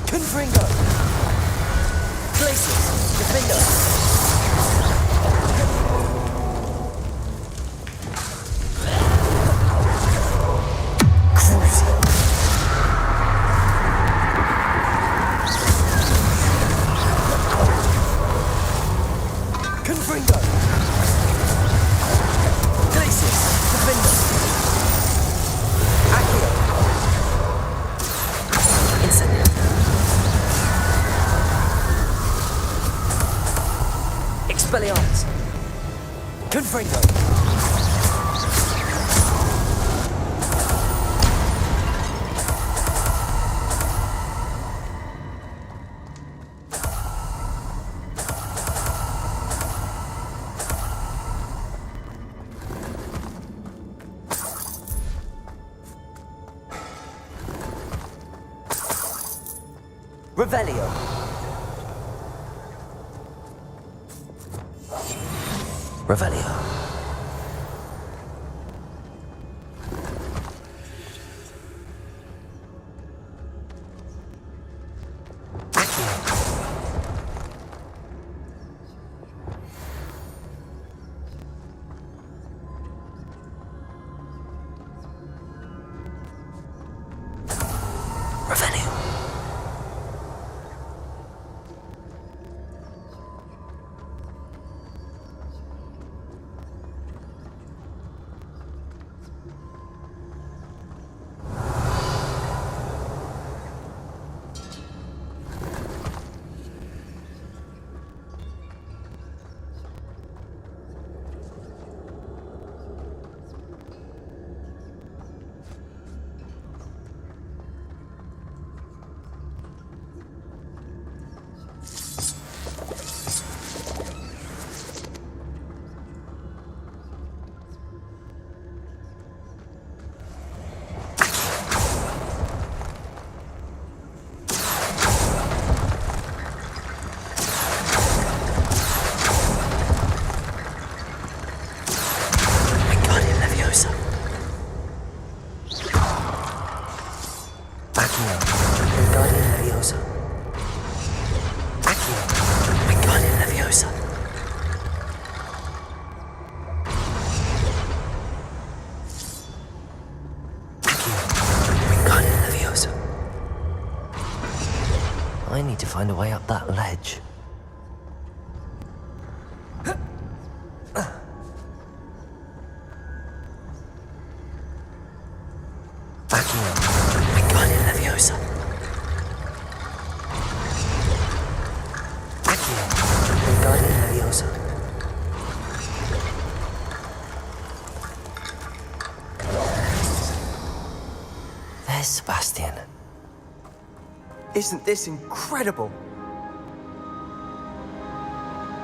Speaker 5: Confringo! Glacius! Defender! Crucial! Confringo! Glacius! Defender! Accio! Incendio! Expelliarmus! Confringo! Revelio! Revelio. Accio. Revelio. I need to find a way up that ledge. Accio, Wingardium Leviosa. Accio, Wingardium Leviosa. There's Sebastian.
Speaker 4: Isn't this incredible?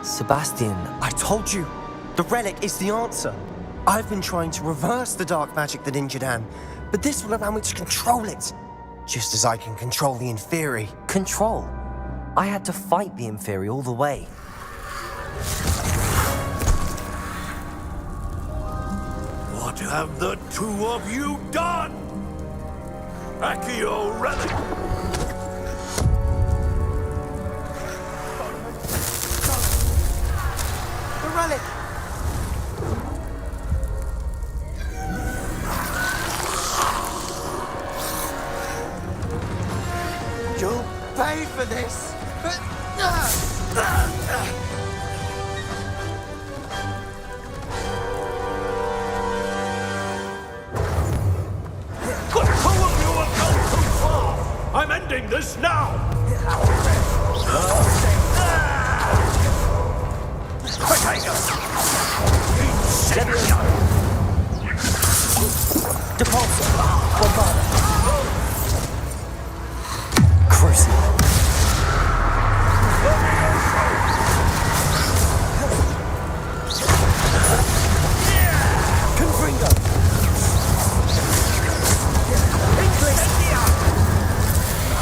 Speaker 5: Sebastian,
Speaker 4: I told you, the relic is the answer. I've been trying to reverse the dark magic that injured Anne, but this will allow me to control it. Just as I can control the Inferi.
Speaker 5: Control? I had to fight the Inferi all the way.
Speaker 16: What have the two of you done? Accio relic!
Speaker 4: The relic!
Speaker 5: Leviosa. Depulso. Bombada. Crucible. Confringo.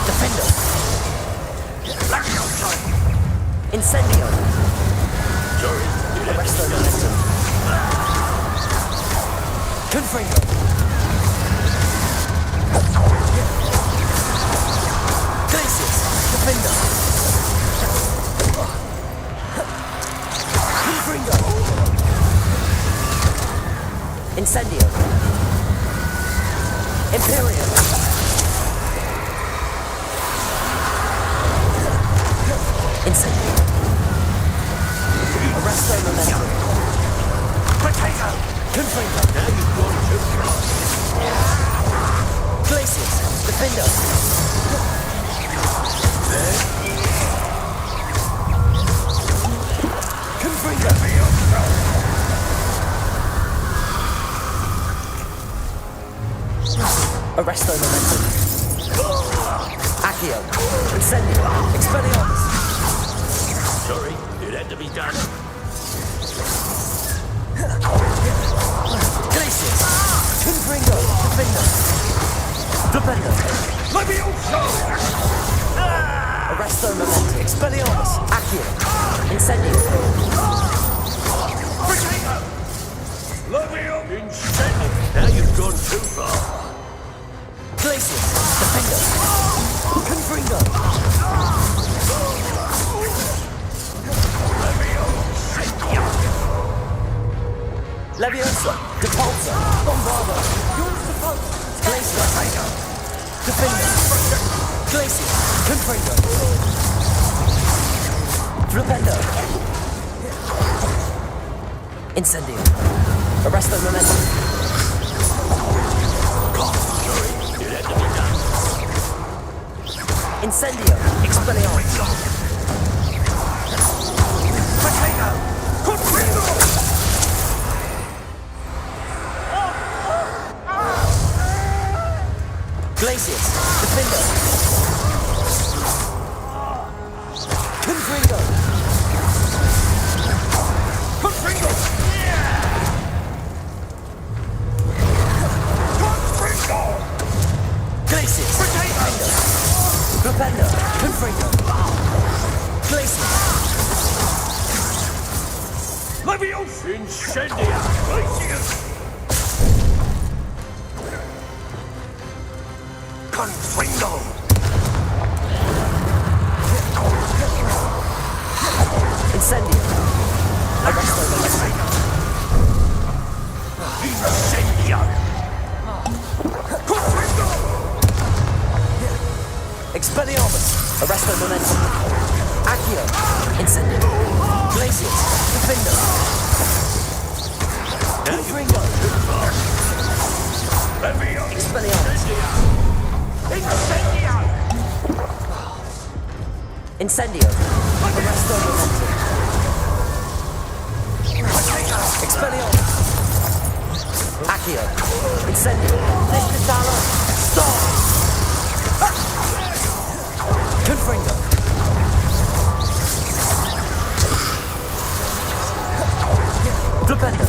Speaker 5: Defender. Incendio. Arresto momentum. Confringo. Glacius. Defender. Confringo. Incendio. Imperium. Incendio. Arresto momentum. Potato! Confringo. Now you've gone too far. Glacius. Defender. Confringo. Arresto momentum. Accio. Incendio. Expelliarmus.
Speaker 16: Sorry, it had to be done.
Speaker 5: Glacius. Confringo. Defender. Defender.
Speaker 16: Leviosa!
Speaker 5: Arresto momentum. Expelliarmus. Accio. Incendio.
Speaker 16: Potato! Levio! Incendio! Now you've gone too far.
Speaker 5: Glacius. Defender. Confringo. Leviosa. Depulso. Bombardo. Glacius. Defender. Glacius. Confringo. Flipendo. Incendio. Arresto momentum.
Speaker 16: Sorry, it had to be done.
Speaker 5: Incendio. Expelliarmus.
Speaker 16: Potato! Confringo!
Speaker 5: Glacius. Defender. Confringo.
Speaker 16: Confringo! Confringo!
Speaker 5: Glacius.
Speaker 16: Potato!
Speaker 5: Flipendo. Confringo. Glacius.
Speaker 16: Leviosa! Incendia! Glacius! Confringo!
Speaker 5: Incendio. Arresto momentum.
Speaker 16: Incendia! Confringo!
Speaker 5: Expelliarmus. Arresto momentum. Accio. Incendio. Glacius. Defender. Confringo.
Speaker 16: Levio!
Speaker 5: Expelliarmus.
Speaker 16: Incendia!
Speaker 5: Incendio. Arresto momentum. Expelliarmus. Accio. Incendio. Destinalo. Stop! Confringo. Flipendo.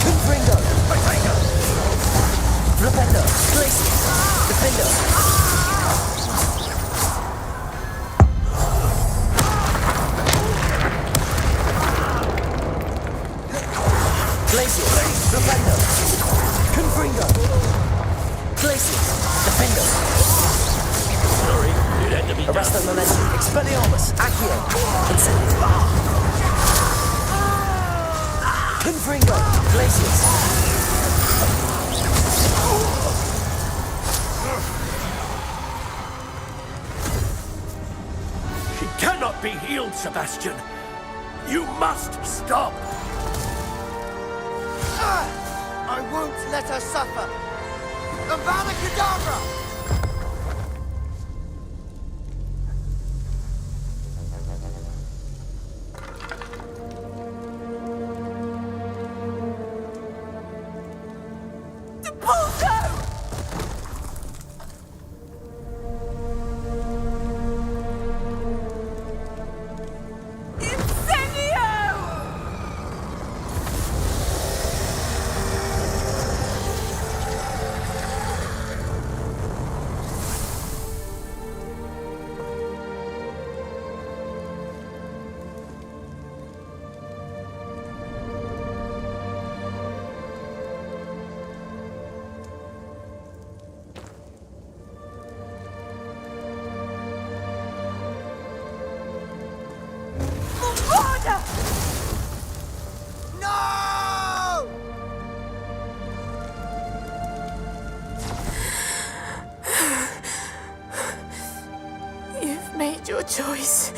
Speaker 5: Confringo. Flipendo. Glacius. Defender. Glacius. Flipendo. Confringo. Glacius. Defender.
Speaker 16: Sorry, it had to be done.
Speaker 5: Arresto momentum. Expelliarmus. Accio. Incendio. Confringo. Glacius.
Speaker 16: She cannot be healed, Sebastian. You must stop.
Speaker 13: I won't let her suffer. Avada Kedavra!
Speaker 11: your choice.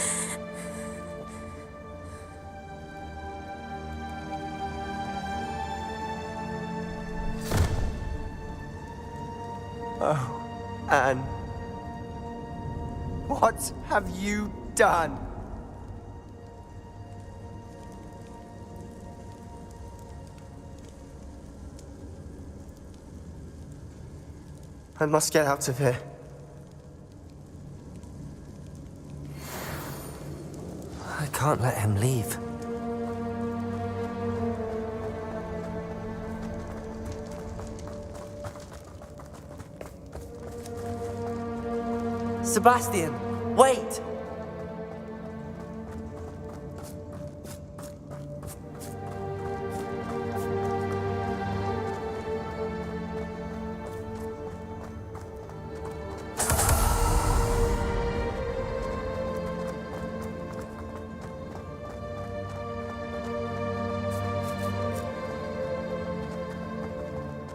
Speaker 4: Oh, Anne. What have you done? I must get out of here.
Speaker 5: I can't let him leave. Sebastian, wait!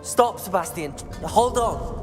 Speaker 5: Stop, Sebastian. Hold on.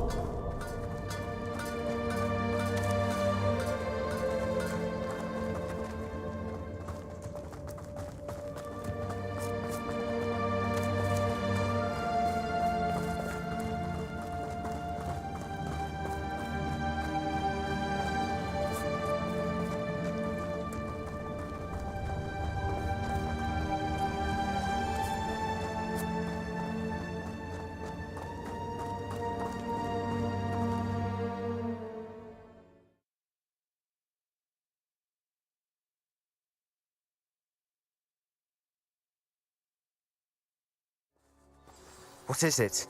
Speaker 4: What is it?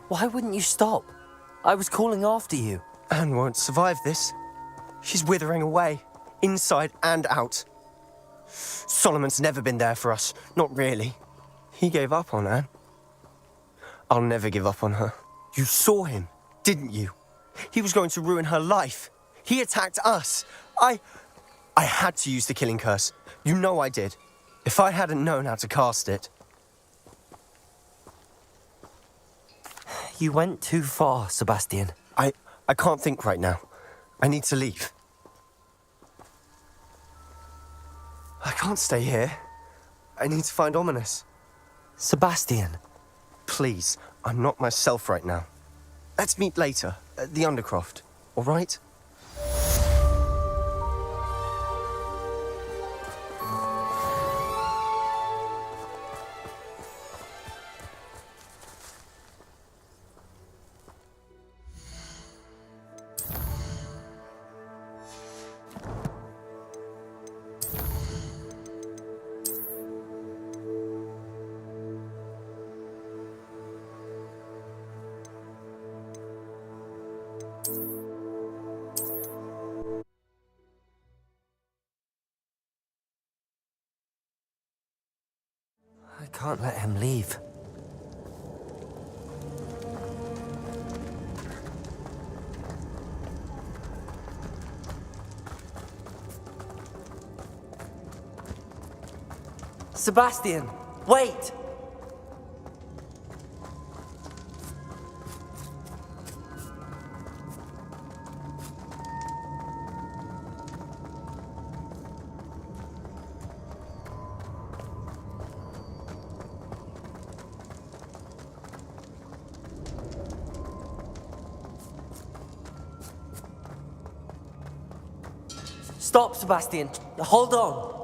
Speaker 5: Why wouldn't you stop? I was calling after you.
Speaker 4: Anne won't survive this. She's withering away, inside and out. Solomon's never been there for us, not really. He gave up on Anne. I'll never give up on her. You saw him, didn't you? He was going to ruin her life. He attacked us. I had to use the killing curse. You know I did. If I hadn't known how to cast it...
Speaker 5: You went too far, Sebastian.
Speaker 4: I can't think right now. I need to leave. I can't stay here. I need to find Ominous.
Speaker 5: Sebastian.
Speaker 4: Please, I'm not myself right now. Let's meet later, at the Undercroft, all right?
Speaker 5: I can't let him leave. Sebastian, wait! Stop, Sebastian. Hold on.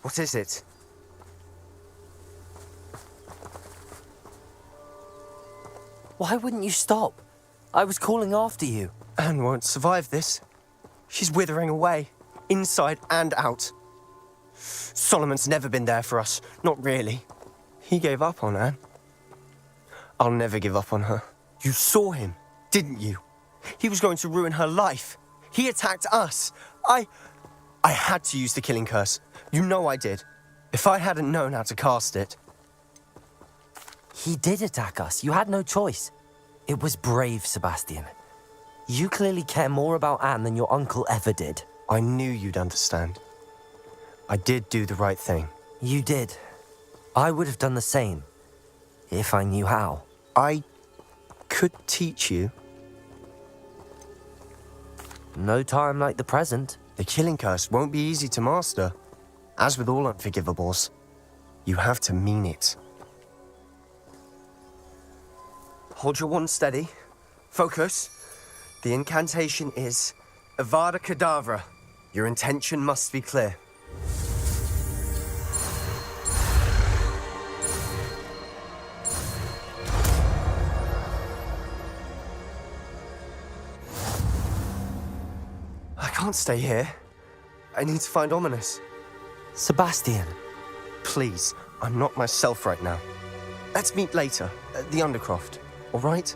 Speaker 4: What is it?
Speaker 5: Why wouldn't you stop? I was calling after you.
Speaker 4: Anne won't survive this. She's withering away, inside and out. Solomon's never been there for us, not really. He gave up on Anne. I'll never give up on her. You saw him, didn't you? He was going to ruin her life. He attacked us. I had to use the killing curse. You know I did. If I hadn't known how to cast it...
Speaker 5: He did attack us. You had no choice. It was brave, Sebastian. You clearly care more about Anne than your uncle ever did.
Speaker 4: I knew you'd understand. I did do the right thing.
Speaker 5: You did. I would have done the same, if I knew how.
Speaker 4: I could teach you.
Speaker 5: No time like the present.
Speaker 4: The killing curse won't be easy to master. As with all unforgivables, you have to mean it. Hold your wand steady. Focus. The incantation is Avada Kedavra. Your intention must be clear. I can't stay here. I need to find Ominous.
Speaker 5: Sebastian.
Speaker 4: Please, I'm not myself right now. Let's meet later, at the Undercroft, all right?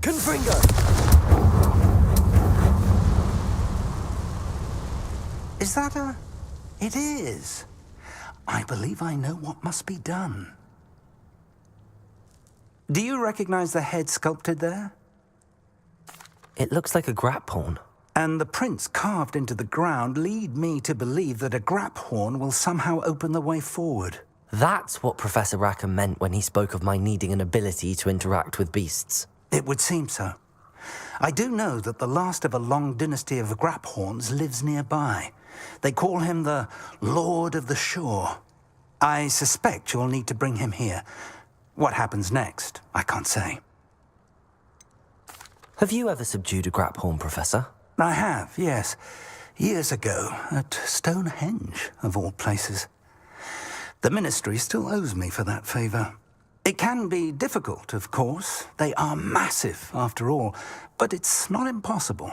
Speaker 13: Confringo! Is that a... It is. I believe I know what must be done. Do you recognize the head sculpted there?
Speaker 5: It looks like a grap horn.
Speaker 13: And the prints carved into the ground lead me to believe that a grap horn will somehow open the way forward.
Speaker 5: That's what Professor Rackham meant when he spoke of my needing an ability to interact with beasts.
Speaker 13: It would seem so. I do know that the last of a long dynasty of Graphorns lives nearby. They call him the Lord of the Shore. I suspect you'll need to bring him here. What happens next, I can't say.
Speaker 5: Have you ever subdued a Graphorn, Professor?
Speaker 13: I have, yes. Years ago, at Stonehenge, of all places. The Ministry still owes me for that favor. It can be difficult, of course. They are massive, after all, but it's not impossible.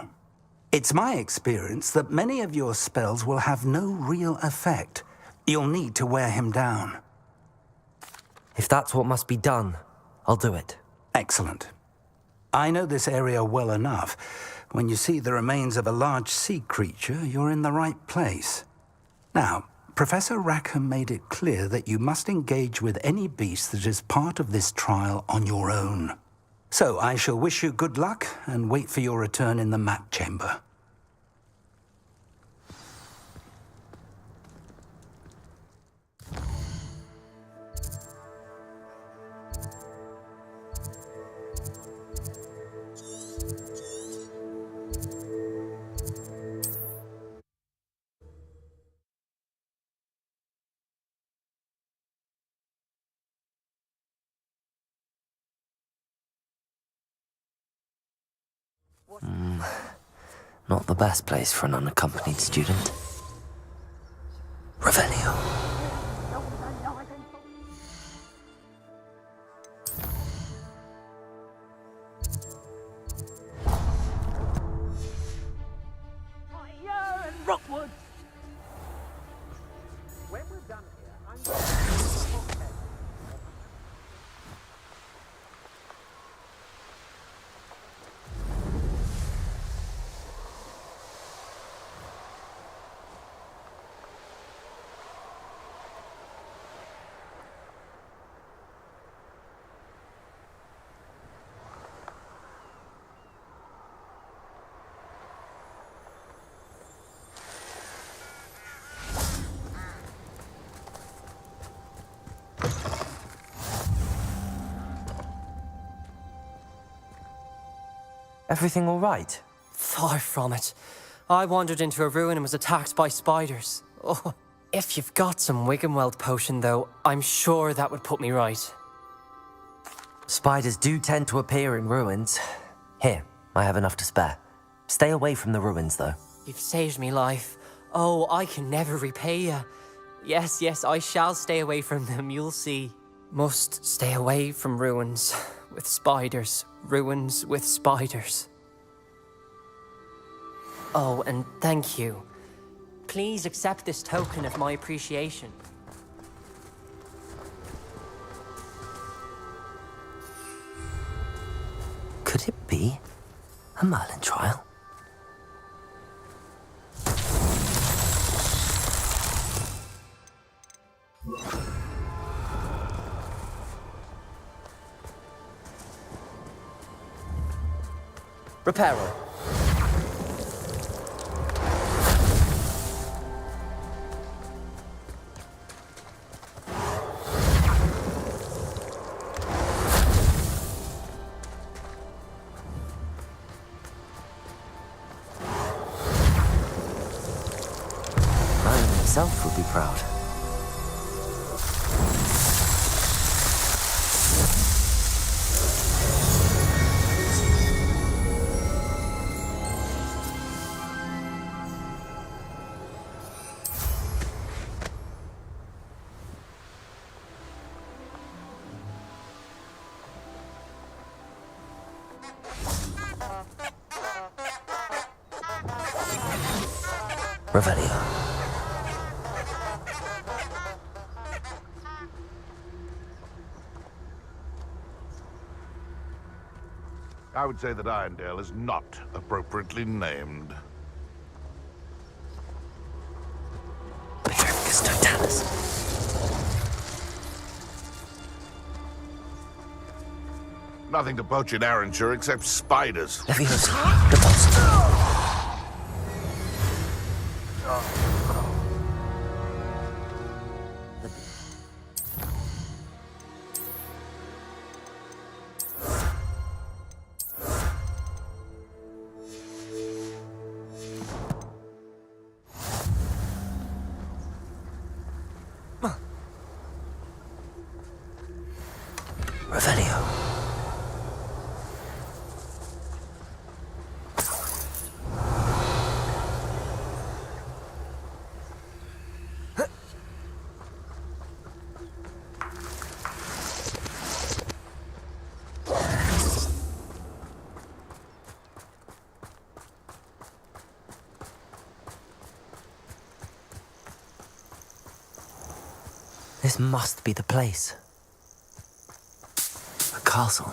Speaker 13: It's my experience that many of your spells will have no real effect. You'll need to wear him down.
Speaker 5: If that's what must be done, I'll do it.
Speaker 13: Excellent. I know this area well enough. When you see the remains of a large sea creature, you're in the right place. Now, Professor Rackham made it clear that you must engage with any beast that is part of this trial on your own. So I shall wish you good luck and wait for your return in the map chamber.
Speaker 5: Not the best place for an unaccompanied student. Revelio.
Speaker 6: Fire and Rockwood! When we're done here, I'm going to...
Speaker 5: Everything all right?
Speaker 8: Far from it. I wandered into a ruin and was attacked by spiders. Oh, if you've got some Wiggenweld potion, though, I'm sure that would put me right.
Speaker 5: Spiders do tend to appear in ruins. Here, I have enough to spare. Stay away from the ruins, though.
Speaker 8: You've saved me life. Oh, I can never repay you. Yes, yes, I shall stay away from them, you'll see. Must stay away from ruins with spiders. Ruins with spiders. Oh, and thank you. Please accept this token of my appreciation.
Speaker 5: Could it be a Merlin trial?
Speaker 8: Repairer.
Speaker 5: Merlin himself would be proud. Revelio.
Speaker 3: I would say that Irondale is not appropriately named.
Speaker 5: Petrificus totalis.
Speaker 3: Nothing to poach in Arranshire except spiders.
Speaker 5: Leviosa. Repulsor. Revelio. This must be the place. A castle.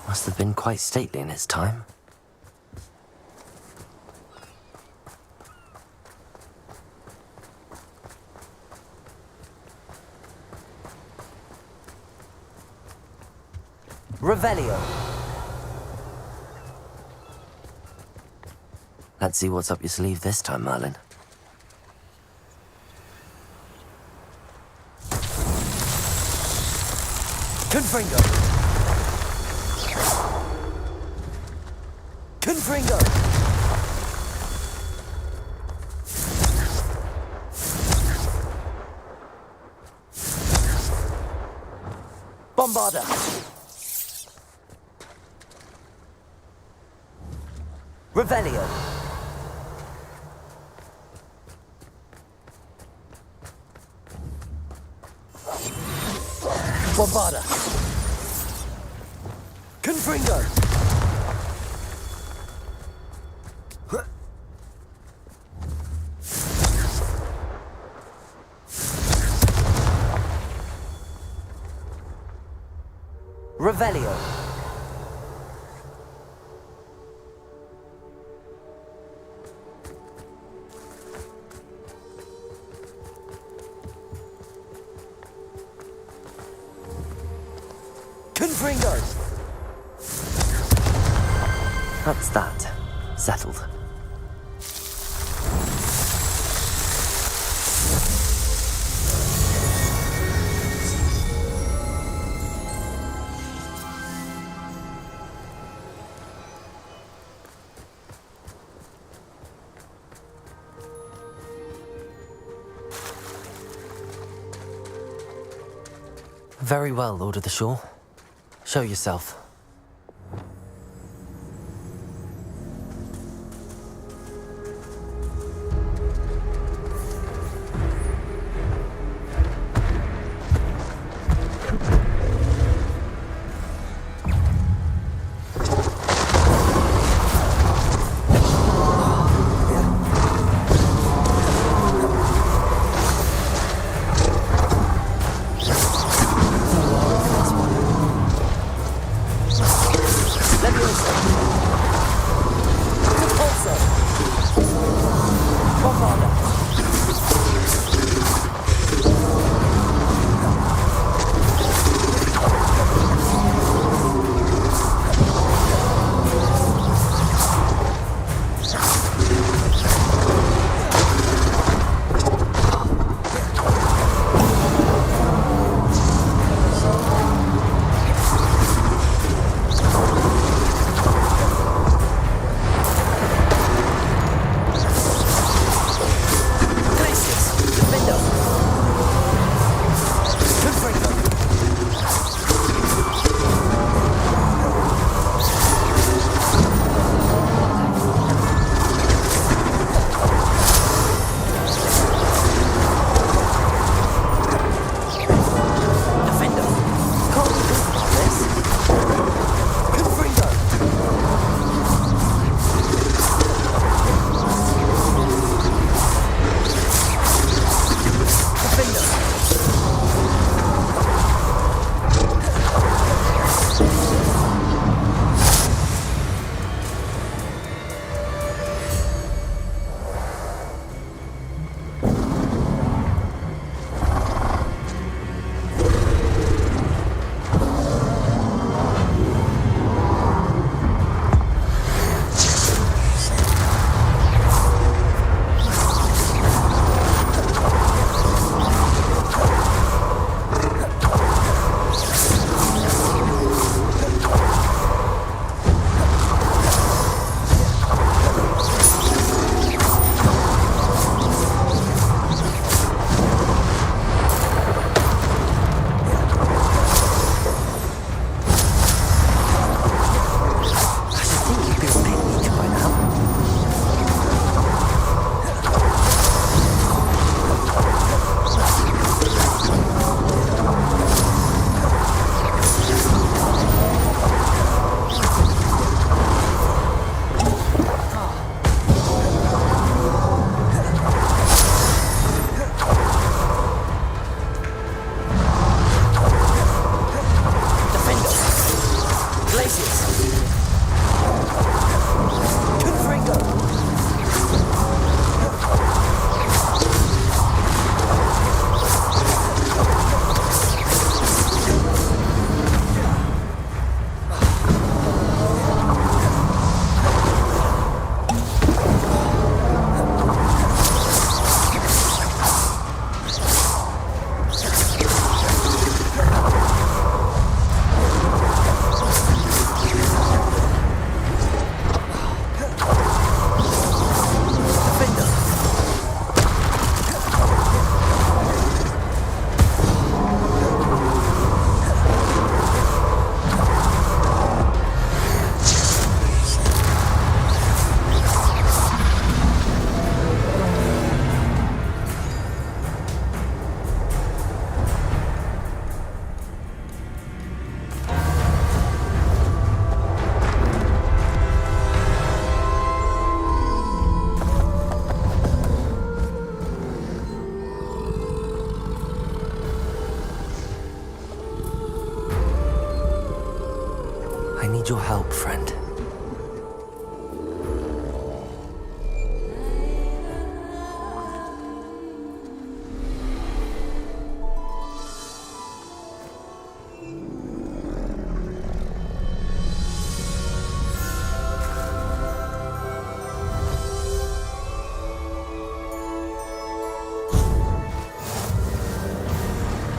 Speaker 5: Must have been quite stately in its time. Revelio. Let's see what's up your sleeve this time, Merlin. Confringo! Confringo! Bombarda! Revelio! Bombarda! Confringo! Revelio. Confringo. That's that. Settled. Very well, Lord of the Shore. Show yourself. need your help, friend.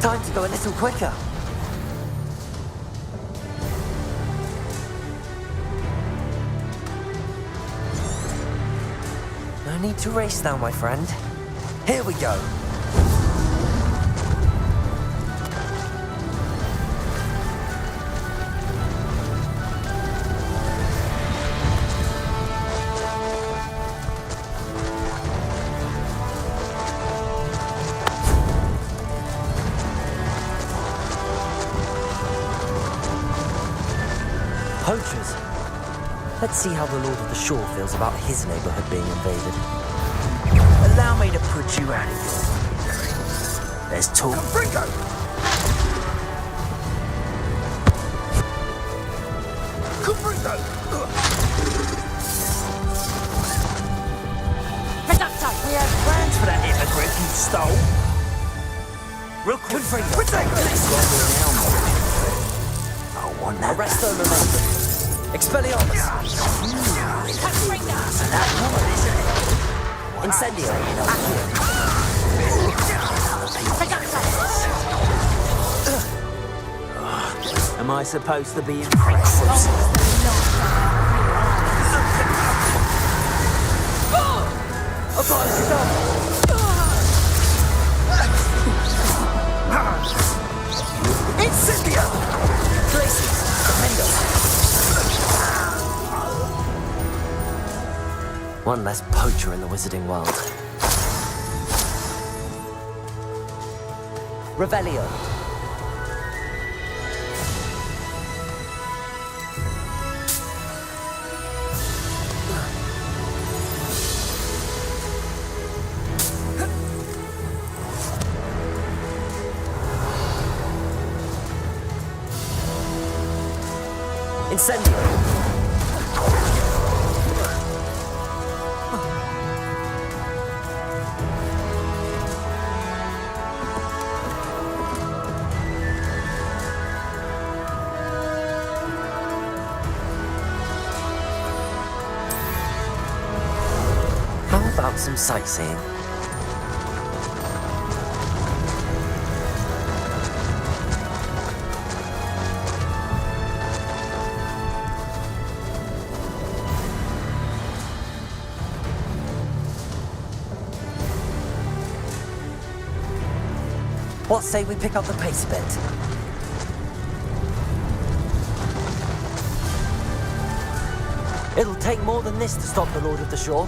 Speaker 5: Time to go a little quicker. No need to race now, my friend. Here we go. poachers. Let's see how the Lord of the Shore feels about his neighborhood being invaded.
Speaker 6: Allow me to put you out of your misery. There's talk.
Speaker 15: Ringo!
Speaker 6: We had plans for that immigrant you stole. Real quick, I want that.
Speaker 5: Arresto momentum. Expelliarmus.
Speaker 6: So that woman, isn't it?
Speaker 5: Incendio.
Speaker 6: Accio. Am I supposed to be impressed?
Speaker 5: Incendio! Glacius. Defendo. One less poacher in the wizarding world. Revelio. Incendio. How about some sightseeing? What say we pick up the pace a bit? It'll take more than this to stop the Lord of the Shore.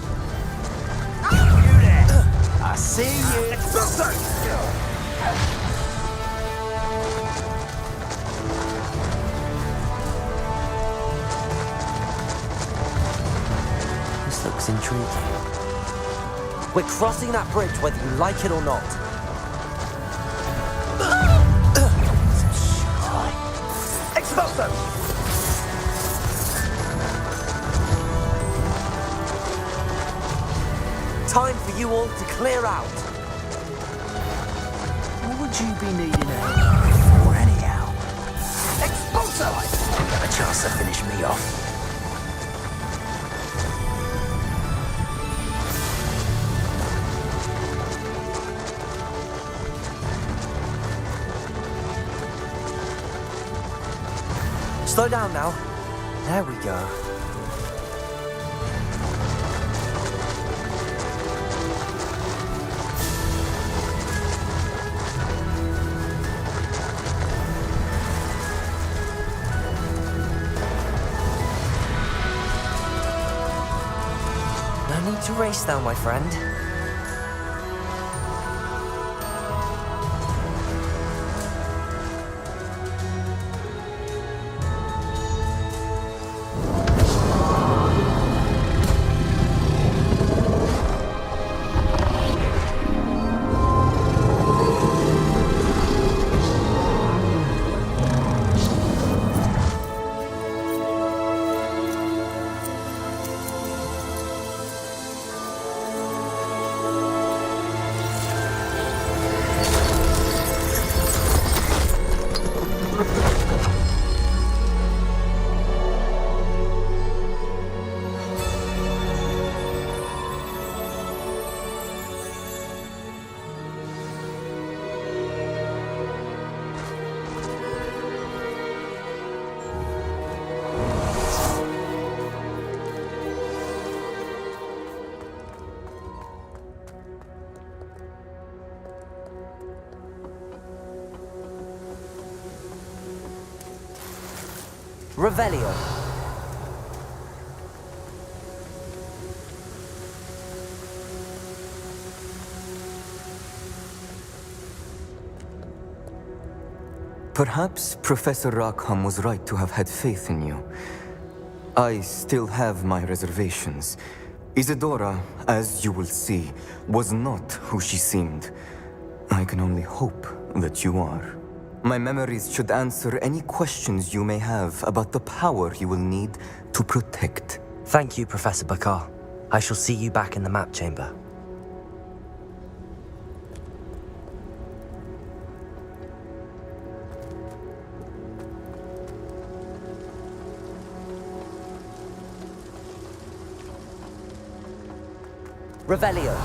Speaker 6: You there! I see you.
Speaker 5: This looks intriguing. We're crossing that bridge whether you like it or not. Time for you all to clear out.
Speaker 6: What would you be needing help for anyhow?
Speaker 5: Expulso!
Speaker 6: You have a chance to finish me off.
Speaker 5: Slow down now. There we go. No need to race now, my friend. Revelio.
Speaker 20: Perhaps Professor Rackham was right to have had faith in you. I still have my reservations. Isadora, as you will see, was not who she seemed. I can only hope that you are. My memories should answer any questions you may have about the power you will need to protect.
Speaker 5: Thank you, Professor Bakar. I shall see you back in the map chamber. Revelio.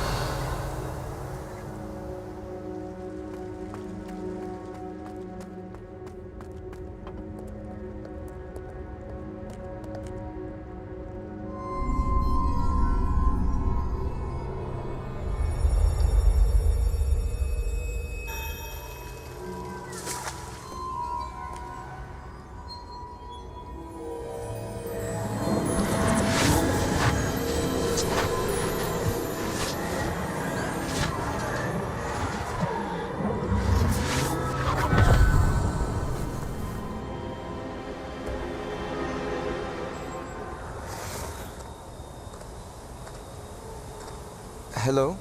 Speaker 20: Hello?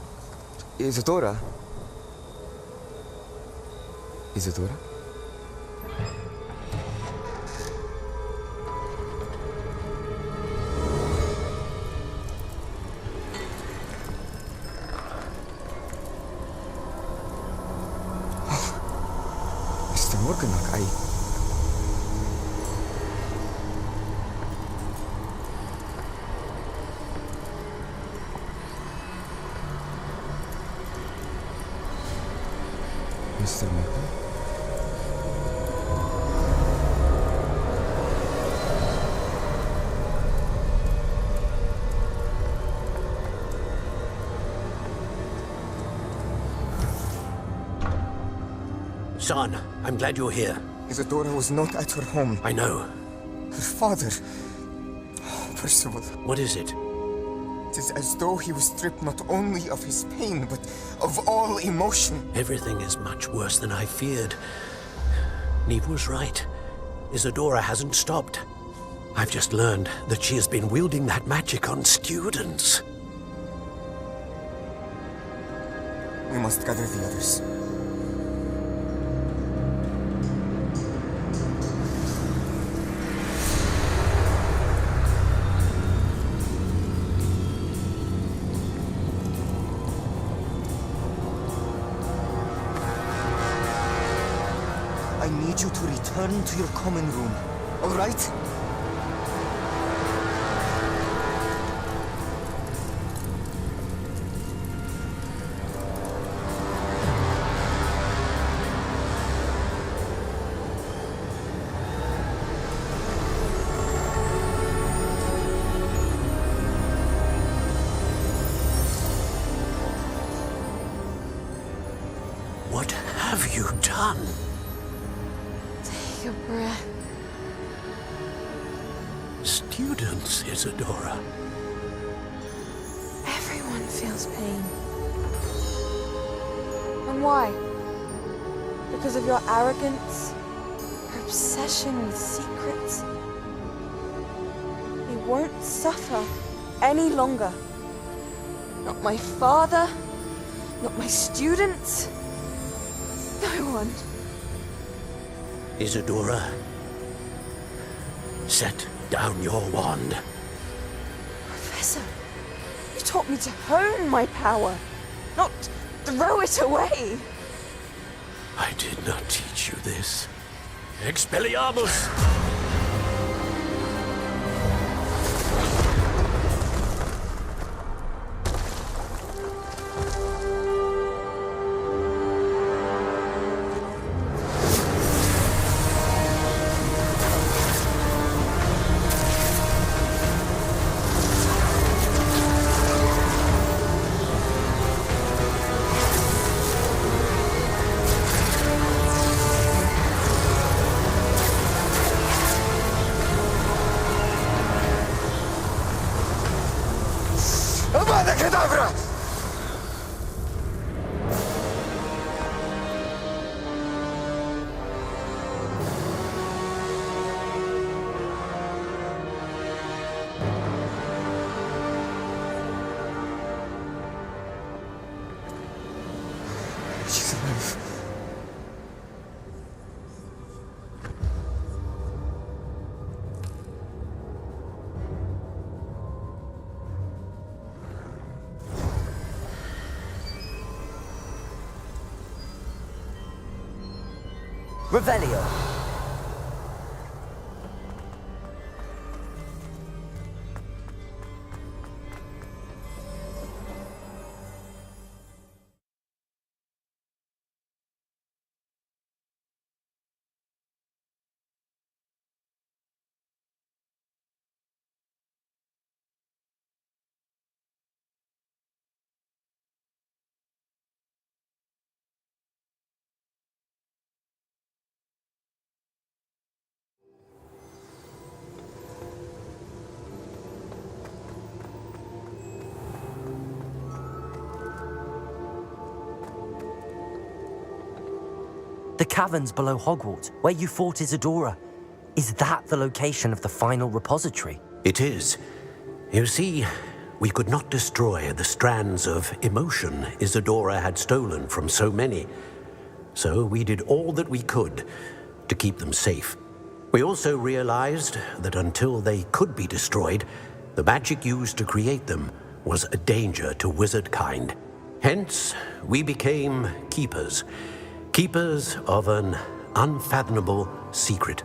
Speaker 20: Isadora? Isadora? Mr. Morganach, Mr. Morgan?
Speaker 17: Son, I'm glad you're here.
Speaker 20: Isadora was not at her home.
Speaker 17: I know.
Speaker 20: Her father... Percival.
Speaker 17: What is it?
Speaker 20: It is as though he was stripped not only of his pain, but of all emotion.
Speaker 17: Everything is much worse than I feared. Neve was right. Isadora hasn't stopped. I've just learned that she has been wielding that magic on students.
Speaker 20: We must gather the others. I need you to return to your common room, all right?
Speaker 17: What have you done?
Speaker 7: Take a breath.
Speaker 17: Students, Isadora.
Speaker 7: Everyone feels pain. And why? Because of your arrogance? Your obsession with secrets? They won't suffer any longer. Not my father, not my students, no one.
Speaker 17: Isadora, set down your wand.
Speaker 7: Professor, you taught me to hone my power, not throw it away.
Speaker 17: I did not teach you this. Expelliarmus!
Speaker 5: Revelio. The caverns below Hogwarts, where you fought Isadora. Is that the location of the final repository?
Speaker 14: It is. You see, we could not destroy the strands of emotion Isadora had stolen from so many. So we did all that we could to keep them safe. We also realized that until they could be destroyed, the magic used to create them was a danger to wizard kind. Hence, we became keepers. Keepers of an unfathomable secret.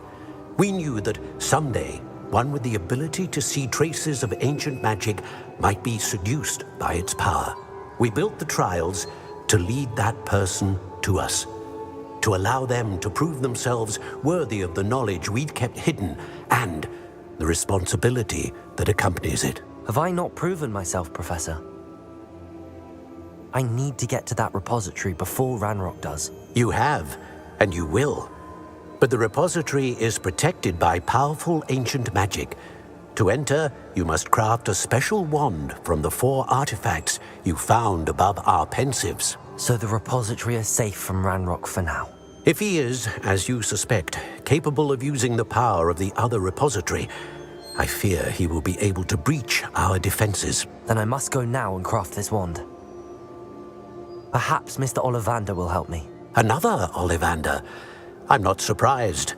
Speaker 14: We knew that someday, one with the ability to see traces of ancient magic might be seduced by its power. We built the trials to lead that person to us, to allow them to prove themselves worthy of the knowledge we'd kept hidden and the responsibility that accompanies it.
Speaker 5: Have I not proven myself, Professor? I need to get to that repository before Ranrock does.
Speaker 14: You have, and you will. But the repository is protected by powerful ancient magic. To enter, you must craft a special wand from the 4 artifacts you found above our pensives.
Speaker 5: So the repository is safe from Ranrock for now?
Speaker 14: If he is, as you suspect, capable of using the power of the other repository, I fear he will be able to breach our defenses.
Speaker 5: Then I must go now and craft this wand. Perhaps Mr. Ollivander will help me.
Speaker 14: Another Ollivander? I'm not surprised.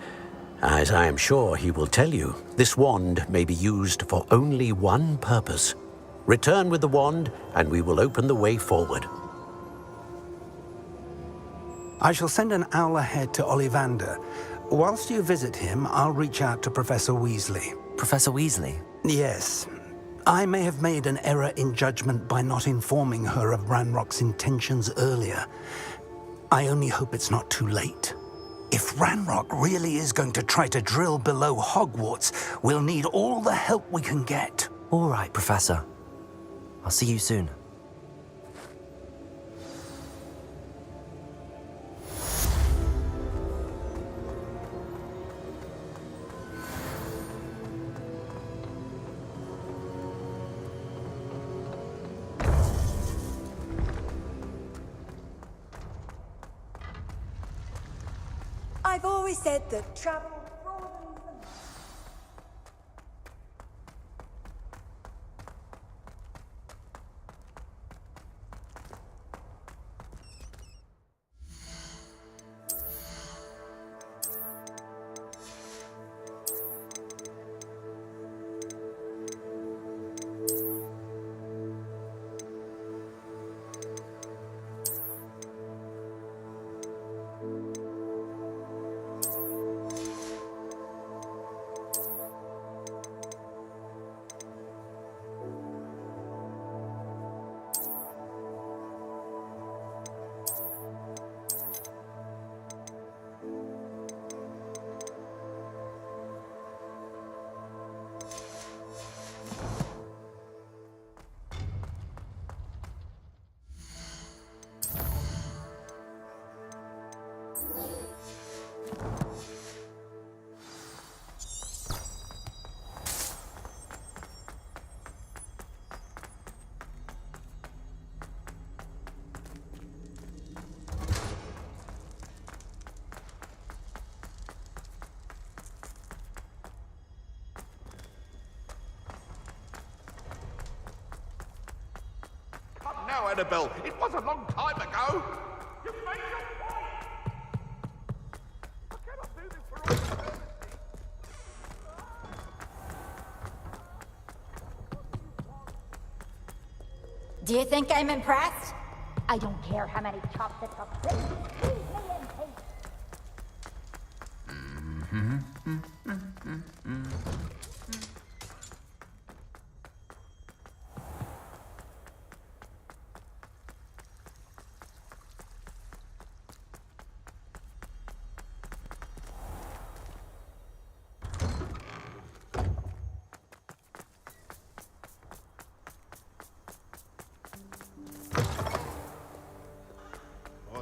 Speaker 14: As I am sure he will tell you, this wand may be used for only one purpose. Return with the wand, and we will open the way forward.
Speaker 21: I shall send an owl ahead to Ollivander. Whilst you visit him, I'll reach out to Professor Weasley.
Speaker 5: Professor Weasley?
Speaker 21: Yes. I may have made an error in judgment by not informing her of Ranrock's intentions earlier. I only hope it's not too late. If Ranrock really is going to try to drill below Hogwarts, we'll need all the help we can get.
Speaker 5: All right, Professor. I'll see you soon.
Speaker 1: I've always said that travel broadens the mind.
Speaker 3: Now, Annabelle, it was a long time ago. You've made your point. I cannot do this for all eternity.
Speaker 22: Do you think I'm impressed? I don't care how many chops it took.
Speaker 3: Might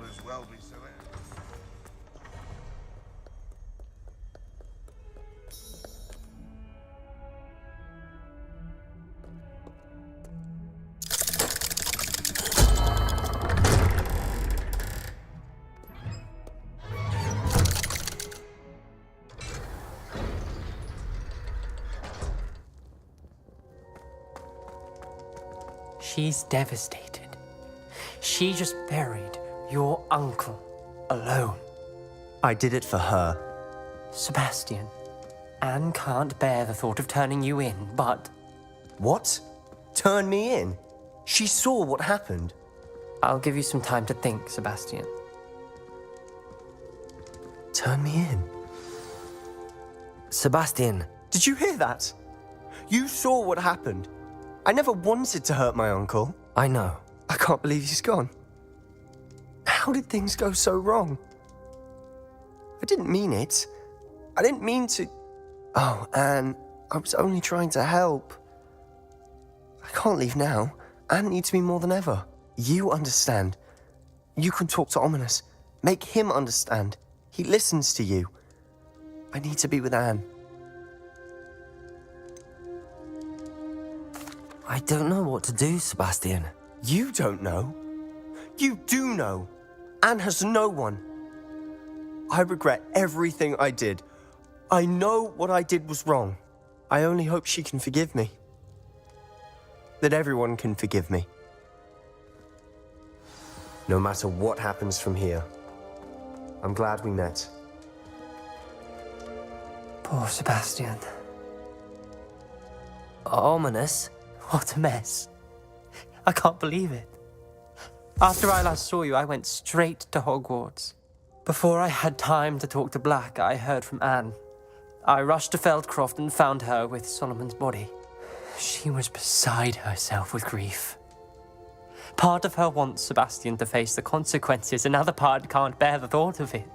Speaker 3: as well be silly.
Speaker 8: She's devastated. She just buried your uncle alone.
Speaker 4: I did it for her.
Speaker 8: Sebastian, Anne can't bear the thought of turning you in, but...
Speaker 4: What? Turn me in? She saw what happened.
Speaker 8: I'll give you some time to think, Sebastian.
Speaker 4: Turn me in?
Speaker 5: Sebastian.
Speaker 4: Did you hear that? You saw what happened. I never wanted to hurt my uncle.
Speaker 5: I know.
Speaker 4: I can't believe he's gone. How did things go so wrong? I didn't mean it. I didn't mean to... Oh, Anne, I was only trying to help. I can't leave now. Anne needs me more than ever. You understand. You can talk to Ominous. Make him understand. He listens to you. I need to be with Anne.
Speaker 5: I don't know what to do, Sebastian.
Speaker 4: You don't know. You do know. Anne has no one. I regret everything I did. I know what I did was wrong. I only hope she can forgive me. That everyone can forgive me. No matter what happens from here. I'm glad we met.
Speaker 8: Poor Sebastian.
Speaker 5: Ominous?
Speaker 8: What a mess. I can't believe it. After I last saw you, I went straight to Hogwarts. Before I had time to talk to Black, I heard from Anne. I rushed to Feldcroft and found her with Solomon's body. She was beside herself with grief. Part of her wants Sebastian to face the consequences, another part can't bear the thought of it.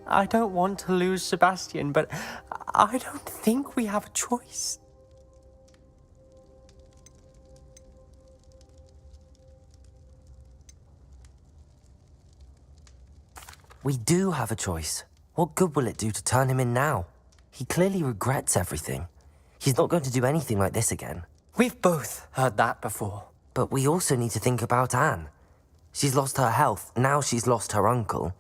Speaker 8: I don't want to lose Sebastian, but I don't think we have a choice.
Speaker 5: We do have a choice. What good will it do to turn him in now? He clearly regrets everything. He's not going to do anything like this again.
Speaker 8: We've both heard that before.
Speaker 5: But we also need to think about Anne. She's lost her health, now she's lost her uncle.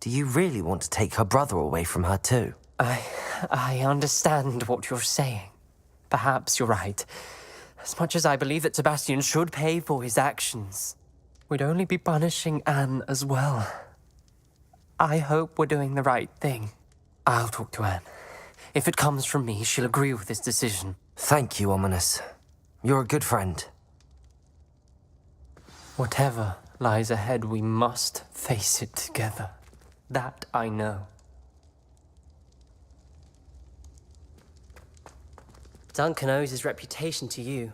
Speaker 5: Do you really want to take her brother away from her too?
Speaker 8: I understand what you're saying. Perhaps you're right. As much as I believe that Sebastian should pay for his actions, we'd only be punishing Anne as well. I hope we're doing the right thing. I'll talk to Anne. If it comes from me, she'll agree with this decision.
Speaker 5: Thank you, Ominous. You're a good friend.
Speaker 8: Whatever lies ahead, we must face it together. That I know. Duncan owes his reputation to you.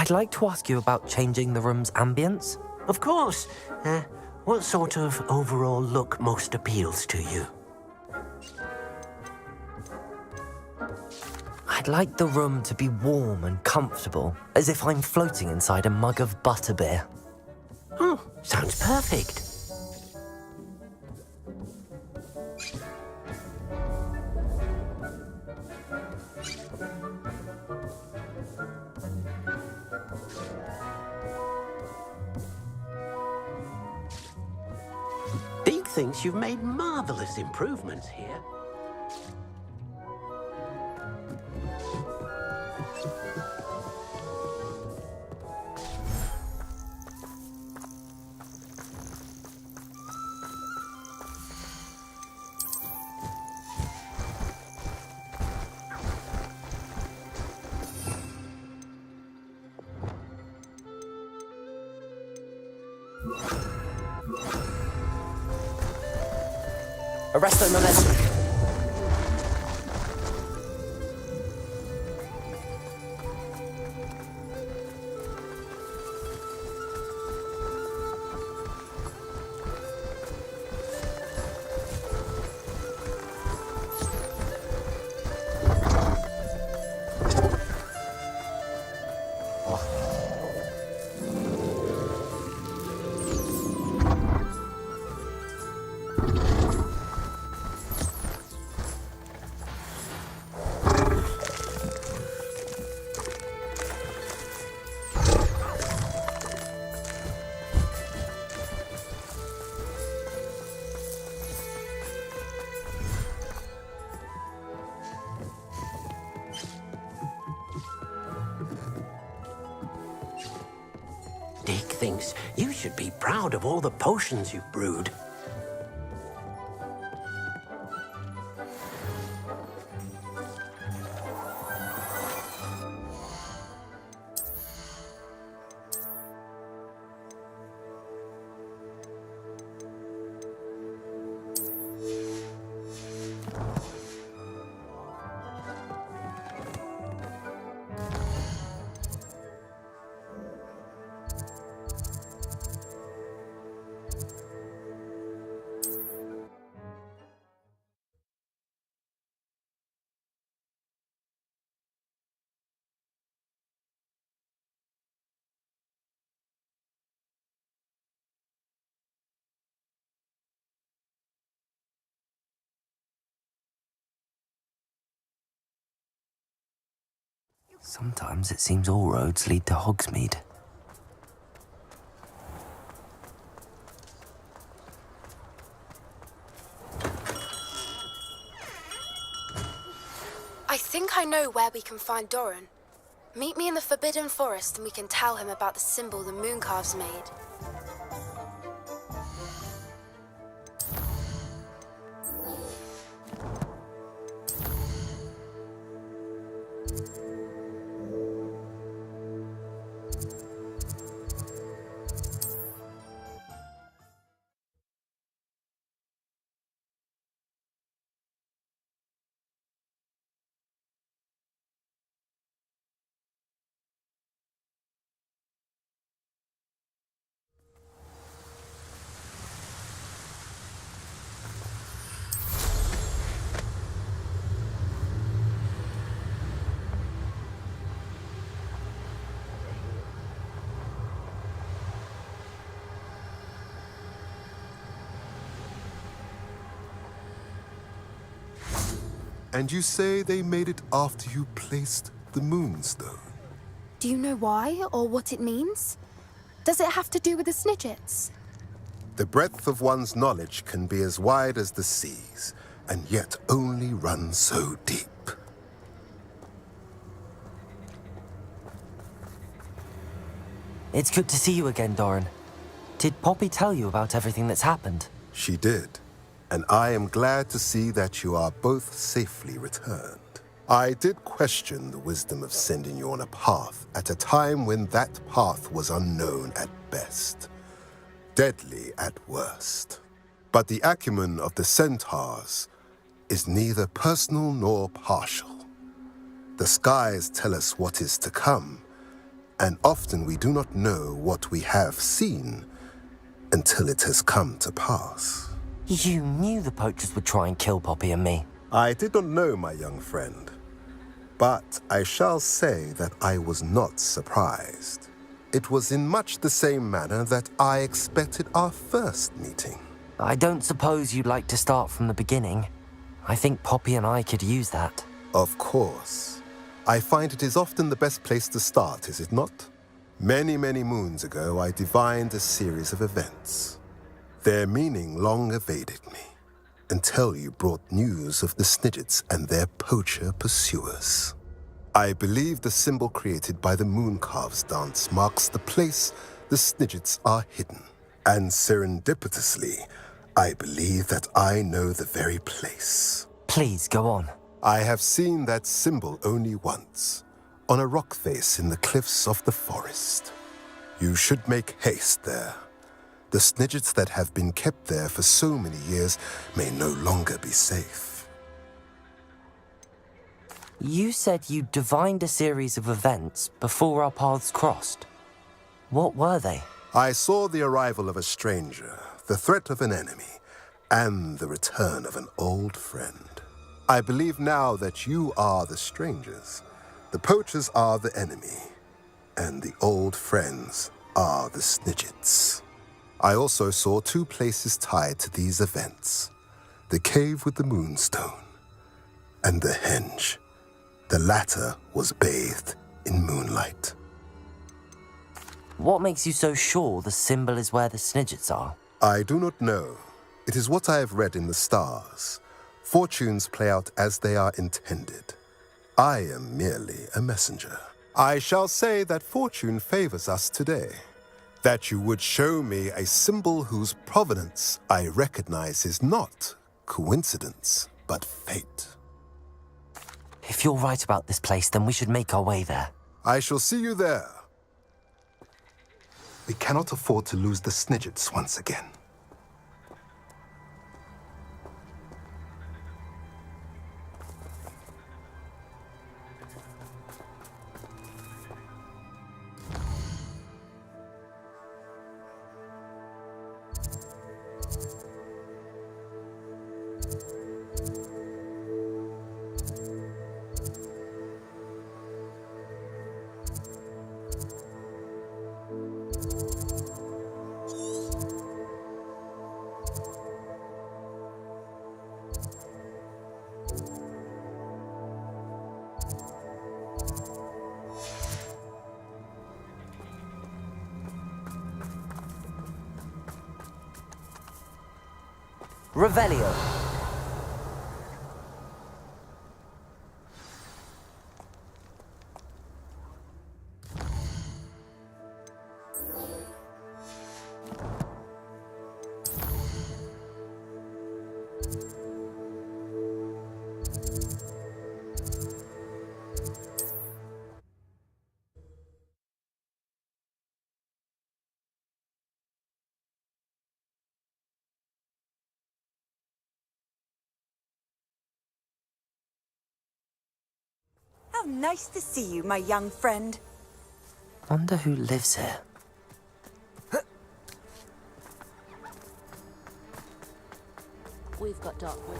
Speaker 5: I'd like to ask you about changing the room's ambience.
Speaker 14: Of course. What sort of overall look most appeals to you?
Speaker 5: I'd like the room to be warm and comfortable, as if I'm floating inside a mug of butterbeer.
Speaker 14: Oh, sounds perfect. Deek thinks you've made marvelous improvements here.
Speaker 5: Arresto momentum.
Speaker 14: Deek thinks you should be proud of all the potions you've brewed.
Speaker 5: Sometimes it seems all roads lead to Hogsmeade.
Speaker 9: I think I know where we can find Doran. Meet me in the Forbidden Forest and we can tell him about the symbol the Mooncalves made.
Speaker 3: And you say they made it after you placed the Moonstone?
Speaker 9: Do you know why or what it means? Does it have to do with the Snidgets?
Speaker 3: The breadth of one's knowledge can be as wide as the seas, and yet only run so deep.
Speaker 5: It's good to see you again, Doran. Did Poppy tell you about everything that's happened?
Speaker 3: She did, and I am glad to see that you are both safely returned. I did question the wisdom of sending you on a path at a time when that path was unknown at best, deadly at worst. But the acumen of the centaurs is neither personal nor partial. The skies tell us what is to come, And often we do not know what we have seen until it has come to pass.
Speaker 5: You knew the poachers would try and kill Poppy and me.
Speaker 3: I did not know, my young friend. But I shall say that I was not surprised. It was in much the same manner that I expected our first meeting.
Speaker 5: I don't suppose you'd like to start from the beginning. I think Poppy and I could use that.
Speaker 3: Of course. I find it is often the best place to start, is it not? Many, many moons ago, I divined a series of events. Their meaning long evaded me, until you brought news of the Snidgets and their poacher pursuers. I believe the symbol created by the Mooncalves dance marks the place the Snidgets are hidden. And serendipitously, I believe that I know the very place.
Speaker 5: Please, go on.
Speaker 3: I have seen that symbol only once, on a rock face in the cliffs of the forest. You should make haste there. The Snidgets that have been kept there for so many years may no longer be safe.
Speaker 5: You said you divined a series of events before our paths crossed. What were they?
Speaker 3: I saw the arrival of a stranger, the threat of an enemy, and the return of an old friend. I believe now that you are the strangers, the poachers are the enemy, and the old friends are the Snidgets. I also saw two places tied to these events, the cave with the moonstone and the henge. The latter was bathed in moonlight.
Speaker 5: What makes you so sure the symbol is where the Snidgets are?
Speaker 3: I do not know. It is what I have read in the stars. Fortunes play out as they are intended. I am merely a messenger. I shall say that fortune favors us today. That you would show me a symbol whose provenance I recognize is not coincidence, but fate.
Speaker 5: If you're right about this place, then we should make our way there.
Speaker 3: I shall see you there. We cannot afford to lose the Snidgets once again.
Speaker 5: Revelio.
Speaker 1: How nice to see you, my young friend.
Speaker 5: Wonder who lives here.
Speaker 12: We've got dark wood.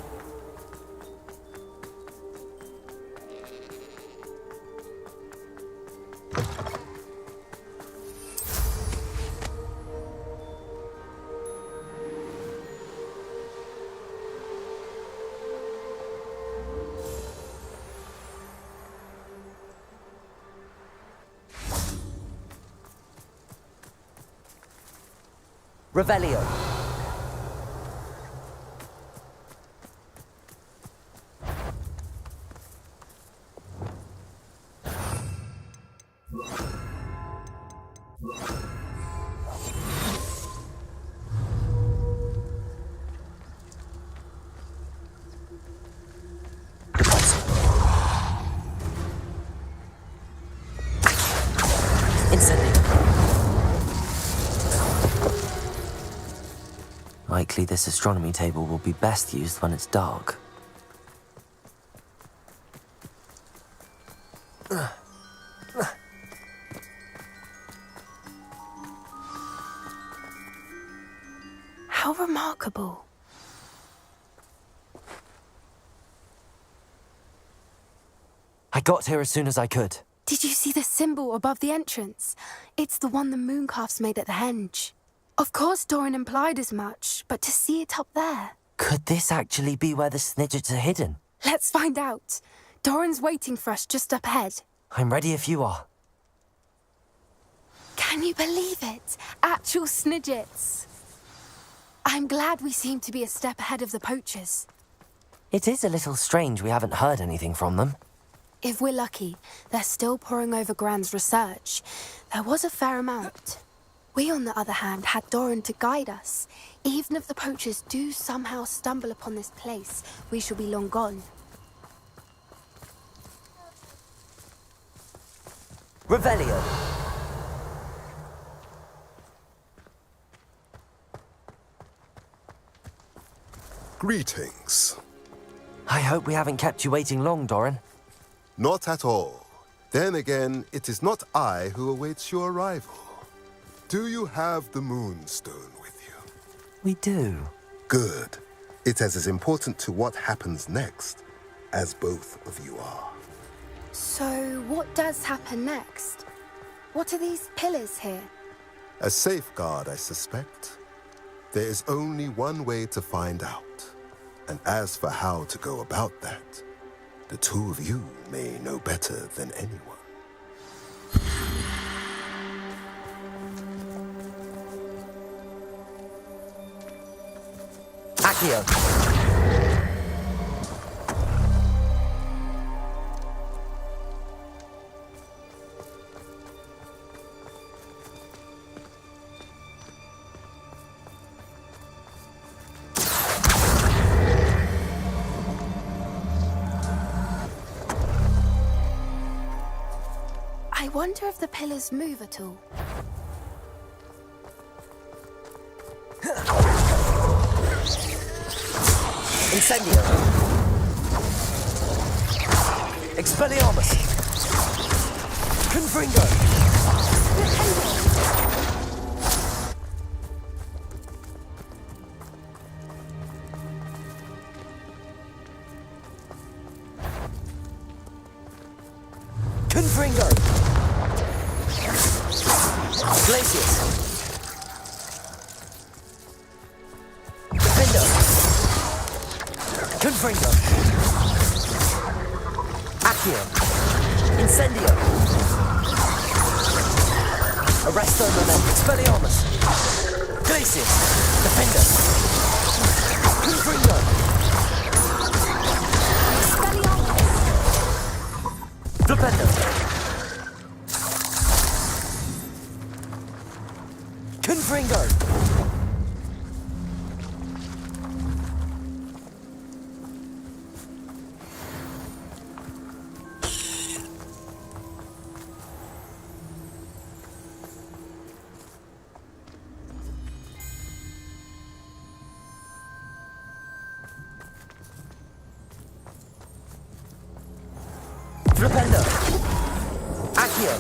Speaker 5: Revelio. Likely this astronomy table will be best used when it's dark.
Speaker 9: remarkable.
Speaker 5: I got here as soon as I could.
Speaker 9: Did you see the symbol above the entrance? It's the one the mooncalfs made at the henge. Of course Doran implied as much, but to see it up there...
Speaker 5: Could this actually be where the Snidgets are hidden?
Speaker 9: Let's find out. Doran's waiting for us just up ahead.
Speaker 5: I'm ready if you are.
Speaker 9: Can you believe it? Actual Snidgets. I'm glad we seem to be a step ahead of the poachers.
Speaker 5: It is a little strange we haven't heard anything from them.
Speaker 9: If we're lucky, they're still poring over Gran's research. There was a fair amount. We, on the other hand, had Doran to guide us. Even if the poachers do somehow stumble upon this place, we shall be long gone.
Speaker 5: Revelio.
Speaker 3: Greetings.
Speaker 5: I hope we haven't kept you waiting long, Doran.
Speaker 3: Not at all. Then again, it is not I who awaits your arrival. Do you have the Moonstone with you?
Speaker 5: We do.
Speaker 3: Good. It is as important to what happens next as both of you are.
Speaker 9: So, what does happen next? What are these pillars here?
Speaker 3: A safeguard, I suspect. There is only one way to find out. And as for how to go about that, the two of you may know better than anyone.
Speaker 5: Accio.
Speaker 9: I wonder if the pillars move at all.
Speaker 5: Incendio. Expelliarmus. Confringo. Confringo. Glacius. Defendo. Confringo. Accio. Incendio. Arresto Moment. Expelliarmus. Glacius. Defendo. Confringo. Flipendo. Confringo. Flipendo. Accio.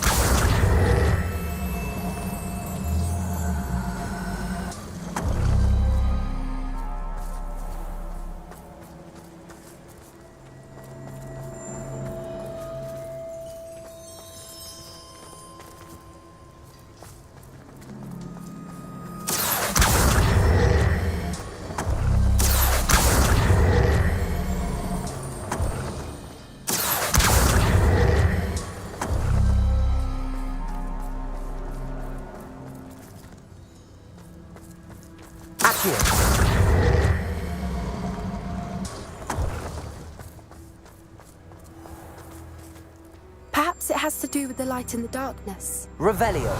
Speaker 9: Perhaps it has to do with the light in the darkness.
Speaker 5: Revelio.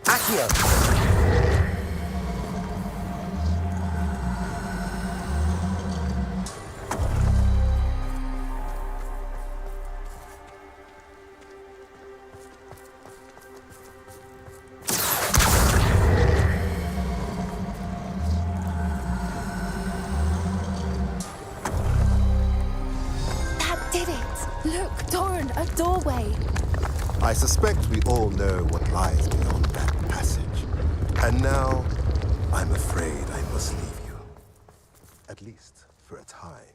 Speaker 5: Accio.
Speaker 9: a doorway.
Speaker 3: I suspect we all know what lies beyond that passage. And now, I'm afraid I must leave you. At least for a time.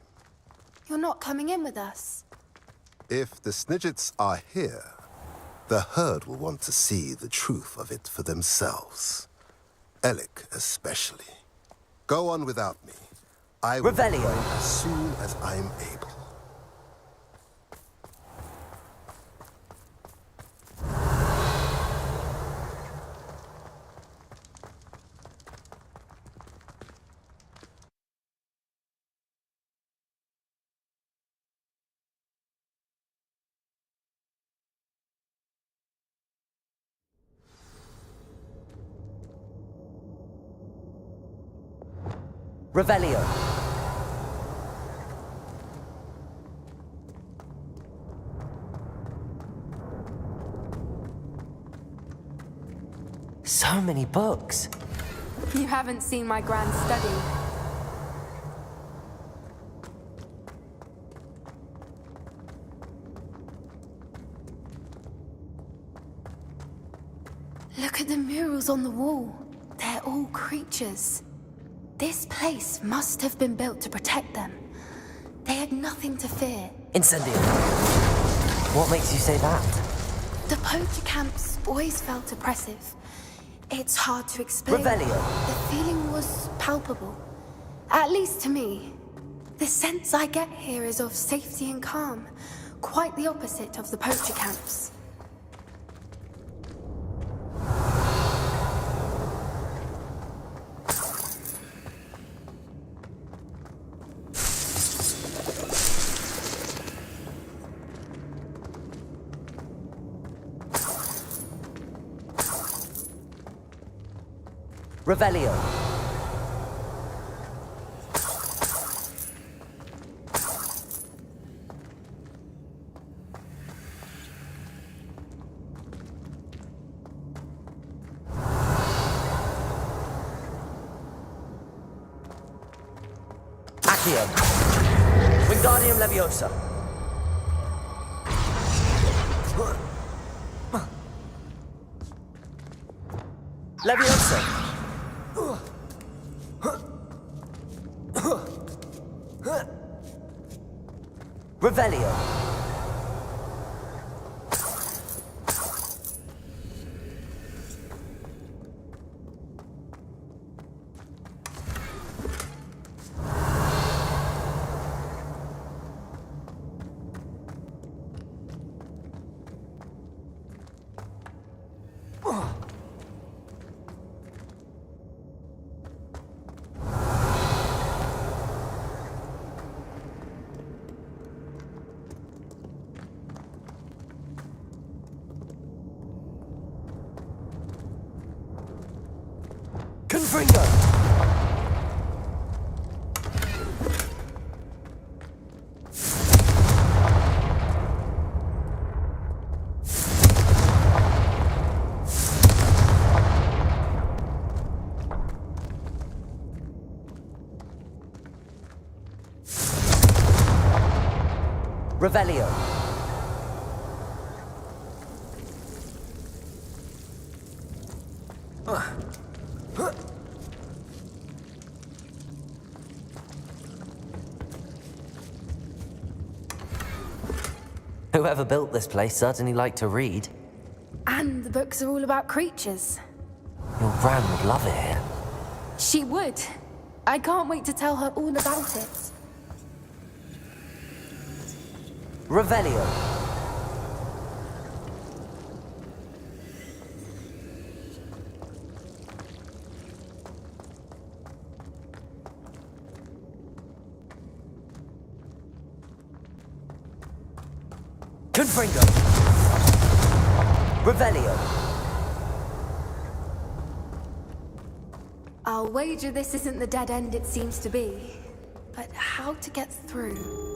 Speaker 9: You're not coming in with us.
Speaker 3: If the Snidgets are here, the herd will want to see the truth of it for themselves. Alec especially. Go on without me. I will
Speaker 4: Revelio.
Speaker 3: return as soon as I'm able.
Speaker 4: Revelio. So many books.
Speaker 9: You haven't seen my grand study. Look at the murals on the wall. They're all creatures. This place must have been built to protect them. They had nothing to fear.
Speaker 4: Incendio. What makes you say that?
Speaker 9: The poacher camps always felt oppressive. It's hard to explain.
Speaker 4: Revelio.
Speaker 9: The feeling was palpable. At least to me. The sense I get here is of safety and calm. Quite the opposite of the poacher camps.
Speaker 4: Revelio. Accio. Wingardium Leviosa. Leviosa. Revelio. Confringo! Revelio. Whoever built this place certainly liked to read.
Speaker 9: And the books are all about creatures.
Speaker 4: Your Gran would love it here.
Speaker 9: She would. I can't wait to tell her all about it.
Speaker 4: Revelio. Confringo. Revelio.
Speaker 9: I'll wager this isn't the dead end it seems to be. But how to get through?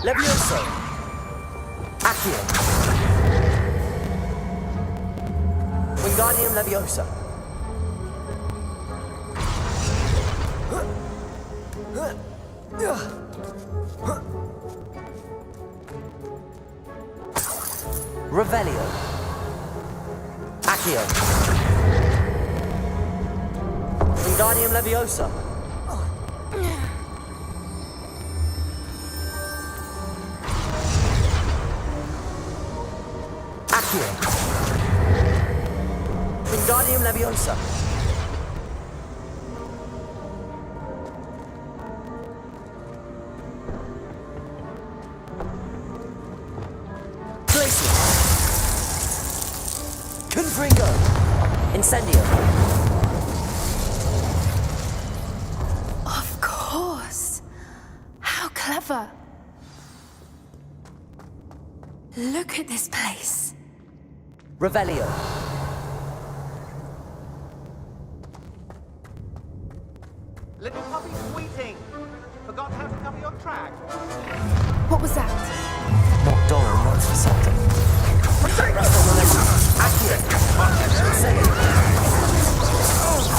Speaker 4: Levioso! Accio! Wingardium Leviosa! Revelio! Accio! Wingardium Leviosa! Accio! Wingardium Leviosa! Glacius! Confringo! Incendio!
Speaker 9: Of course. How clever. Look at this place.
Speaker 4: Revelio!
Speaker 15: Little puppy squeating. Forgot how to cover your track.
Speaker 9: What was that?
Speaker 4: Not Doran, that's for something.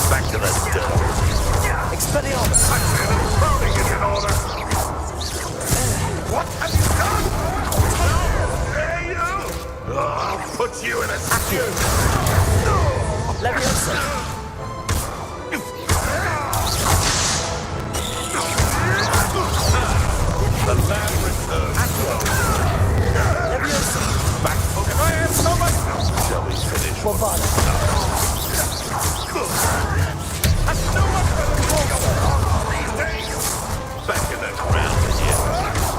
Speaker 16: Back to the dirt.
Speaker 4: Expelliarmus!
Speaker 16: Crowding is in order. What have you done? There you! I'll put you in a stew.
Speaker 4: Leviosa!
Speaker 16: The land returns.
Speaker 4: Leviosa!
Speaker 16: Back hook. I am so much. Shall we finish?
Speaker 4: Bombada!
Speaker 16: That's so much better than these days. Back in the ground with you.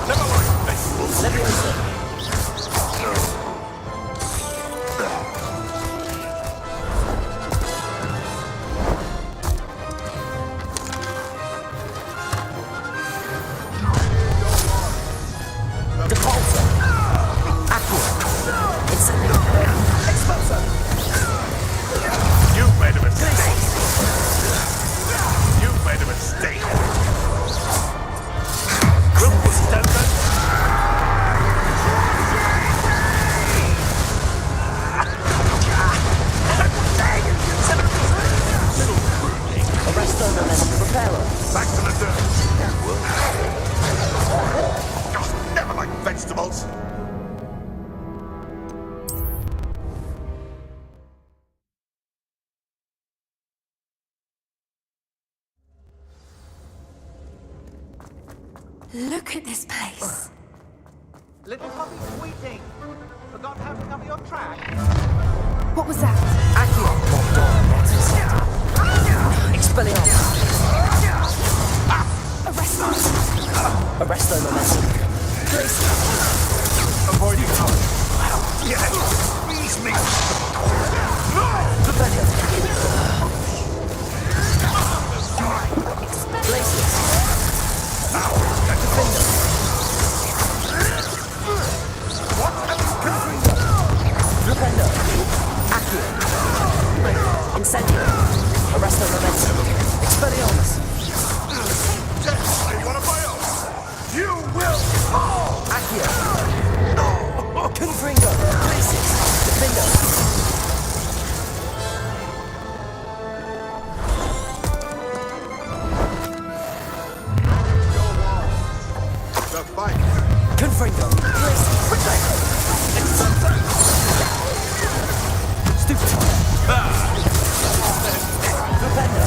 Speaker 16: Never mind vegetables.
Speaker 4: Leviosa! Depulso! Accio! Incendio! Expulso!
Speaker 16: You've made a mistake. You've made a mistake. Group will stand back.
Speaker 4: Arresto momentum reparo!
Speaker 16: Back to the dirt. Just never like vegetables.
Speaker 9: Look at this place.
Speaker 15: Little puppy squeaking. Forgot how to cover your track.
Speaker 9: What was that?
Speaker 4: Accio! Not Doran, that's for something. Expelliarmus! Arresto momentum. Glacius!
Speaker 16: Avoiding power. Yeah, squeeze me.
Speaker 4: Revelio! Glacius! Defender! Defender! Accio! Incendio! Arresto momentum. Expelliarmus!
Speaker 16: Definitely one of my own. You will fall.
Speaker 4: Accio! Confringo! Glacius! Defender!
Speaker 3: The fight.
Speaker 4: Confringo! Glacius! Stupid! Defender!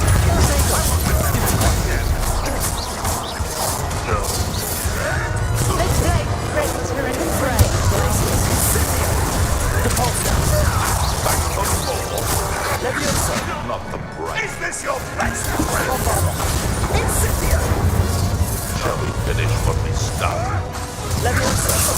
Speaker 4: Leviosa!
Speaker 16: Not the brain. Is this your best friend? Incendio! Shall we finish what we started?
Speaker 4: Leviosa!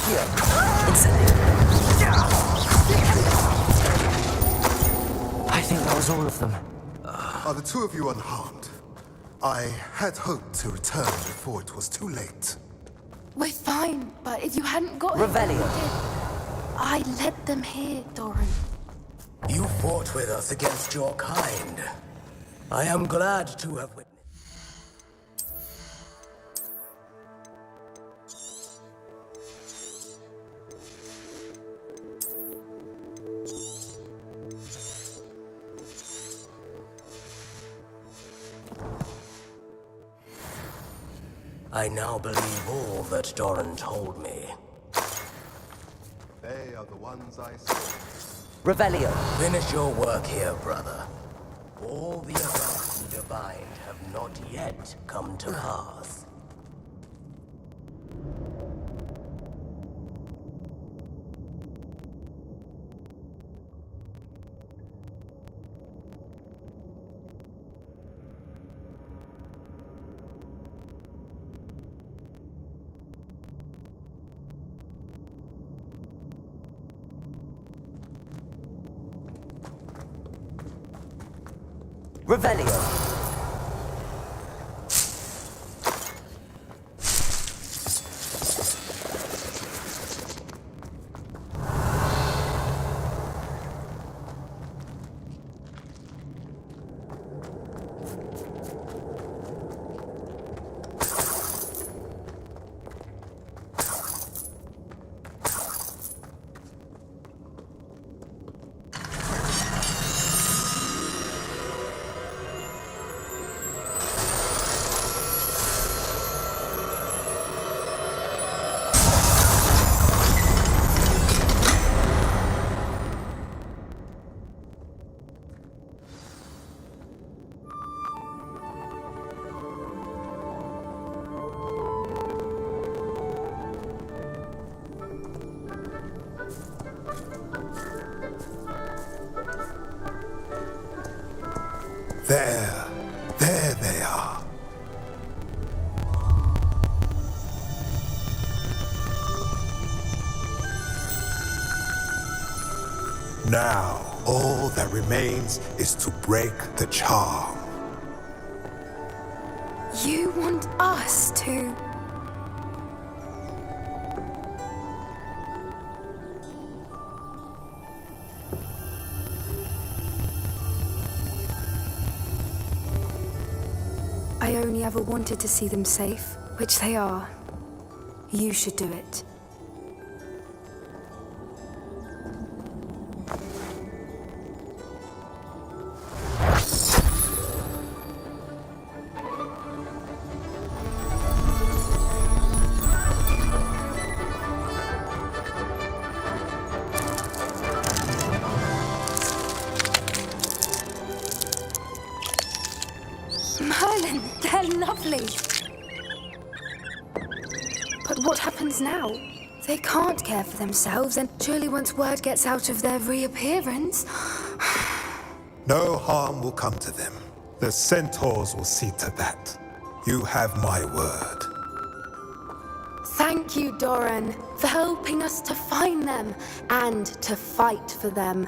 Speaker 5: Here. Instantly. I think that was all of them.
Speaker 3: Are the two of you unharmed? I had hoped to return before it was too late.
Speaker 9: We're fine, but if you hadn't got
Speaker 5: Revelio.
Speaker 9: I led them here, Doran.
Speaker 10: You fought with us against your kind. I am glad to have witnessed. I now believe all that Doran told me.
Speaker 3: They are the ones I saw.
Speaker 5: Revelio.
Speaker 10: Finish your work here, brother. All the events you divined have not yet come to pass.
Speaker 5: Revelio.
Speaker 3: There they are. Now, all that remains is to break the charm.
Speaker 9: You want us to... I only ever wanted to see them safe, which they are. You should do it. Merlin, they're lovely. But what happens now? They can't care for themselves, and surely once word gets out of their reappearance...
Speaker 3: No harm will come to them. The centaurs will see to that. You have my word.
Speaker 9: Thank you, Doran, for helping us to find them and to fight for them.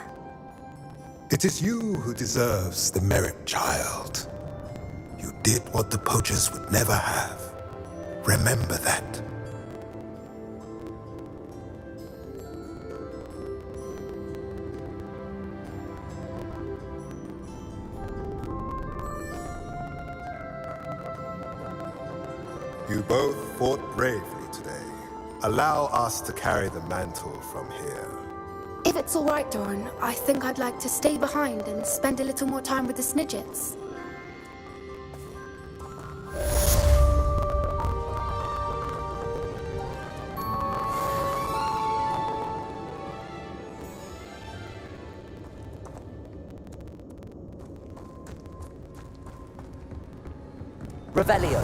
Speaker 3: It is you who deserves the merit, child. You did what the poachers would never have. Remember that. You both fought bravely today. Allow us to carry the mantle from here.
Speaker 9: If it's all right, Doran, I think I'd like to stay behind and spend a little more time with the Snidgets.
Speaker 5: Revelio.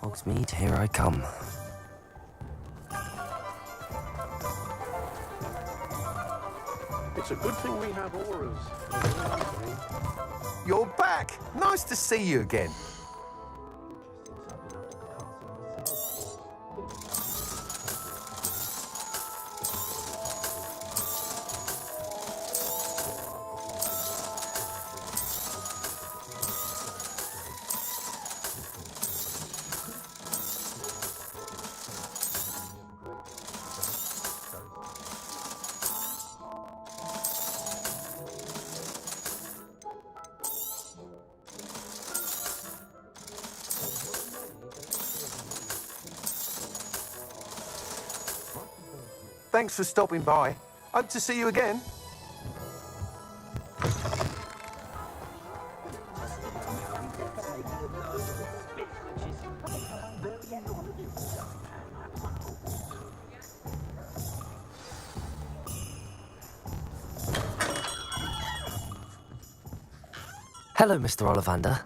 Speaker 5: Hogsmeade, here I come.
Speaker 15: It's a good thing we have auras. You're back! Nice to see you again. Thanks for stopping by. Hope to see you again.
Speaker 5: Hello, Mr. Ollivander.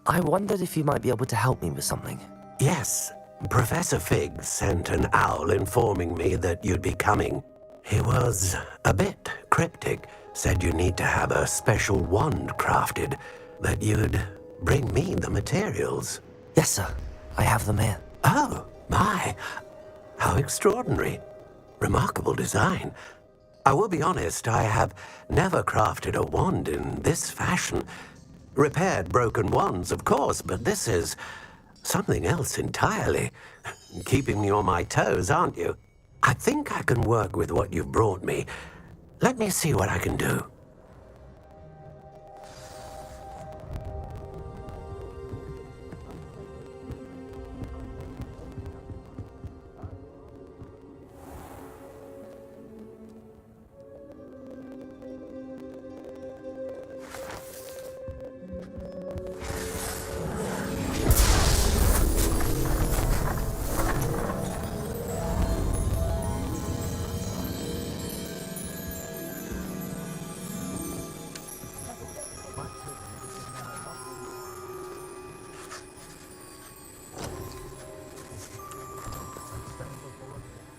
Speaker 5: I wondered if you might be able to help me with something.
Speaker 14: Yes, Professor Fig sent an owl informing me that you'd be coming. He was a bit cryptic, said you need to have a special wand crafted, that you'd bring me the materials.
Speaker 5: Yes, sir. I have them here.
Speaker 14: Oh, my. How extraordinary. Remarkable design. I will be honest, I have never crafted a wand in this fashion. Repaired broken wands, of course, but this is something else entirely. Keeping me on my toes, aren't you? I think I can work with what you've brought me. Let me see what I can do.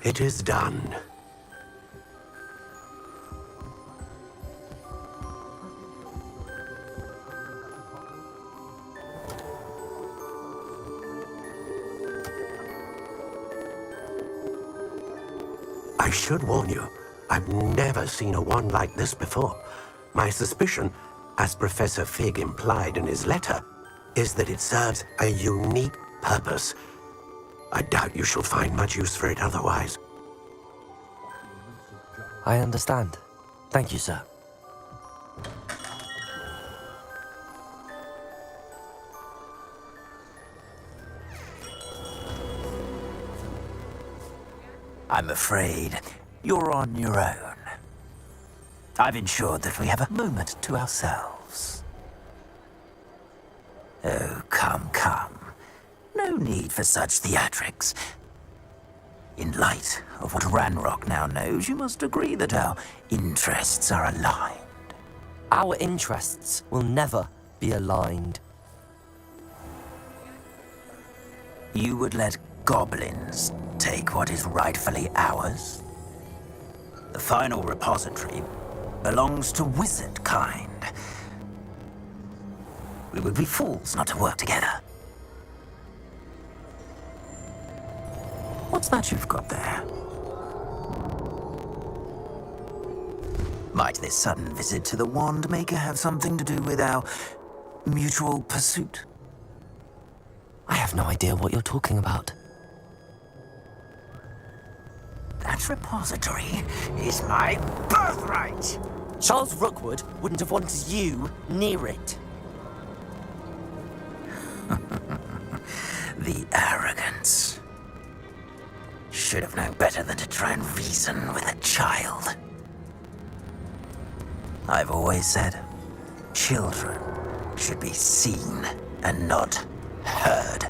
Speaker 14: It is done. I should warn you, I've never seen a wand like this before. My suspicion, as Professor Fig implied in his letter, is that it serves a unique purpose. I doubt you shall find much use for it otherwise.
Speaker 5: I understand. Thank you, sir.
Speaker 6: I'm afraid you're on your own. I've ensured that we have a moment to ourselves. Oh, come, come. No need for such theatrics. In light of what Ranrock now knows, you must agree that our interests are aligned.
Speaker 5: Our interests will never be aligned.
Speaker 6: You would let goblins take what is rightfully ours? The final repository belongs to wizard kind. We would be fools not to work together. What's that you've got there? Might this sudden visit to the Wand Maker have something to do with our mutual pursuit?
Speaker 5: I have no idea what you're talking about.
Speaker 6: That repository is my birthright!
Speaker 5: Charles Rookwood wouldn't have wanted you near it.
Speaker 6: The arrogance. Should have known better than to try and reason with a child. I've always said, children should be seen and not heard.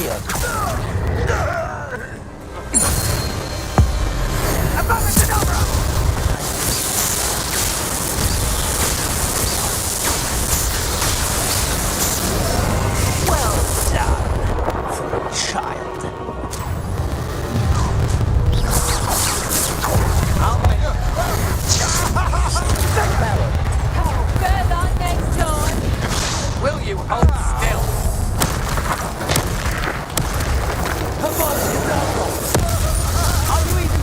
Speaker 5: Revelio!
Speaker 6: Well done for a child.
Speaker 22: Further next time.
Speaker 19: Will you hold still?
Speaker 6: Come on, you know. Are you even...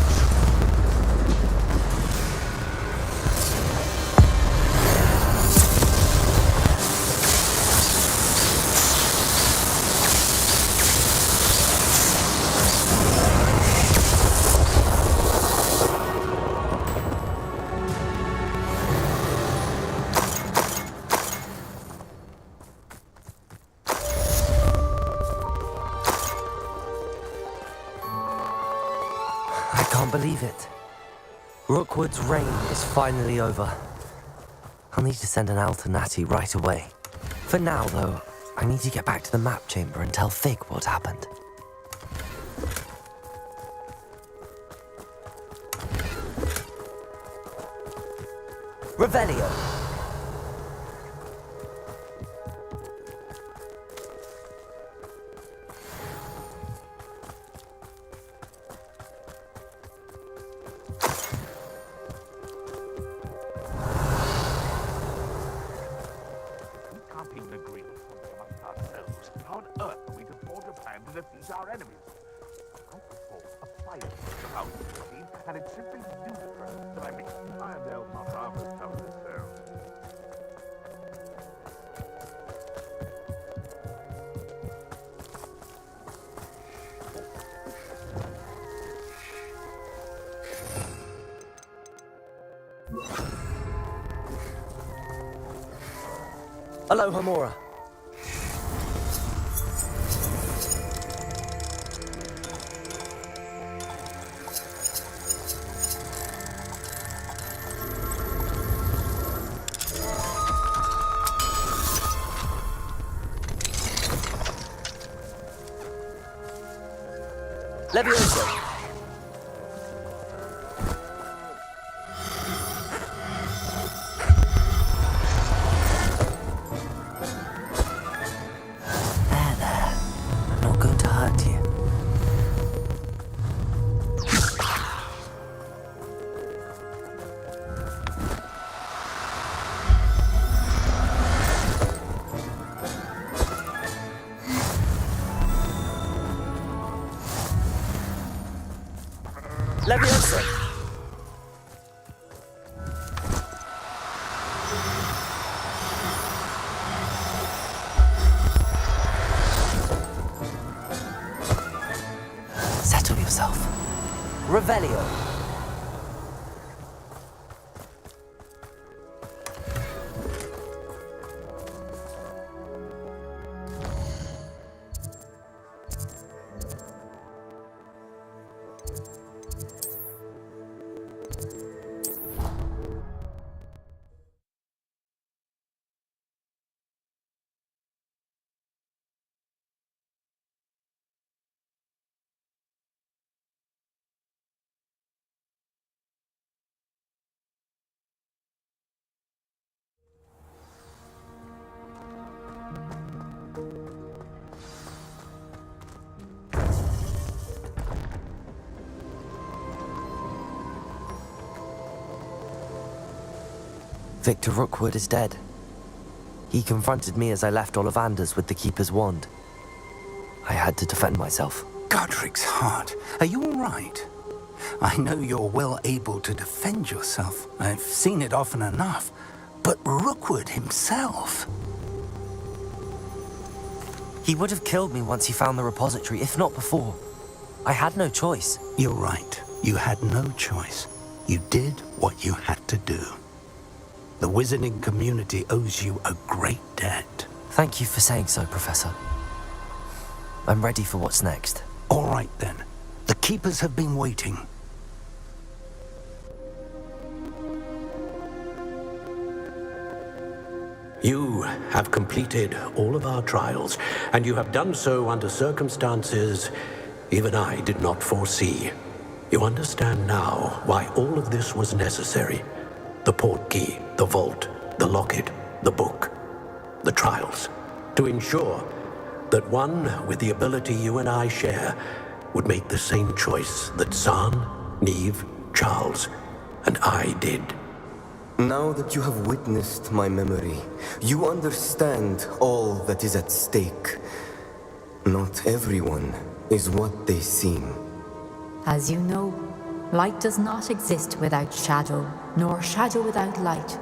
Speaker 5: I can't believe it. Rookwood's reign is finally over. I'll need to send an Alternati right away. For now, though, I need to get back to the map chamber and tell Fig what happened. Revelio!
Speaker 2: How on earth are we to forge a plan to defeat our enemies? I propose a fire out machine, and it's simply ludicrous that I mean, I am the Maramas of the sound.
Speaker 5: Hello, Hamura. Levioso. There. I'm not going to hurt you. Levioso. Settle yourself. Revelio. Victor Rookwood is dead. He confronted me as I left Ollivanders with the Keeper's wand. I had to defend myself.
Speaker 21: Godric's heart. Are you all right? I know you're well able to defend yourself. I've seen it often enough. But Rookwood himself...
Speaker 5: He would have killed me once he found the repository, if not before. I had no choice.
Speaker 21: You're right. You had no choice. You did what you had to do. The wizarding community owes you a great debt.
Speaker 5: Thank you for saying so, Professor. I'm ready for what's next.
Speaker 21: All right, then. The Keepers have been waiting.
Speaker 14: You have completed all of our trials, and you have done so under circumstances even I did not foresee. You understand now why all of this was necessary. The portkey, the vault, the locket, the book, the trials. To ensure that one with the ability you and I share would make the same choice that Zahn, Neve, Charles, and I did.
Speaker 20: Now that you have witnessed my memory, you understand all that is at stake. Not everyone is what they seem.
Speaker 12: As you know, light does not exist without shadow, nor shadow without light.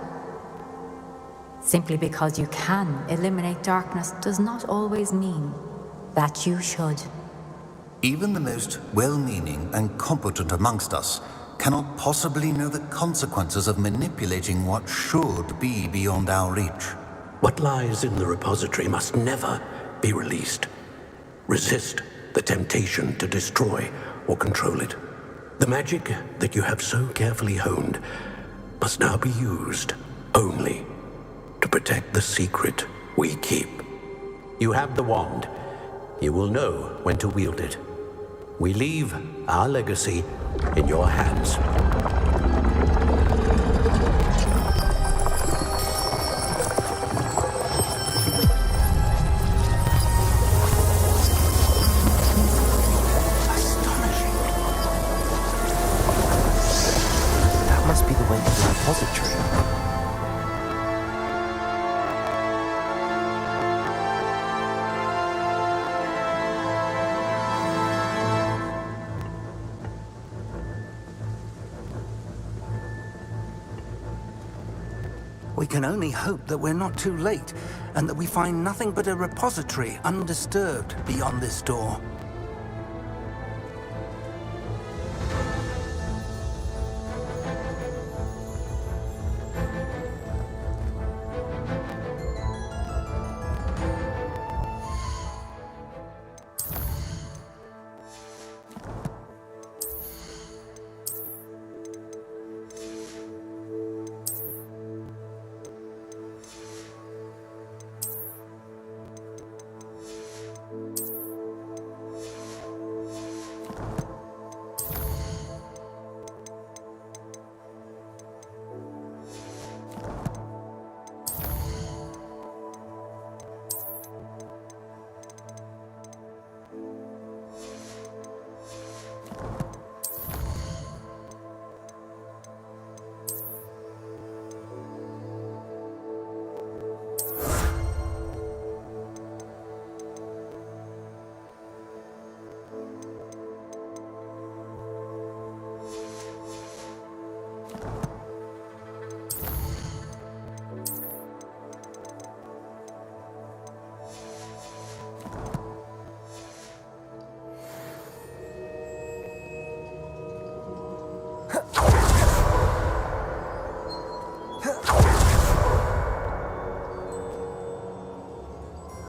Speaker 12: Simply because you can eliminate darkness does not always mean that you should.
Speaker 11: Even the most well-meaning and competent amongst us cannot possibly know the consequences of manipulating what should be beyond our reach.
Speaker 14: What lies in the repository must never be released. Resist the temptation to destroy or control it. The magic that you have so carefully honed must now be used only to protect the secret we keep. You have the wand. You will know when to wield it. We leave our legacy in your hands.
Speaker 4: That must be the way to the repository.
Speaker 21: We can only hope that we're not too late, and that we find nothing but a repository undisturbed beyond this door.